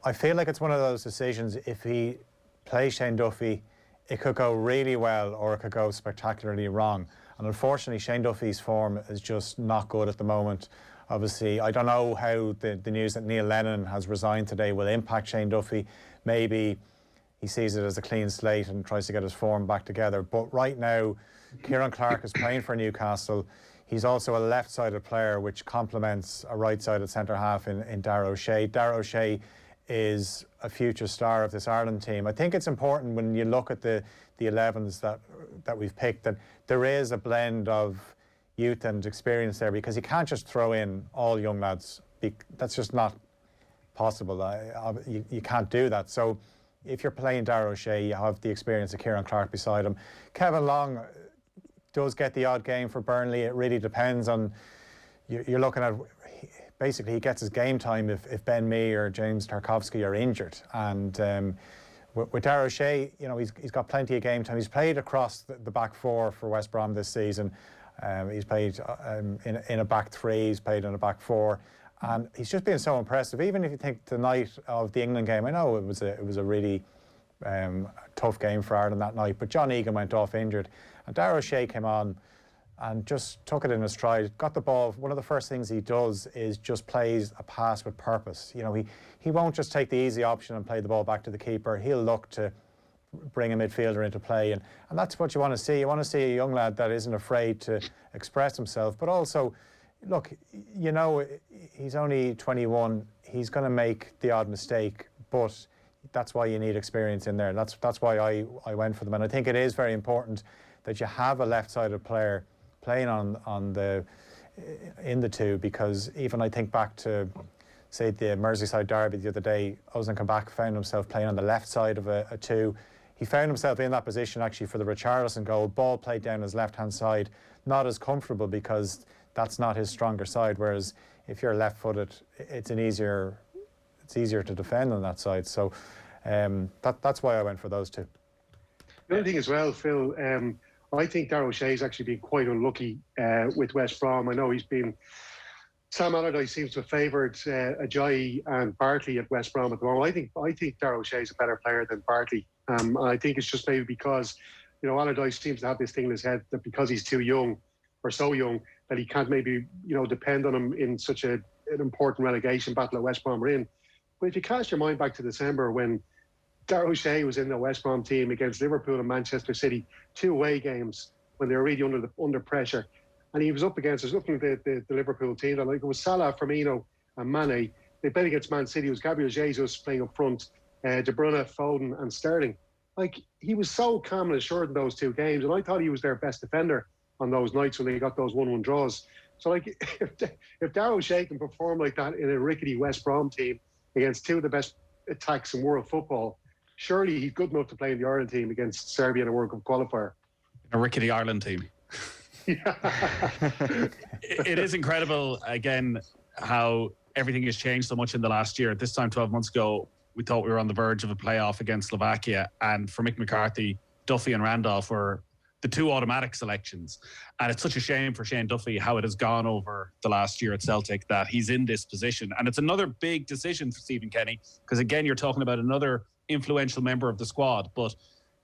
I feel like it's one of those decisions. If he plays Shane Duffy, it could go really well or it could go spectacularly wrong. And unfortunately, Shane Duffy's form is just not good at the moment. Obviously, I don't know how the news that Neil Lennon has resigned today will impact Shane Duffy. Maybe he sees it as a clean slate and tries to get his form back together. But right now, Kieran Clark is playing for Newcastle. He's also a left-sided player, which complements a right-sided centre-half in Darragh O'Shea. Darragh O'Shea is a future star of this Ireland team. I think it's important when you look at the 11s that we've picked, that there is a blend of youth and experience there, because you can't just throw in all young lads. That's just not possible. You can't do that. So if you're playing Darragh O'Shea, you have the experience of Kieran Clark beside him. Kevin Long does get the odd game for Burnley. It really depends on, you're looking at, basically he gets his game time if Ben Mee or James Tarkowski are injured. And with Darragh O'Shea, you know, he's got plenty of game time. He's played across the back four for West Brom this season. He's played in a back three, he's played in a back four, and he's just been so impressive. Even if you think the night of the England game, I know it was a really tough game for Ireland that night, but John Egan went off injured, and Darragh O'Shea came on and just took it in his stride, got the ball. One of the first things he does is just plays a pass with purpose. You know, he won't just take the easy option and play the ball back to the keeper. He'll look to bring a midfielder into play, and that's what you want to see. You want to see a young lad that isn't afraid to express himself, but also, look, you know, he's only 21. He's going to make the odd mistake, but that's why you need experience in there. That's why I went for them, and I think it is very important that you have a left-sided player playing in the two, because even I think back to, say, the Merseyside derby the other day, Ozan Kabak found himself playing on the left side of a two. He found himself in that position actually for the Richarlison goal, ball played down his left-hand side, not as comfortable because that's not his stronger side, whereas if you're left-footed, it's easier to defend on that side. So that's why I went for those two. The other thing as well, Phil, I think Darragh O'Shea's actually been quite unlucky with West Brom. I know Sam Allardyce seems to have favoured Ajayi and Bartley at West Brom at the moment. I think Darragh O'Shea's a better player than Bartley. I think it's just maybe because, you know, Allardyce seems to have this thing in his head that because he's too young, or so young, that he can't maybe, you know, depend on him in such an important relegation battle that West Brom are in. But if you cast your mind back to December when Darragh O'Shea was in the West Brom team against Liverpool and Manchester City, 2 away games when they were really under pressure, and he was up against, I was looking at the Liverpool team, like it was Salah, Firmino and Mane. They played against Man City. It was Gabriel Jesus playing up front, De Bruyne, Foden and Sterling. Like, he was so calm and assured in those 2 games, and I thought he was their best defender on those nights when they got those 1-1 draws. So, like, if Darragh O'Shea can perform like that in a rickety West Brom team against two of the best attacks in world football, surely he's good enough to play in the Ireland team against Serbia in a World Cup qualifier. A rickety Ireland team. It is incredible, again, how everything has changed so much in the last year. At this time, 12 months ago, we thought we were on the verge of a playoff against Slovakia. And for Mick McCarthy, Duffy and Randolph were the two automatic selections. And it's such a shame for Shane Duffy how it has gone over the last year at Celtic that he's in this position. And it's another big decision for Stephen Kenny, because again, you're talking about another influential member of the squad. But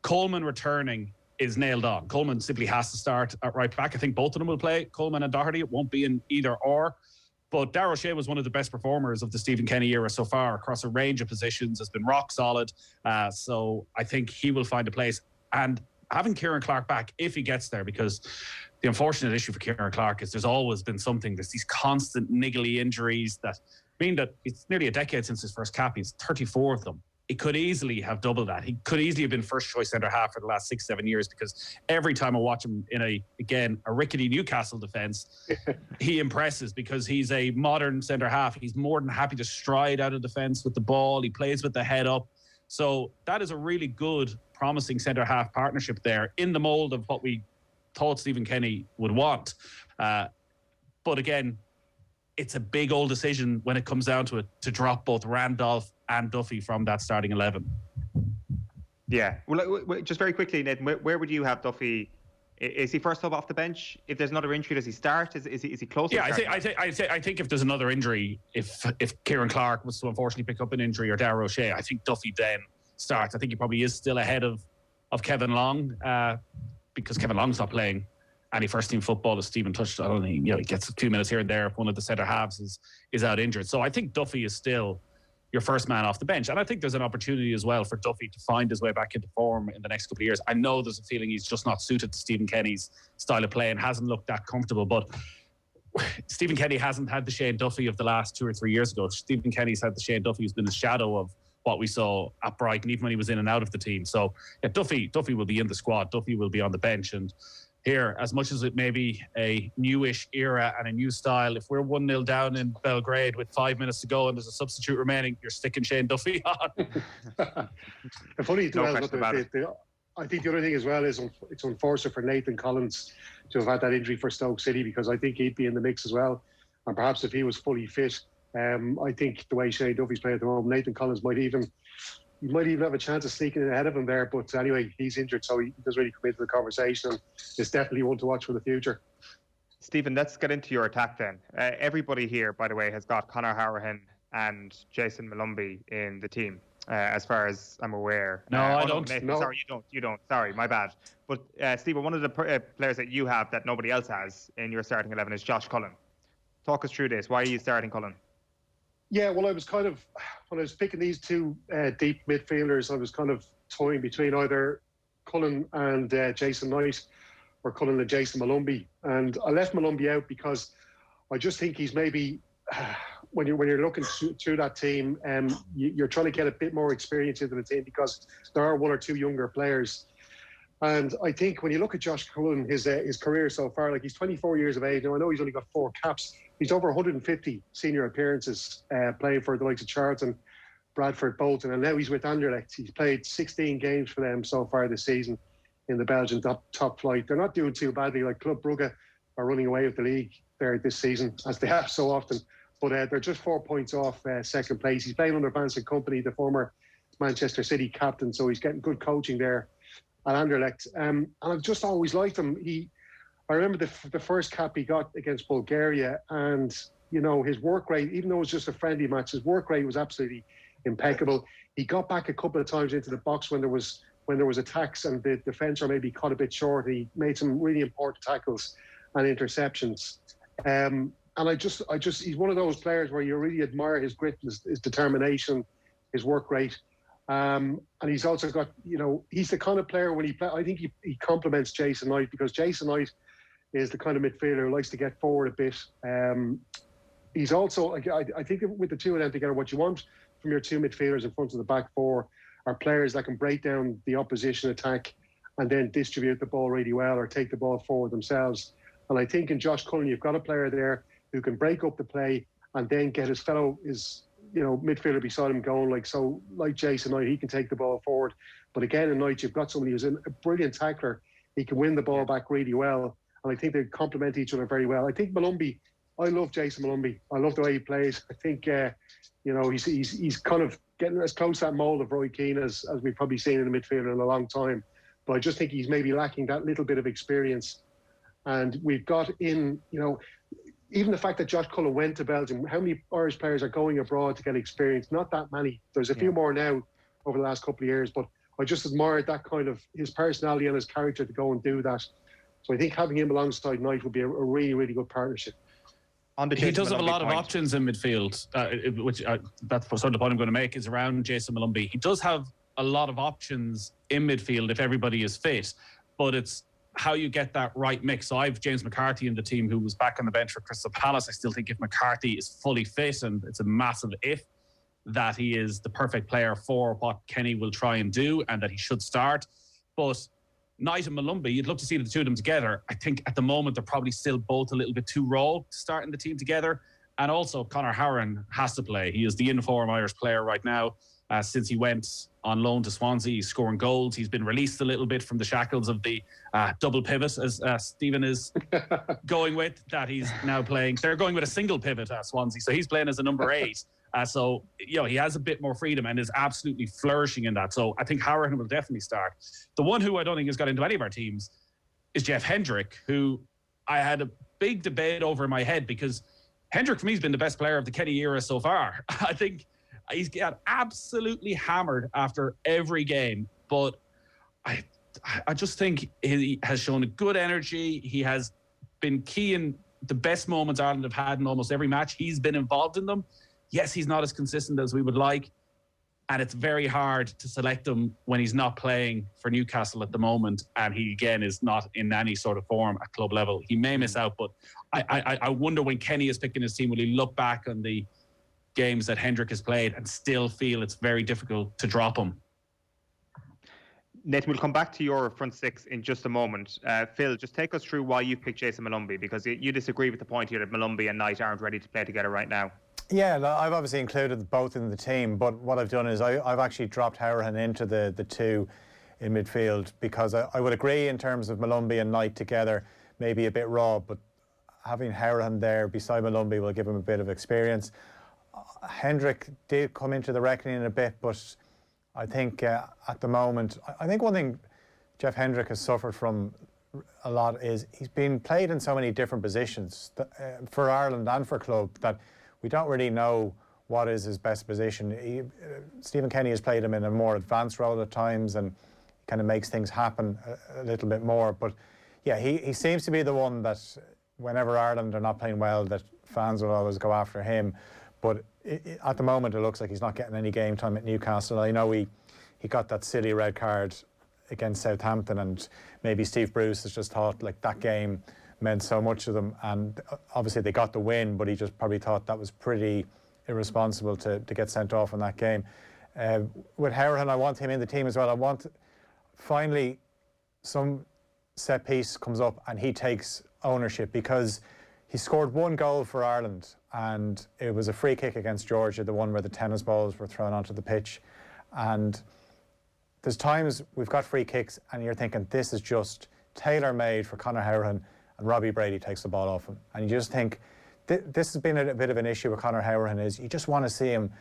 Coleman returning is nailed on. Coleman simply has to start at right back. I think both of them will play, Coleman and Doherty. It won't be in either or. But Darragh O'Shea was one of the best performers of the Stephen Kenny era so far across a range of positions, has been rock solid. So I think he will find a place. And having Kieran Clark back, if he gets there, because the unfortunate issue for Kieran Clark is there's always been something. There's these constant niggly injuries that mean that it's nearly a decade since his first cap. He's 34 of them. He could easily have doubled that. He could easily have been first choice centre half for the last 6-7 years, because every time I watch him in a rickety Newcastle defence, he impresses because he's a modern centre half. He's more than happy to stride out of defence with the ball. He plays with the head up. So that is a really good, promising centre half partnership there in the mould of what we thought Stephen Kenny would want. But again, it's a big old decision when it comes down to it to drop both Randolph and Duffy from that starting 11. Yeah. Well, just very quickly, Nathan, where would you have Duffy? Is he first up off the bench? If there's another injury, does he start? Is he close? Yeah, I think if there's another injury, if Kieran Clark was to unfortunately pick up an injury, or Darragh O'Shea, I think Duffy then starts. I think he probably is still ahead of Kevin Long, because Kevin Long's not playing any first team football, as Stephen touched. I don't think he gets a few minutes here and there if one of the centre halves is out injured. So I think Duffy is still your first man off the bench. And I think there's an opportunity as well for Duffy to find his way back into form in the next couple of years. I know there's a feeling he's just not suited to Stephen Kenny's style of play and hasn't looked that comfortable, but Stephen Kenny hasn't had the Shane Duffy of the last 2 or 3 years ago. Stephen Kenny's had the Shane Duffy who's been a shadow of what we saw at Brighton, even when he was in and out of the team. So yeah, Duffy will be in the squad. Duffy will be on the bench. And here, as much as it may be a newish era and a new style, if we're 1-0 down in Belgrade with 5 minutes to go and there's a substitute remaining, you're sticking Shane Duffy on. The funny thing I think the other thing as well is it's unfortunate for Nathan Collins to have had that injury for Stoke City, because I think he'd be in the mix as well. And perhaps if he was fully fit, I think the way Shane Duffy's playing at the moment, Nathan Collins might even have a chance of sneaking in ahead of him there. But anyway, he's injured, so he doesn't really come into the conversation. And it's definitely one to watch for the future. Stephen, let's get into your attack then. Everybody here, by the way, has got Conor Hourihane and Jason Malumbi in the team, as far as I'm aware. No, I don't. Nathan, no. Sorry, you don't. Sorry, my bad. But Stephen, one of the players that you have that nobody else has in your starting 11 is Josh Cullen. Talk us through this. Why are you starting Cullen? Yeah, well, I was when I was picking these two deep midfielders, I was kind of toying between either Cullen and Jason Knight, or Cullen and Jason Malumbi. And I left Malumbi out because I just think he's maybe, when you're looking through that team, you're trying to get a bit more experience into the team, because there are one or two younger players. And I think when you look at Josh Cullen, his career so far, like, he's 24 years of age. Now, I know he's only got 4 caps. He's over 150 senior appearances, playing for the likes of Charlton, Bradford, Bolton, and now he's with Anderlecht. He's played 16 games for them so far this season in the Belgian top flight. They're not doing too badly. Like, Club Brugge are running away with the league there this season, as they have so often. But they're just 4 points off second place. He's playing under Vincent Kompany, the former Manchester City captain, so he's getting good coaching there at Anderlecht. And I've just always liked him. I remember the first cap he got against Bulgaria, and his work rate, even though it was just a friendly match, his work rate was absolutely impeccable. He got back a couple of times into the box when there was attacks and the defender maybe caught a bit short. He made some really important tackles and interceptions. And I just he's one of those players where you really admire his grit, his determination, his work rate. And he's also got, he's the kind of player when he play, I think he complements Jason Knight, because Jason Knight is the kind of midfielder who likes to get forward a bit. He's also, I think with the two of them together, what you want from your two midfielders in front of the back four are players that can break down the opposition attack and then distribute the ball really well, or take the ball forward themselves. And I think in Josh Cullen, you've got a player there who can break up the play and then get his midfielder beside him going like Jason Knight, he can take the ball forward. But again, in Knight, you've got somebody who's a brilliant tackler. He can win the ball back really well. And I think they complement each other very well. I think Molumby, I love Jason Molumby. I love the way he plays. I think, he's kind of getting as close to that mould of Roy Keane as we've probably seen in the midfielder in a long time. But I just think he's maybe lacking that little bit of experience. And we've got in, even the fact that Josh Cullen went to Belgium, how many Irish players are going abroad to get experience? Not that many. There's a few more now over the last couple of years, but I just admired that kind of his personality and his character to go and do that. So I think having him alongside Knight would be a really, really good partnership. He does have a lot of options in midfield, that's sort of the point I'm going to make is around Jason Molumby. He does have a lot of options in midfield if everybody is fit, but it's how you get that right mix. So I have James McCarthy in the team who was back on the bench for Crystal Palace. I still think if McCarthy is fully fit, and it's a massive if, that he is the perfect player for what Kenny will try and do and that he should start. But Knight and Molumby, you'd love to see the two of them together. I think at the moment they're probably still both a little bit too raw to start in the team together. And also Conor Horan has to play. He is the informed Irish player right now. Since he went on loan to Swansea, he's scoring goals. He's been released a little bit from the shackles of the double pivot, as Stephen is going with, that he's now playing. They're going with a single pivot at Swansea, so he's playing as a number 8. So he has a bit more freedom and is absolutely flourishing in that. So I think Horan will definitely start. The one who I don't think has got into any of our teams is Jeff Hendrick, who I had a big debate over in my head, because Hendrick for me has been the best player of the Kenny era so far. I think he's got absolutely hammered after every game, but I just think he has shown a good energy. He has been key in the best moments Ireland have had in almost every match. He's been involved in them. Yes, he's not as consistent as we would like, and it's very hard to select him when he's not playing for Newcastle at the moment, and he, again, is not in any sort of form at club level. He may miss out, but I wonder when Kenny is picking his team, will he look back on the games that Hendrick has played and still feel it's very difficult to drop him? Nathan, we'll come back to your front six in just a moment. Phil, just take us through why you picked Jason Molumby, because you disagree with the point here that Molumby and Knight aren't ready to play together right now. Yeah, I've obviously included both in the team, but what I've done is I've actually dropped Horan into the two in midfield, because I would agree in terms of Molumby and Knight together, maybe a bit raw, but having Horan there beside Molumby will give him a bit of experience. Hendrick did come into the reckoning in a bit, but I think at the moment, I think one thing Jeff Hendrick has suffered from a lot is he's been played in so many different positions for Ireland and for club that we don't really know what is his best position. Stephen Kenny has played him in a more advanced role at times and kind of makes things happen a little bit more. But yeah, he seems to be the one that whenever Ireland are not playing well, that fans will always go after him. But at the moment, it looks like he's not getting any game time at Newcastle. I know he got that silly red card against Southampton, and maybe Steve Bruce has just thought like that game meant so much to them, and obviously they got the win, but he just probably thought that was pretty irresponsible to get sent off in that game. With Horan, I want him in the team as well. I want finally some set piece comes up and he takes ownership, because he scored one goal for Ireland, and it was a free kick against Georgia, the one where the tennis balls were thrown onto the pitch. And there's times we've got free kicks and you're thinking this is just tailor-made for Conor Horan, and Robbie Brady takes the ball off him. And you just think, this has been a bit of an issue with Conor Horan, is you just want to see him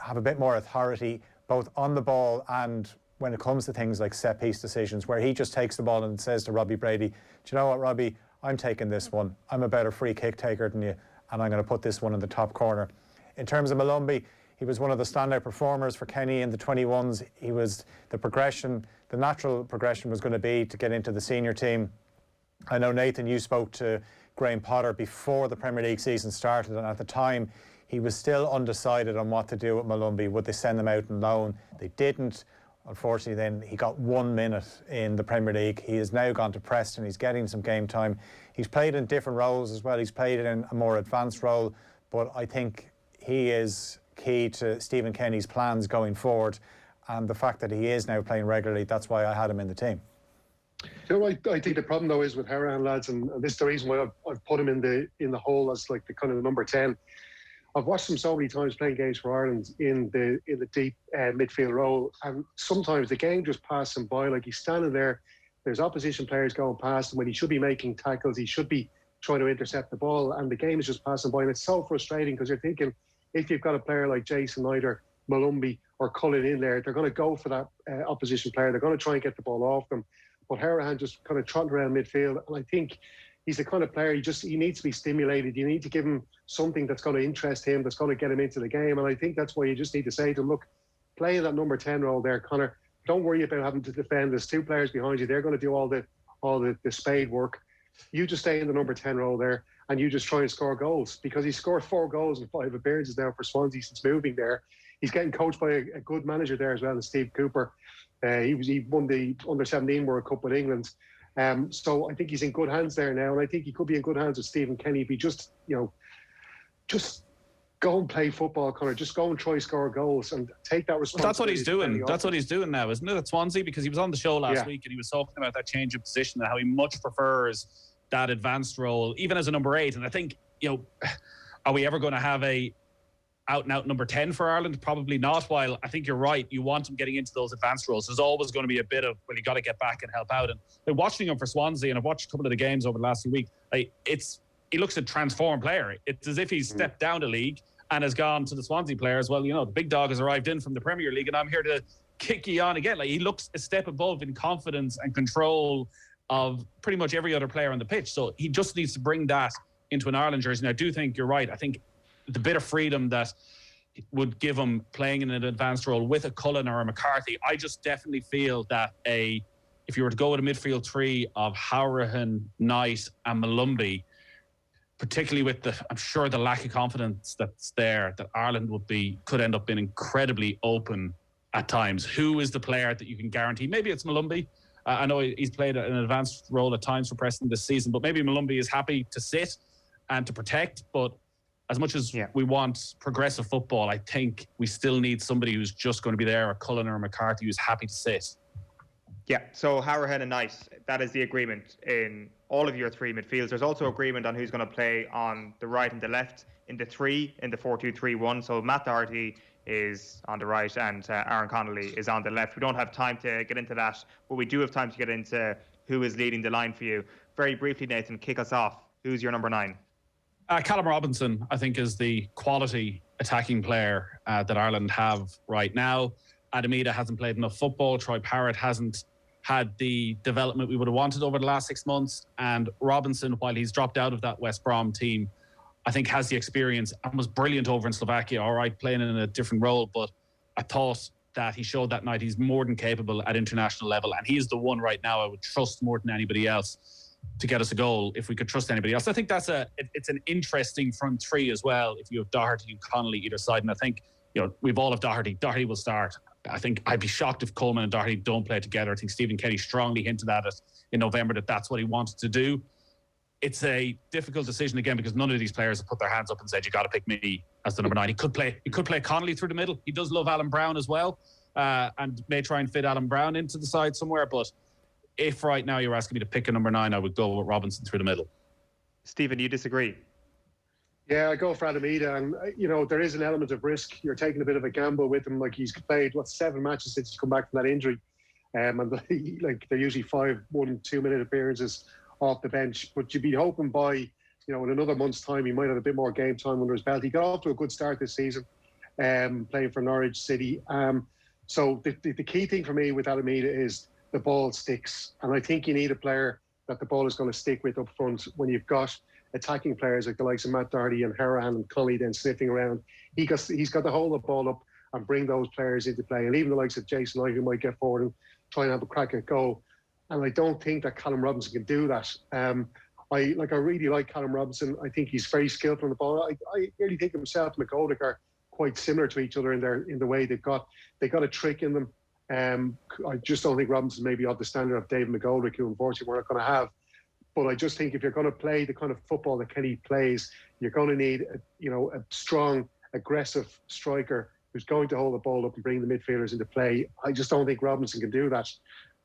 have a bit more authority, both on the ball and when it comes to things like set-piece decisions, where he just takes the ball and says to Robbie Brady, do you know what, Robbie, I'm taking this one. I'm a better free kick taker than you, and I'm going to put this one in the top corner. In terms of Molumby, he was one of the standout performers for Kenny in the 21s. He was the natural progression was going to be to get into the senior team. I know, Nathan, you spoke to Graham Potter before the Premier League season started, and at the time he was still undecided on what to do with Molumby. Would they send him out on loan? They didn't. Unfortunately, then he got 1 minute in the Premier League. He has now gone to Preston. He's getting some game time. He's played in different roles as well. He's played in a more advanced role, but I think he is key to Stephen Kenny's plans going forward. And the fact that he is now playing regularly, that's why I had him in the team. You know, I think the problem though is with Harahan, lads, and this is the reason why I've put him in the hole as like the kind of number 10. I've watched him so many times playing games for Ireland in the deep midfield role, and sometimes the game just passes him by. Like, he's standing there, there's opposition players going past him when he should be making tackles, he should be trying to intercept the ball, and the game is just passing by. And it's so frustrating because you're thinking, if you've got a player like Jason Knight or Malumbi or Cullen in there, they're going to go for that opposition player. They're going to try and get the ball off them. But Harahan just kind of trotting around midfield, and I think he's the kind of player he needs to be stimulated. You need to give him something that's going to interest him, that's going to get him into the game. And I think that's why you just need to say to him, look, play in that number 10 role there, Connor. Don't worry about having to defend. There's 2 players behind you. They're going to do all the spade work. You just stay in the number 10 role there, and you just try and score goals, because he's scored 4 goals in 5 appearances now for Swansea since moving there. He's getting coached by a good manager there as well, as Steve Cooper. He won the Under-17 World Cup with England. So I think he's in good hands there now, and I think he could be in good hands with Stephen Kenny if he just go and play football, Connor. Just go and try score goals and take that responsibility. Well, that's what he's doing. That's what he's doing now, isn't it, at Swansea? Because he was on the show last week and he was talking about that change of position and how he much prefers that advanced role, even as a number 8. And I think, are we ever going to have a out-and-out number 10 for Ireland? Probably not. While I think you're right, you want him getting into those advanced roles. There's always going to be a bit of, you got to get back and help out. And watching him for Swansea, and I've watched a couple of the games over the last few weeks, he looks a transformed player. It's as if he's stepped down a league and has gone to the Swansea players. Well, the big dog has arrived in from the Premier League, and I'm here to kick you on again. Like, he looks a step above in confidence and control of pretty much every other player on the pitch. So he just needs to bring that into an Ireland jersey. And I do think you're right. I think the bit of freedom that would give him playing in an advanced role with a Cullen or a McCarthy, I just definitely feel that if you were to go with a midfield 3 of Harahan, Knight and Malumbi, particularly with I'm sure the lack of confidence that's there, that Ireland could end up being incredibly open at times. Who is the player that you can guarantee? Maybe it's Malumbi. I know he's played an advanced role at times for Preston this season, but maybe Malumbi is happy to sit and to protect. But as much as we want progressive football, I think we still need somebody who's just going to be there, a Cullen or a McCarthy, who's happy to sit. Yeah, so Harahan and Knight, that is the agreement in all of your 3 midfields. There's also agreement on who's going to play on the right and the left in the 3, in the 4-2-3-1. So Matt Doherty is on the right and Aaron Connolly is on the left. We don't have time to get into that, but we do have time to get into who is leading the line for you. Very briefly, Nathan, kick us off. Who's your number 9? Callum Robinson, I think, is the quality attacking player that Ireland have right now. Adamida hasn't played enough football. Troy Parrott hasn't had the development we would have wanted over the last 6 months. And Robinson, while he's dropped out of that West Brom team, I think has the experience and was brilliant over in Slovakia. All right, playing in a different role, but I thought that he showed that night he's more than capable at international level. And he is the one right now I would trust more than anybody else to get us a goal, if we could trust anybody else. I think it's an interesting front 3 as well, if you have Doherty and Connolly either side. And I think, we've all of Doherty. Doherty will start. I think I'd be shocked if Coleman and Doherty don't play together. I think Stephen Kenny strongly hinted at it in November that that's what he wanted to do. It's a difficult decision again, because none of these players have put their hands up and said, you got to pick me as the number 9. He could play Connolly through the middle. He does love Alan Brown as well, and may try and fit Alan Brown into the side somewhere. But if right now you're asking me to pick a number 9, I would go with Robinson through the middle. Stephen, you disagree? Yeah, I go for Adamida, and there is an element of risk. You're taking a bit of a gamble with him. Like, he's played 7 matches since he's come back from that injury, and they're usually 5 1-2 minute appearances off the bench. But you'd be hoping by in another month's time he might have a bit more game time under his belt. He got off to a good start this season, playing for Norwich City. So the key thing for me with Adamida is the ball sticks, and I think you need a player that the ball is going to stick with up front when you've got attacking players like the likes of Matt Doherty and Harahan and Connolly then sniffing around. He's got to hold the ball up and bring those players into play. And even the likes of Jason Knight, who might get forward and try and have a crack at goal. And I don't think that Callum Robinson can do that. I really like Callum Robinson. I think he's very skillful on the ball. I really think himself and McGoldrick are quite similar to each other in the way they got a trick in them. I just don't think Robinson maybe of the standard of David McGoldrick, who unfortunately we're not going to have. But I just think if you're going to play the kind of football that Kenny plays, you're going to need a strong, aggressive striker who's going to hold the ball up and bring the midfielders into play. I just don't think Robinson can do that.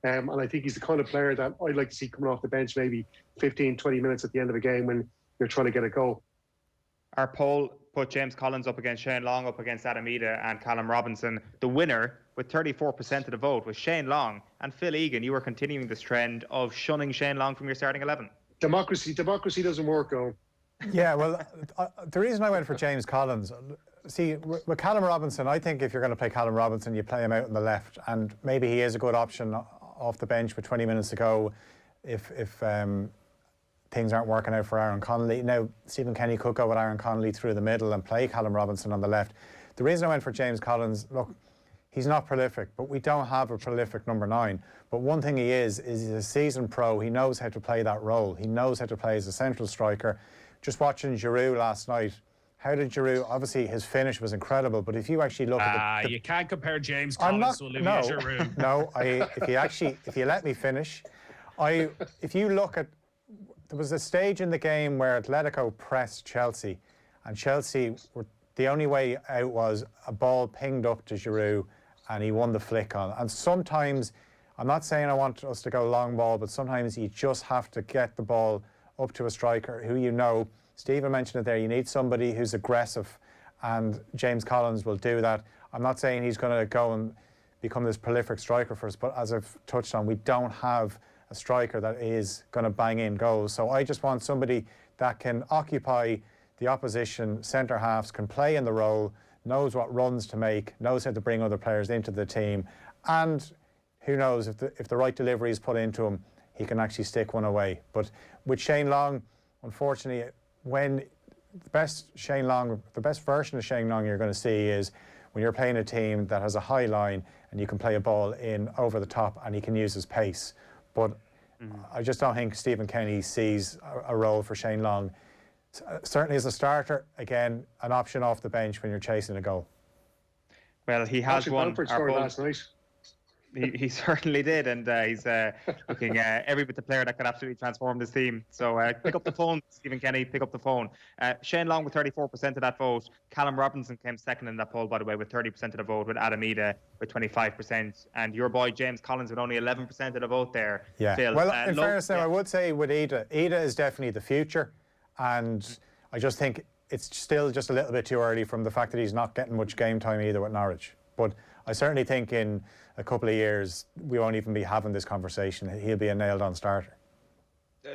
And I think he's the kind of player that I'd like to see coming off the bench maybe 15, 20 minutes at the end of a game when you're trying to get a goal. Our poll put James Collins up against Shane Long, up against Adam Ida and Callum Robinson. The winner, with 34% of the vote, was Shane Long. And Phil Egan, you were continuing this trend of shunning Shane Long from your starting 11. Democracy doesn't work, Eoin. Yeah, well, the reason I went for James Collins, see, with Callum Robinson, I think if you're going to play Callum Robinson, you play him out on the left, and maybe he is a good option off the bench with 20 minutes to go if things aren't working out for Aaron Connolly. Now, Stephen Kenny could go with Aaron Connolly through the middle and play Callum Robinson on the left. The reason I went for James Collins, look, he's not prolific, but we don't have a prolific number 9. But one thing he is he's a seasoned pro. He knows how to play that role. He knows how to play as a central striker. Just watching Giroud last night, how did Giroud, obviously his finish was incredible, but if you actually look at you can't compare James Collins to Olivier Giroud. No, if you let me finish, if you look at, there was a stage in the game where Atletico pressed Chelsea, and Chelsea were, the only way out was a ball pinged up to Giroud, and he won the flick on. And sometimes, I'm not saying I want us to go long ball, but sometimes you just have to get the ball up to a striker who you know. Stephen mentioned it there, you need somebody who's aggressive, and James Collins will do that. I'm not saying he's going to go and become this prolific striker for us, but as I've touched on, we don't have a striker that is going to bang in goals. So I just want somebody that can occupy the opposition centre halves, can play in the role, knows what runs to make, knows how to bring other players into the team, and who knows, if the right delivery is put into him, he can actually stick one away. But with Shane Long, unfortunately, when the best version of Shane Long you're going to see is when you're playing a team that has a high line and you can play a ball in over the top and he can use his pace. But I just don't think Stephen Kenny sees a role for Shane Long. Certainly as a starter, again, an option off the bench when you're chasing a goal. Well, he has won our poll last night. He certainly did, and he's looking every bit the player that could absolutely transform this team. So pick up the phone, Stephen Kenny, pick up the phone. Shane Long with 34% of that vote. Callum Robinson came second in that poll, by the way, with 30% of the vote, with Adam Ida with 25%. And your boy James Collins with only 11% of the vote there. Yeah. Phil, well, in fairness now, I would say with Ida is definitely the future. And I just think it's still just a little bit too early from the fact that he's not getting much game time either with Norwich. But I certainly think in a couple of years, we won't even be having this conversation. He'll be a nailed-on starter.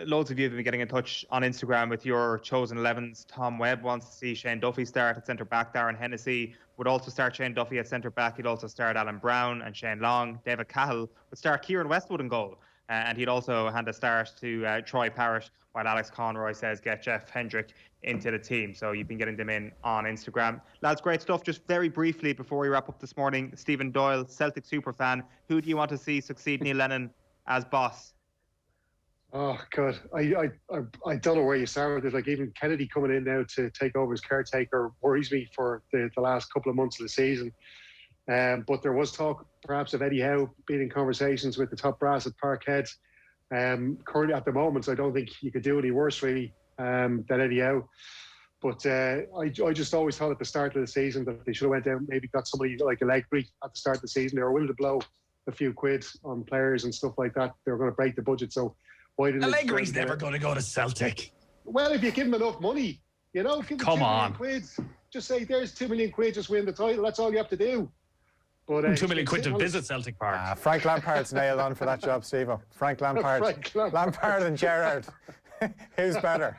Loads of you have been getting in touch on Instagram with your chosen 11s. Tom Webb wants to see Shane Duffy start at centre-back. Darren Hennessy would also start Shane Duffy at centre-back. He'd also start Alan Brown and Shane Long. David Cahill would start Kieran Westwood in goal. And he'd also hand a start to Troy Parrott, while Alex Conroy says get Jeff Hendrick into the team. So you've been getting them in on Instagram. Lads, great stuff. Just very briefly before we wrap up this morning, Stephen Doyle, Celtic superfan, who do you want to see succeed Neil Lennon as boss? Oh, God. I don't know where you start with it. Like, even Kennedy coming in now to take over as caretaker worries me for the last couple of months of the season. But there was talk, perhaps, of Eddie Howe being in conversations with the top brass at Parkhead. Currently, at the moment, I don't think you could do any worse, really, than Eddie Howe. But I just always thought at the start of the season that they should have went down, maybe got somebody like Allegri at the start of the season. They were willing to blow a few quid on players and stuff like that. They were going to break the budget. So why didn't Allegri's never going to go to Celtic. Well, if you give him enough money, you know, give him Come 2 million on. quid. Just say, there's 2 million quid, just win the title. That's all you have to do. But 2 million quid to visit Celtic Park. Frank Lampard's nailed on for that job, Steve-O. Frank Lampard. Lampard and Gerrard. Who's better?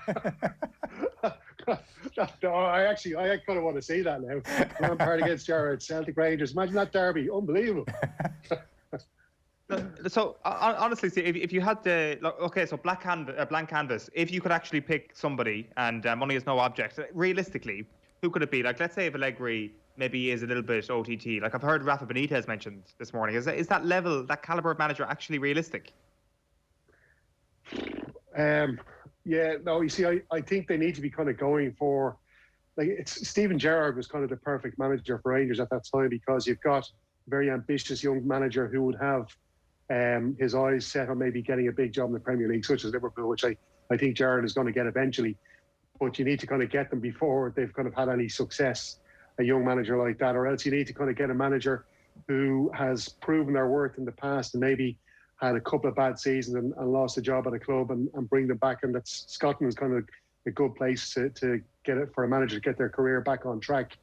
No, I kind of want to see that now. Lampard against Gerrard, Celtic Rangers. Imagine that derby. Unbelievable. So honestly, see, if you had so blank canvas, if you could actually pick somebody, and money is no object, realistically, who could it be? Like, let's say if Allegri maybe is a little bit OTT. Like, I've heard Rafa Benitez mentioned this morning. Is that level, that caliber of manager actually realistic? Yeah, no, you see, I think they need to be kind of going for, like, Steven Gerrard was kind of the perfect manager for Rangers at that time, because you've got a very ambitious young manager who would have his eyes set on maybe getting a big job in the Premier League, such as Liverpool, which I think Gerrard is going to get eventually. But you need to kind of get them before they've kind of had any success, a young manager like that, or else you need to kind of get a manager who has proven their worth in the past and maybe had a couple of bad seasons and lost a job at a club and bring them back. And that's Scotland is kind of a good place to get it for a manager to get their career back on track.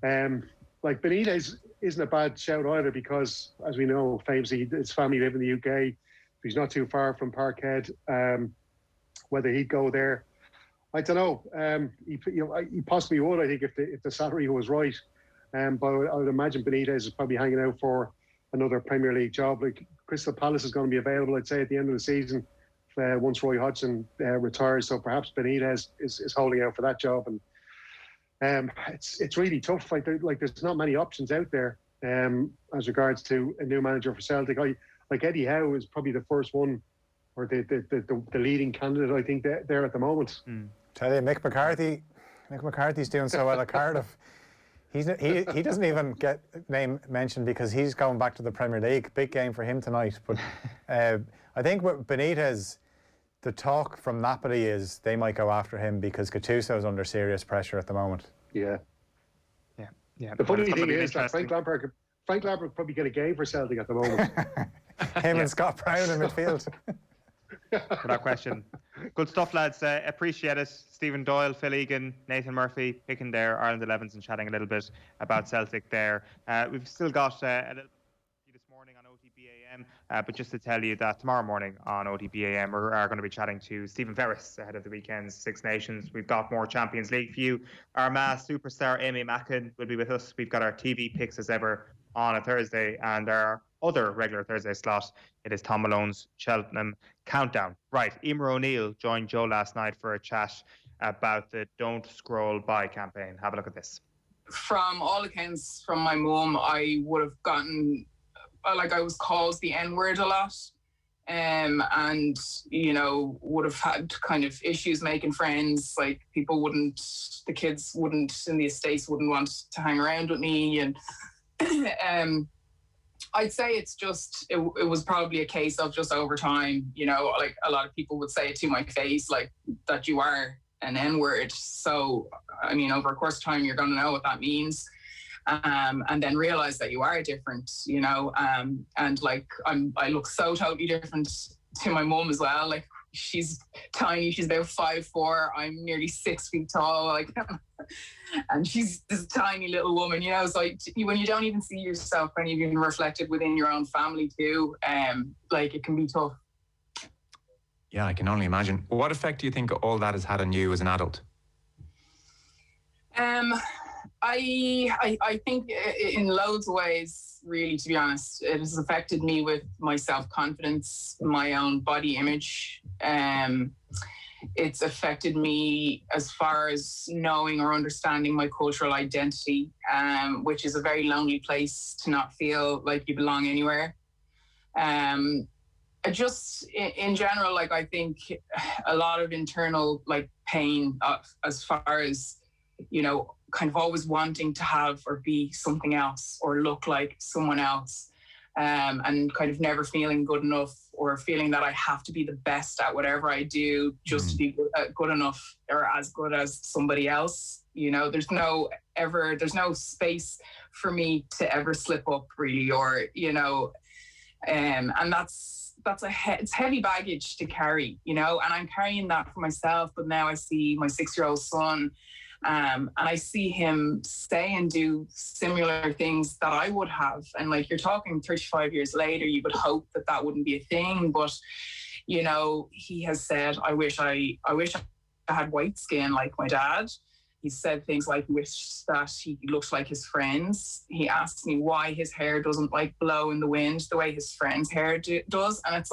Like Benitez isn't a bad shout either because, as we know, famously his family live in the UK. He's not too far from Parkhead. Whether he'd go there, I don't know. He possibly would, I think, if the salary was right. But I would imagine Benitez is probably hanging out for another Premier League job. Like Crystal Palace is going to be available, I'd say, at the end of the season once Roy Hodgson retires. So perhaps Benitez is holding out for that job. And it's really tough. Like there's not many options out there as regards to a new manager for Celtic. Like Eddie Howe is probably the first one, or the leading candidate, I think, there at the moment. Tell you, Mick McCarthy's doing so well at Cardiff. He doesn't even get name mentioned because he's going back to the Premier League. Big game for him tonight. But I think with Benitez, the talk from Napoli is they might go after him because Gattuso is under serious pressure at the moment. Yeah. The funny thing is that Frank Lampard probably get a game for Celtic at the moment. Him and Scott Brown in midfield. Without question. Good stuff, lads. Appreciate it. Stephen Doyle, Phil Egan, Nathan Murphy picking their Ireland 11s and chatting a little bit about Celtic there. We've still got a little bit this morning on OTB AM, but just to tell you that tomorrow morning on OTB AM we are going to be chatting to Stephen Ferris ahead of the weekend's Six Nations. We've got more Champions League for you. Armagh superstar Amy Mackin will be with us. We've got our TV picks as ever on a Thursday, and our other regular Thursday slot, it is Tom Malone's Cheltenham Countdown. Right, Emer O'Neill joined Joe last night for a chat about the Don't Scroll By campaign. Have a look at this. From all accounts from my mum, I would have gotten, I was called the N-word a lot, and, would have had kind of issues making friends. Like, the kids wouldn't, in the estates wouldn't want to hang around with me, and I'd say it's just, it was probably a case of just over time, like a lot of people would say it to my face, like that you are an N-word. So, over a course of time, you're going to know what that means. And then realize that you are different, and like, I look so totally different to my mum as well. Like, she's tiny, she's about 5'4", I'm nearly 6 feet tall, like, and she's this tiny little woman, so when you don't even see yourself and you've even reflected within your own family too, it can be tough. Yeah, I can only imagine. What effect do you think all that has had on you as an adult? I think in loads of ways, really, to be honest, it has affected me with my self-confidence, my own body image. It's affected me as far as knowing or understanding my cultural identity, which is a very lonely place to not feel like you belong anywhere. Just in general, I think a lot of internal pain as far as, kind of always wanting to have or be something else or look like someone else, and kind of never feeling good enough or feeling that I have to be the best at whatever I do just to be good enough or as good as somebody else. There's no space for me to ever slip up, really, or, and it's heavy baggage to carry, and I'm carrying that for myself. But now I see my 6-year-old son, and I see him say and do similar things that I would have. And you're talking 35 years later, you would hope that wouldn't be a thing. But, he has said, I wish I had white skin like my dad. He said things like, wish that he looked like his friends. He asked me why his hair doesn't blow in the wind the way his friend's hair does. And it's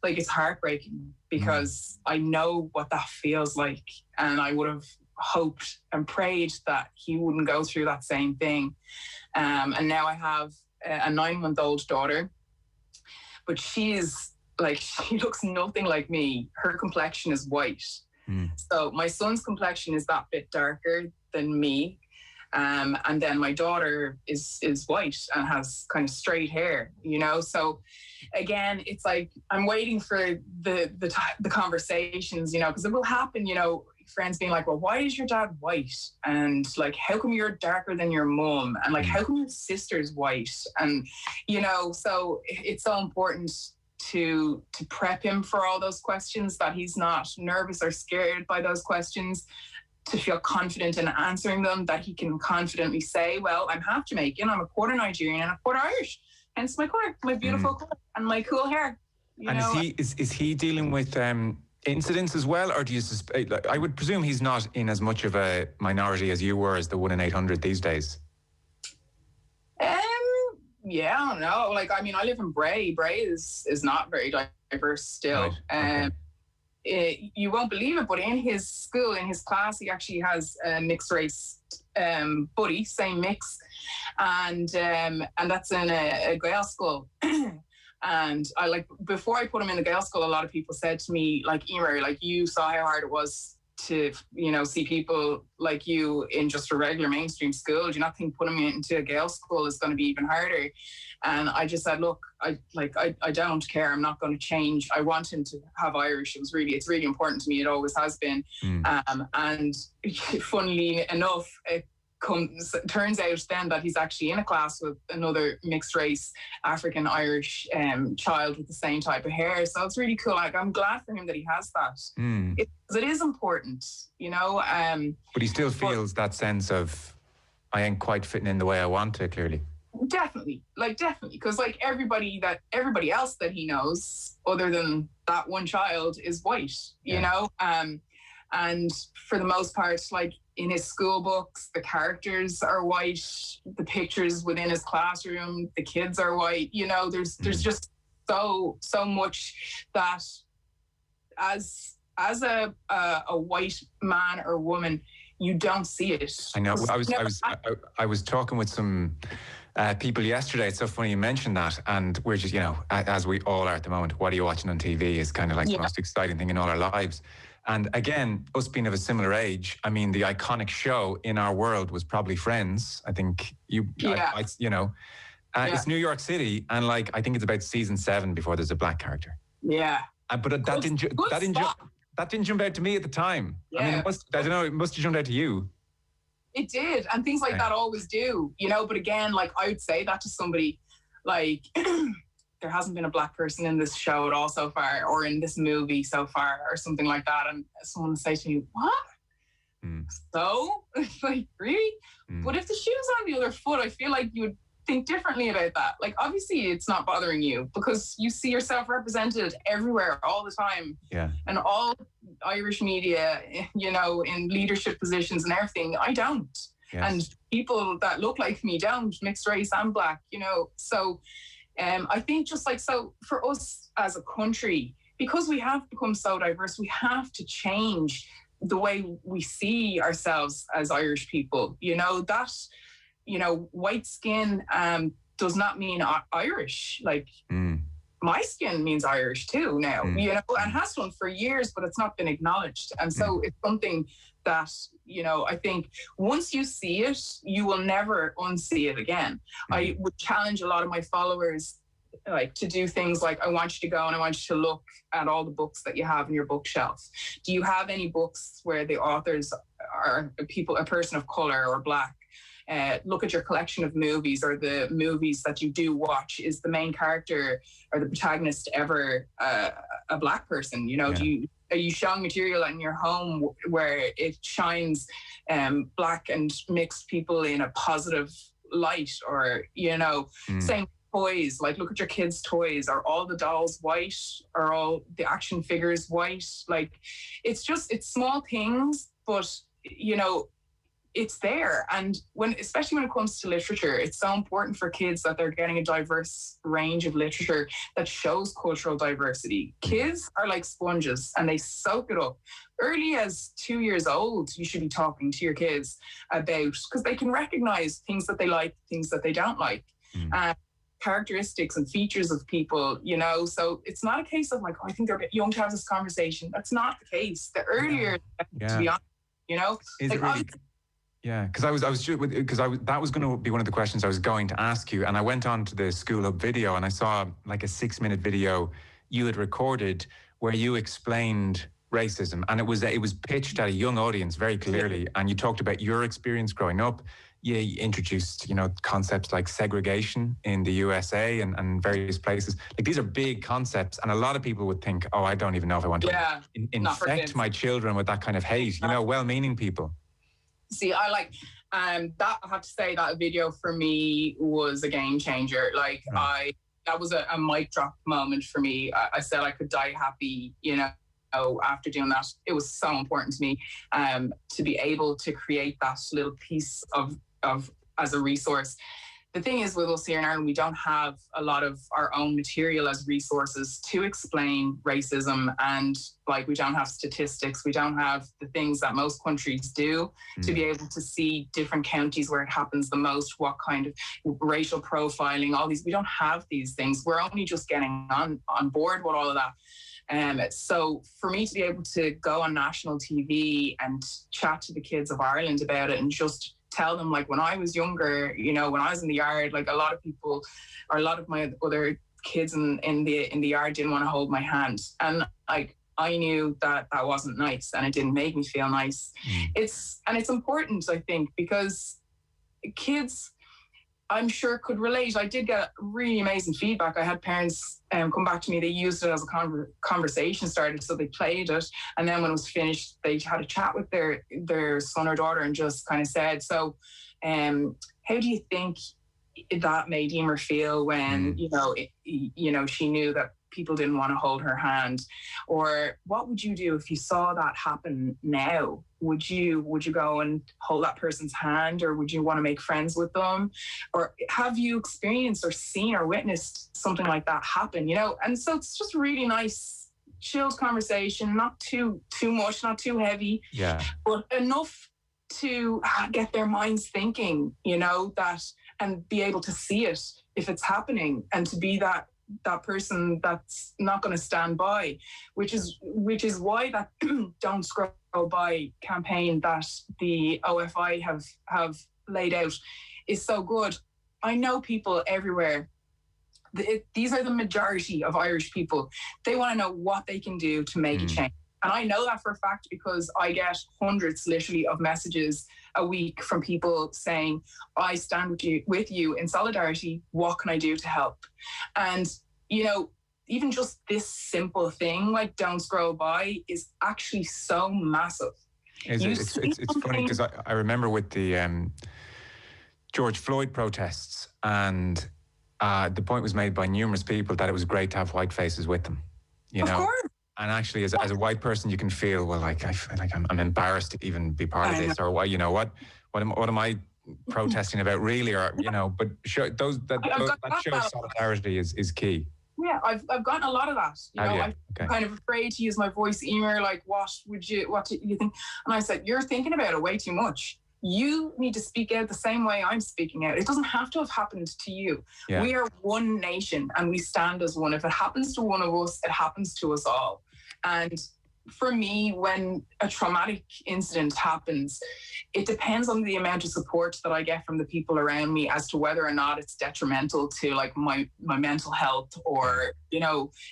it's heartbreaking because I know what that feels like. And I would have hoped and prayed that he wouldn't go through that same thing. And now I have a 9-month-old daughter, but she looks nothing like me. Her complexion is white. So my son's complexion is that bit darker than me. And then my daughter is white and has kind of straight hair, So again, it's I'm waiting for the conversations, because it will happen, friends being like, well, why is your dad white? And like, how come you're darker than your mum? And like, how come your sister's white? And, you know, so it's so important to prep him for all those questions, that he's not nervous or scared by those questions, to feel confident in answering them, that he can confidently say, well, I'm half Jamaican, I'm a quarter Nigerian and a quarter Irish, hence my colour, my beautiful colour and my cool hair. You know? Is he dealing with incidents as well, or do you suspect? Like, I would presume he's not in as much of a minority as you were as the 1 in 800 these days. Yeah, I don't know. Like, I mean, I live in Bray. Bray is not very diverse still. Right. Okay. You won't believe it, but in his school, in his class, he actually has a mixed race buddy, same mix, and that's in a Gael school. And I, like, before I put him in the Gael school, a lot of people said to me, like, Emer, like, you saw how hard it was to, you know, see people like you in just a regular mainstream school. Do you not think putting him into a Gael school is going to be even harder? And I just said, look, I don't care. I'm not going to change. I want him to have Irish. It's really important to me. It always has been. And funnily enough, it turns out then that he's actually in a class with another mixed race African Irish child with the same type of hair. So it's really cool. Like, I'm glad for him that he has that. It is important, you know. But he still feels that sense of, I ain't quite fitting in the way I want to, clearly. Definitely, because like everybody else that he knows, other than that one child, is white, you know. And for the most part, like, in his school books, the characters are white, the pictures within his classroom, the kids are white. You know, there's just so much that as a white man or woman, you don't see it. I know. I was talking with some people yesterday. It's so funny you mentioned that, and we're just, you know, as we all are at the moment, what are you watching on TV is kind of like the most exciting thing in all our lives. And again, us being of a similar age, I mean, the iconic show in our world was probably Friends. I think it's New York City, and like, I think it's about season 7 before there's a black character. Yeah. But that didn't jump out to me at the time. Yeah. I mean, it must have jumped out to you. It did, and things like that always do, you know. But again, like, I would say that to somebody, like, there hasn't been a black person in this show at all so far, or in this movie so far, or something like that, and someone would say to me, what? So, like, really? But if the shoe's on the other foot, I feel like you would think differently about that. Like, obviously it's not bothering you because you see yourself represented everywhere all the time. Yeah. And all Irish media, you know, in leadership positions and everything, I don't. Yes. And people that look like me don't, mixed race and black, you know. So I think just like, so for us as a country, because we have become so diverse, we have to change the way we see ourselves as Irish people. You know, that, you know, white skin does not mean Irish. Like, my skin means Irish too now, you know, and has done for years, but it's not been acknowledged. And so it's something that, you know, I think once you see it, you will never unsee it again. I would challenge a lot of my followers, like, to do things like, I want you to go and I want you to look at all the books that you have in your bookshelf. Do you have any books where the authors are a person of color or black? Look at your collection of movies, or the movies that you do watch. Is the main character or the protagonist ever a black person? You know, are you showing material in your home where it shines black and mixed people in a positive light? Or, you know, same toys, like, look at your kids' toys. Are all the dolls white? Are all the action figures white? Like, it's small things, but, you know, it's there. And especially when it comes to literature, it's so important for kids that they're getting a diverse range of literature that shows cultural diversity. Kids are like sponges and they soak it up. Early as 2 years old, you should be talking to your kids about, because they can recognize things that they like, things that they don't like. Characteristics and features of people, you know. So it's not a case of like, oh, I think they're a bit young to have this conversation. That's not the case. The earlier, to be honest, you know. Is it really? Yeah, because that was going to be one of the questions I was going to ask you, and I went on to the School Hub video and I saw like a 6-minute video you had recorded where you explained racism, and it was pitched at a young audience very clearly. And you talked about your experience growing up. You introduced, concepts like segregation in the USA and various places. Like, these are big concepts, and a lot of people would think, oh, I don't even know if I want to infect my children with that kind of hate. Well-meaning people. See, I like that. I have to say that video for me was a game changer. Like, that was a mic drop moment for me. I said I could die happy, after doing that. It was so important to me to be able to create that little piece of as a resource. The thing is, with us here in Ireland, we don't have a lot of our own material as resources to explain racism, and like, we don't have statistics, we don't have the things that most countries do to be able to see different counties where it happens the most, what kind of racial profiling, all these. We don't have these things. We're only just getting on board with all of that. So for me to be able to go on national TV and chat to the kids of Ireland about it and just tell them, like, when I was younger, when I was in the yard, like, a lot of people, or a lot of my other kids in the yard didn't want to hold my hand, and like, I knew that wasn't nice, and it didn't make me feel nice. It's important, I think, because kids, I'm sure, could relate. I did get really amazing feedback. I had parents come back to me. They used it as a conversation starter, so they played it, and then when it was finished, they had a chat with their son or daughter and just kind of said, so how do you think that made Emer feel when she knew that people didn't want to hold her hand? Or what would you do if you saw that happen now? Would you go and hold that person's hand, or would you want to make friends with them? Or have you experienced or seen or witnessed something like that happen? And so it's just really nice, chilled conversation, not too much, not too heavy, but enough to get their minds thinking, that, and be able to see it if it's happening, and to be that person that's not going to stand by, which is why that Don't Scroll By campaign that the OFI have laid out is so good. I know people everywhere, these are the majority of Irish people. They want to know what they can do to make a change. And I know that for a fact, because I get hundreds literally of messages a week from people saying, I stand with you in solidarity. What can I do to help? And, even just this simple thing like Don't Scroll By is actually so massive. It's funny, because I remember with the George Floyd protests, and the point was made by numerous people that it was great to have white faces with them, Of course. And actually, as a white person, you can feel, well, like, I feel like I'm embarrassed to even be part of this, or what am I protesting about really, or but that shows solidarity is key. Yeah, I've gotten a lot of that. I'm kind of afraid to use my voice, Emer, like, what do you think? And I said, you're thinking about it way too much. You need to speak out the same way I'm speaking out. It doesn't have to have happened to you. Yeah. We are one nation, and we stand as one. If it happens to one of us, it happens to us all. And for me, when a traumatic incident happens, it depends on the amount of support that I get from the people around me as to whether or not it's detrimental to, like, my mental health or,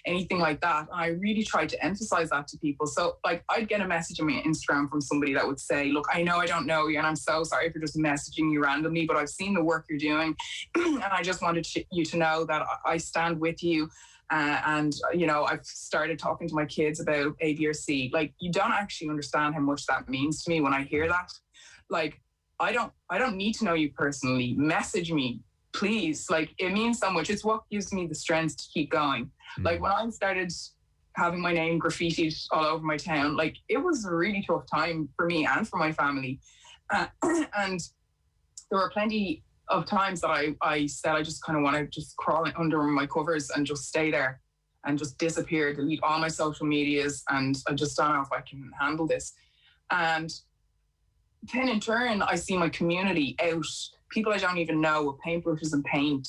anything like that. And I really try to emphasize that to people. So, like, I'd get a message on my Instagram from somebody that would say, look, I know I don't know you, and I'm so sorry for just messaging you randomly, but I've seen the work you're doing, and I just wanted you to know that I stand with you. And I've started talking to my kids about A, B, or C. Like, you don't actually understand how much that means to me when I hear that. Like, I don't need to know you personally. Message me, please. Like, it means so much. It's what gives me the strength to keep going. Like, when I started having my name graffitied all over my town, like, it was a really tough time for me and for my family. And there were plenty of times that I said I just kind of want to just crawl under my covers and just stay there and just disappear, delete all my social medias, and I just don't know if I can handle this. And then in turn, I see my community out, people I don't even know with paintbrushes and paint,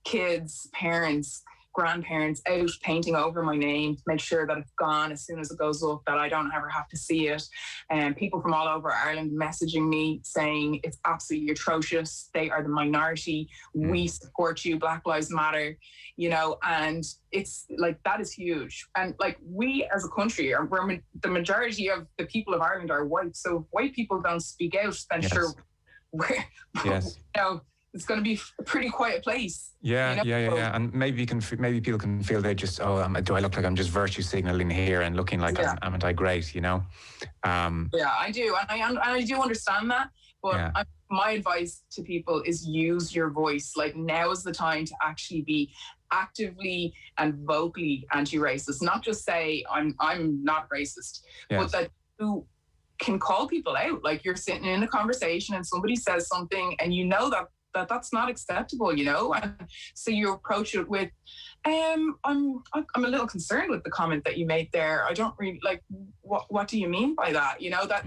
kids, parents, grandparents out painting over my name to make sure that it's gone as soon as it goes up, that I don't ever have to see it. And people from all over Ireland messaging me saying it's absolutely atrocious. They are the minority. We support you. Black Lives Matter. You know, and it's like, that is huge. And like, we as a country, the majority of the people of Ireland are white. So if white people don't speak out, then sure, you know, it's going to be a pretty quiet place. Yeah, you know? yeah. And maybe people can feel they just, do I look like I'm just virtue signaling here and looking like I'm I great, you know? Yeah, I do. And I do understand that. But my advice to people is use your voice. Like, now is the time to actually be actively and vocally anti-racist. Not just say, I'm not racist, but that you can call people out. Like, you're sitting in a conversation and somebody says something and you know that's not acceptable, you know? And so you approach it with, I'm a little concerned with the comment that you made there. I don't really, like, what do you mean by that? You know, that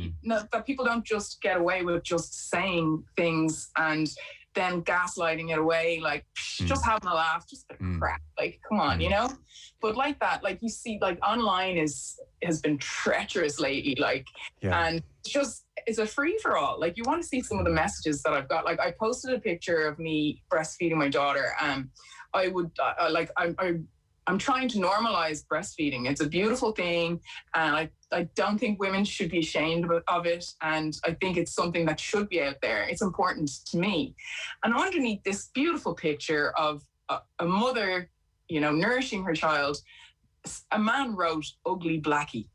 that people don't just get away with just saying things and then gaslighting it away, like, just having a laugh, just crap. Like, come on, you know? But like that, like, you see, like, online has been treacherous lately, like, and it's a free-for-all. Like, you want to see some of the messages that I've got. Like, I posted a picture of me breastfeeding my daughter. I'm trying to normalize breastfeeding. It's a beautiful thing, and I don't think women should be ashamed of it, and I think it's something that should be out there. It's important to me. And underneath this beautiful picture of a mother, you know, nourishing her child, a man wrote "ugly blackie."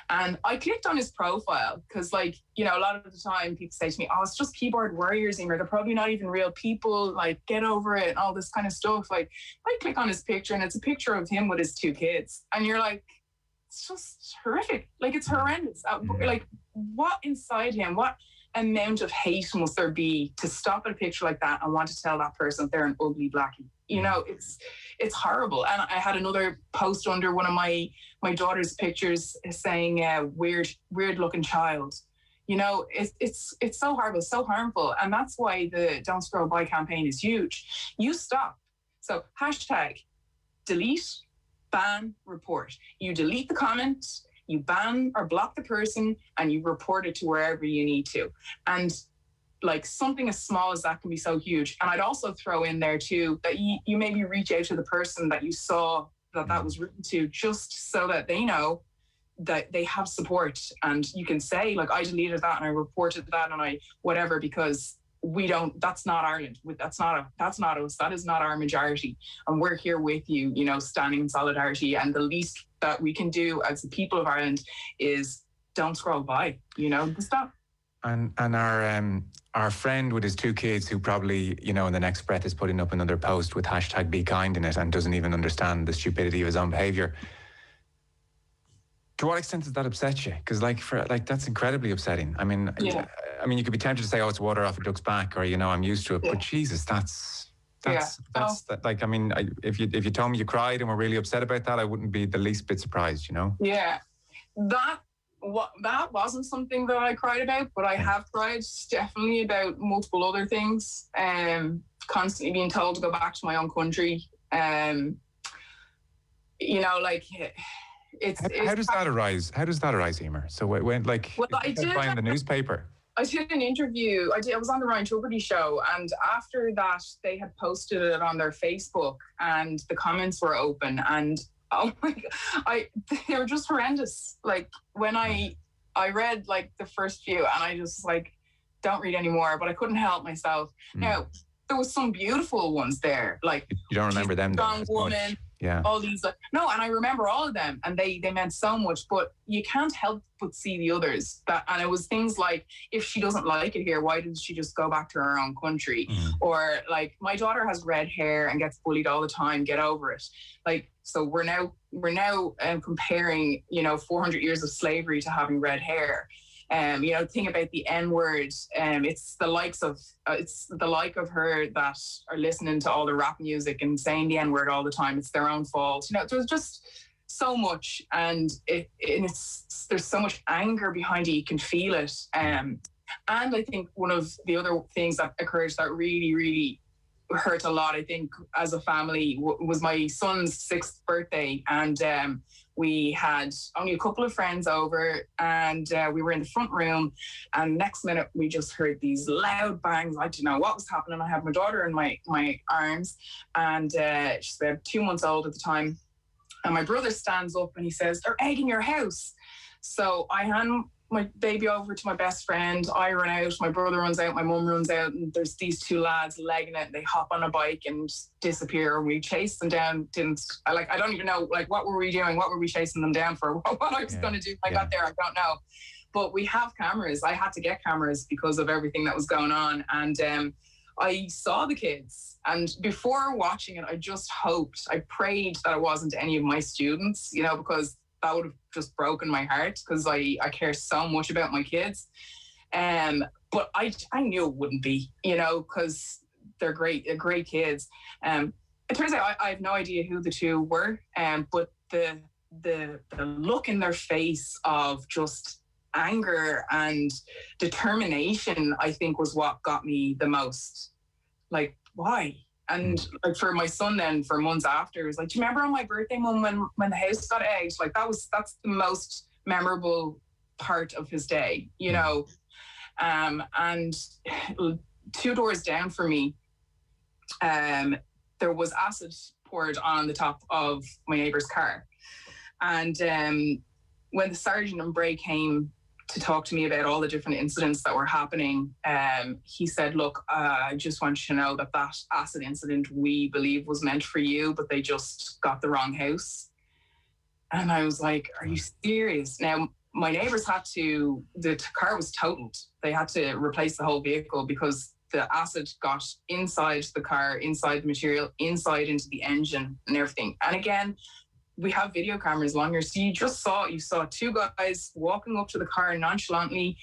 And I clicked on his profile because, like, you know, a lot of the time people say to me, oh, it's just keyboard warriors, Emer. They're probably not even real people. Like, get over it and all this kind of stuff. Like, I click on his picture and it's a picture of him with his 2 kids. And you're like, it's just horrific. Like, it's horrendous. Like, what inside him, what amount of hate must there be to stop at a picture like that and want to tell that person they're an ugly blackie? You know, it's horrible. And I had another post under one of my daughter's pictures saying, weird looking child. You know, it's so horrible, so harmful. And that's why the Don't Scroll By campaign is huge. You stop. So hashtag delete, ban, report. You delete the comment, you ban or block the person, and you report it to wherever you need to. And like, something as small as that can be so huge. And I'd also throw in there too that you maybe reach out to the person that you saw that was written to, just so that they know that they have support. And you can say, like, I deleted that and I reported that and I whatever, because that's not Ireland. That's not us. That is not our majority. And we're here with you, you know, standing in solidarity. And the least that we can do as the people of Ireland is don't scroll by, you know, stop. And our friend with his 2 kids, who probably, you know, in the next breath is putting up another post with hashtag be kind in it and doesn't even understand the stupidity of his own behaviour. To what extent does that upset you? Because that's incredibly upsetting. I mean, you could be tempted to say, oh, it's water off a duck's back, or, you know, I'm used to it. But Jesus, that's like, I mean, if you told me you cried and were really upset about that, I wouldn't be the least bit surprised, you know? Yeah, that wasn't something that I cried about, but I have cried definitely about multiple other things. Constantly being told to go back to my own country. You know, like, how does that arise? How does that arise, Emer? So when, like, I did buying the newspaper. I did an interview. I was on the Ryan Tuberty show, and after that, they had posted it on their Facebook, and the comments were open, and oh my God, they were just horrendous. Like, when I read, like, the first few, and I just, like, don't read anymore, but I couldn't help myself. Now, there was some beautiful ones there, like, you don't remember them, strong woman, all these, like, no, and I remember all of them, and they meant so much, but you can't help but see the others. And it was things like, if she doesn't like it here, why doesn't she just go back to her own country? Or, like, my daughter has red hair and gets bullied all the time, get over it. Like, so we're now comparing, you know, 400 years of slavery to having red hair. You know, think about the N-word. It's the like of her that are listening to all the rap music and saying the N-word all the time. It's their own fault. You know, there's just so much, and there's so much anger behind it. You can feel it. And I think one of the other things that occurs that really, really hurt a lot, I think, as a family, was my son's 6th birthday, and we had only a couple of friends over, and we were in the front room, and next minute we just heard these loud bangs. I didn't know what was happening. I had my daughter in my arms, and she's about 2 months old at the time, and my brother stands up and he says, "They're egging your house." So I hand my baby over to my best friend. I run out, my brother runs out, my mum runs out, and there's these 2 lads legging it. They hop on a bike and disappear. We chase them down. I don't even know, like, what were we doing? What were we chasing them down for? What I was going to do when I got there, I don't know. But we have cameras. I had to get cameras because of everything that was going on. And I saw the kids. And before watching it, I just hoped, I prayed that it wasn't any of my students, you know, because that would have just broken my heart, because I care so much about my kids. But I knew it wouldn't be, you know, because they're great kids. It turns out I have no idea who the 2 were, but the look in their face of just anger and determination, I think, was what got me the most. Like, why? And like, for my son then, for months after, it was like, do you remember on my birthday, Mum, when the house got egged? Like, that's the most memorable part of his day, you know. And 2 doors down from me, there was acid poured on the top of my neighbour's car. And when the sergeant and Bray came to talk to me about all the different incidents that were happening, he said, "Look, I just want you to know that acid incident we believe was meant for you, but they just got the wrong house." And I was like, "Are you serious?" Now, my neighbours the car was totaled. They had to replace the whole vehicle because the acid got inside the car, inside the material, inside into the engine and everything. And again, we have video cameras along here, so you saw 2 guys walking up to the car nonchalantly,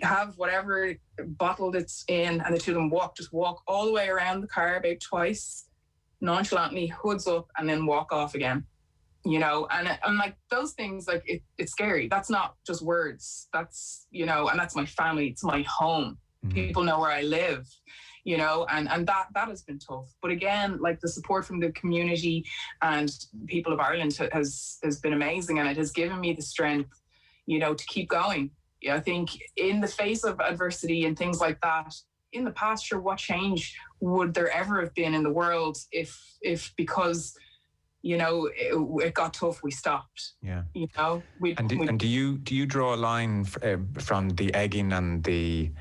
have whatever bottle it's in, and the 2 of them walk all the way around the car about twice, nonchalantly, hoods up, and then walk off again. You know, and like, those things, like, it's scary. That's not just words. That's, you know, and that's my family. It's my home. People know where I live. You know, and that has been tough. But again, like, the support from the community and people of Ireland has been amazing, and it has given me the strength, you know, to keep going. I think in the face of adversity and things like that, in the past, sure, what change would there ever have been in the world if because, you know, it got tough, we stopped. Yeah. You know, and do you draw a line from the egging and the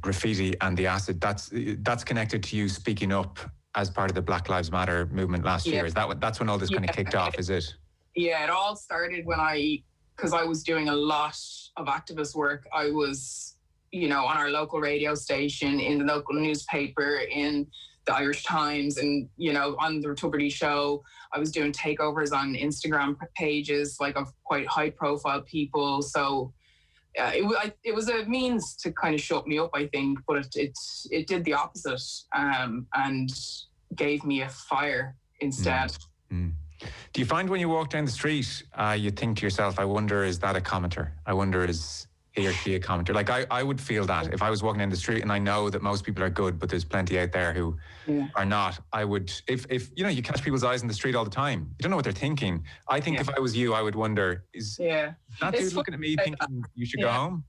graffiti and the acid, that's connected to you speaking up as part of the Black Lives Matter movement last year? Is that's when all this kind of kicked off, is it? Yeah, it all started when because I was doing a lot of activist work. I was, you know, on our local radio station, in the local newspaper, in the Irish Times, and, you know, on the Tuberty show. I was doing takeovers on Instagram pages, like, of quite high profile people. So it was a means to kind of shut me up, I think, but it did the opposite, and gave me a fire instead. Do you find when you walk down the street, you think to yourself, I wonder, is that a commenter? I wonder, is he or she a commenter? Like, I would feel that if I was walking down the street, and I know that most people are good, but there's plenty out there who are not. I would, if you know, you catch people's eyes in the street all the time, you don't know what they're thinking. I think if I was you, I would wonder, is that dude looking at me thinking you should go home?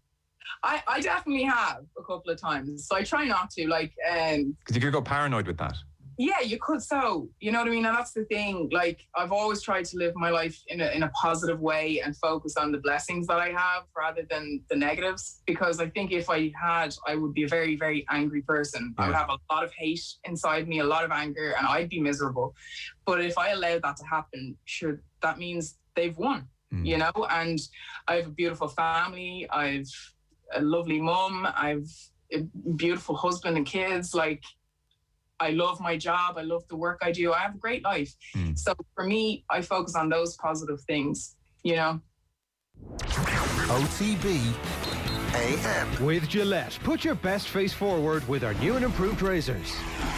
I definitely have a couple of times, so I try not to, like, because you could go paranoid with that. Yeah, you could. So, you know what I mean? And that's the thing. Like, I've always tried to live my life in a positive way and focus on the blessings that I have rather than the negatives. Because I think if I would be a very, very angry person. I would have a lot of hate inside me, a lot of anger, and I'd be miserable. But if I allowed that to happen, sure, that means they've won, you know? And I have a beautiful family. I've a lovely mum. I've a beautiful husband and kids. Like, I love my job. I love the work I do. I have a great life. So for me, I focus on those positive things, you know. OTB AM. With Gillette, put your best face forward with our new and improved razors.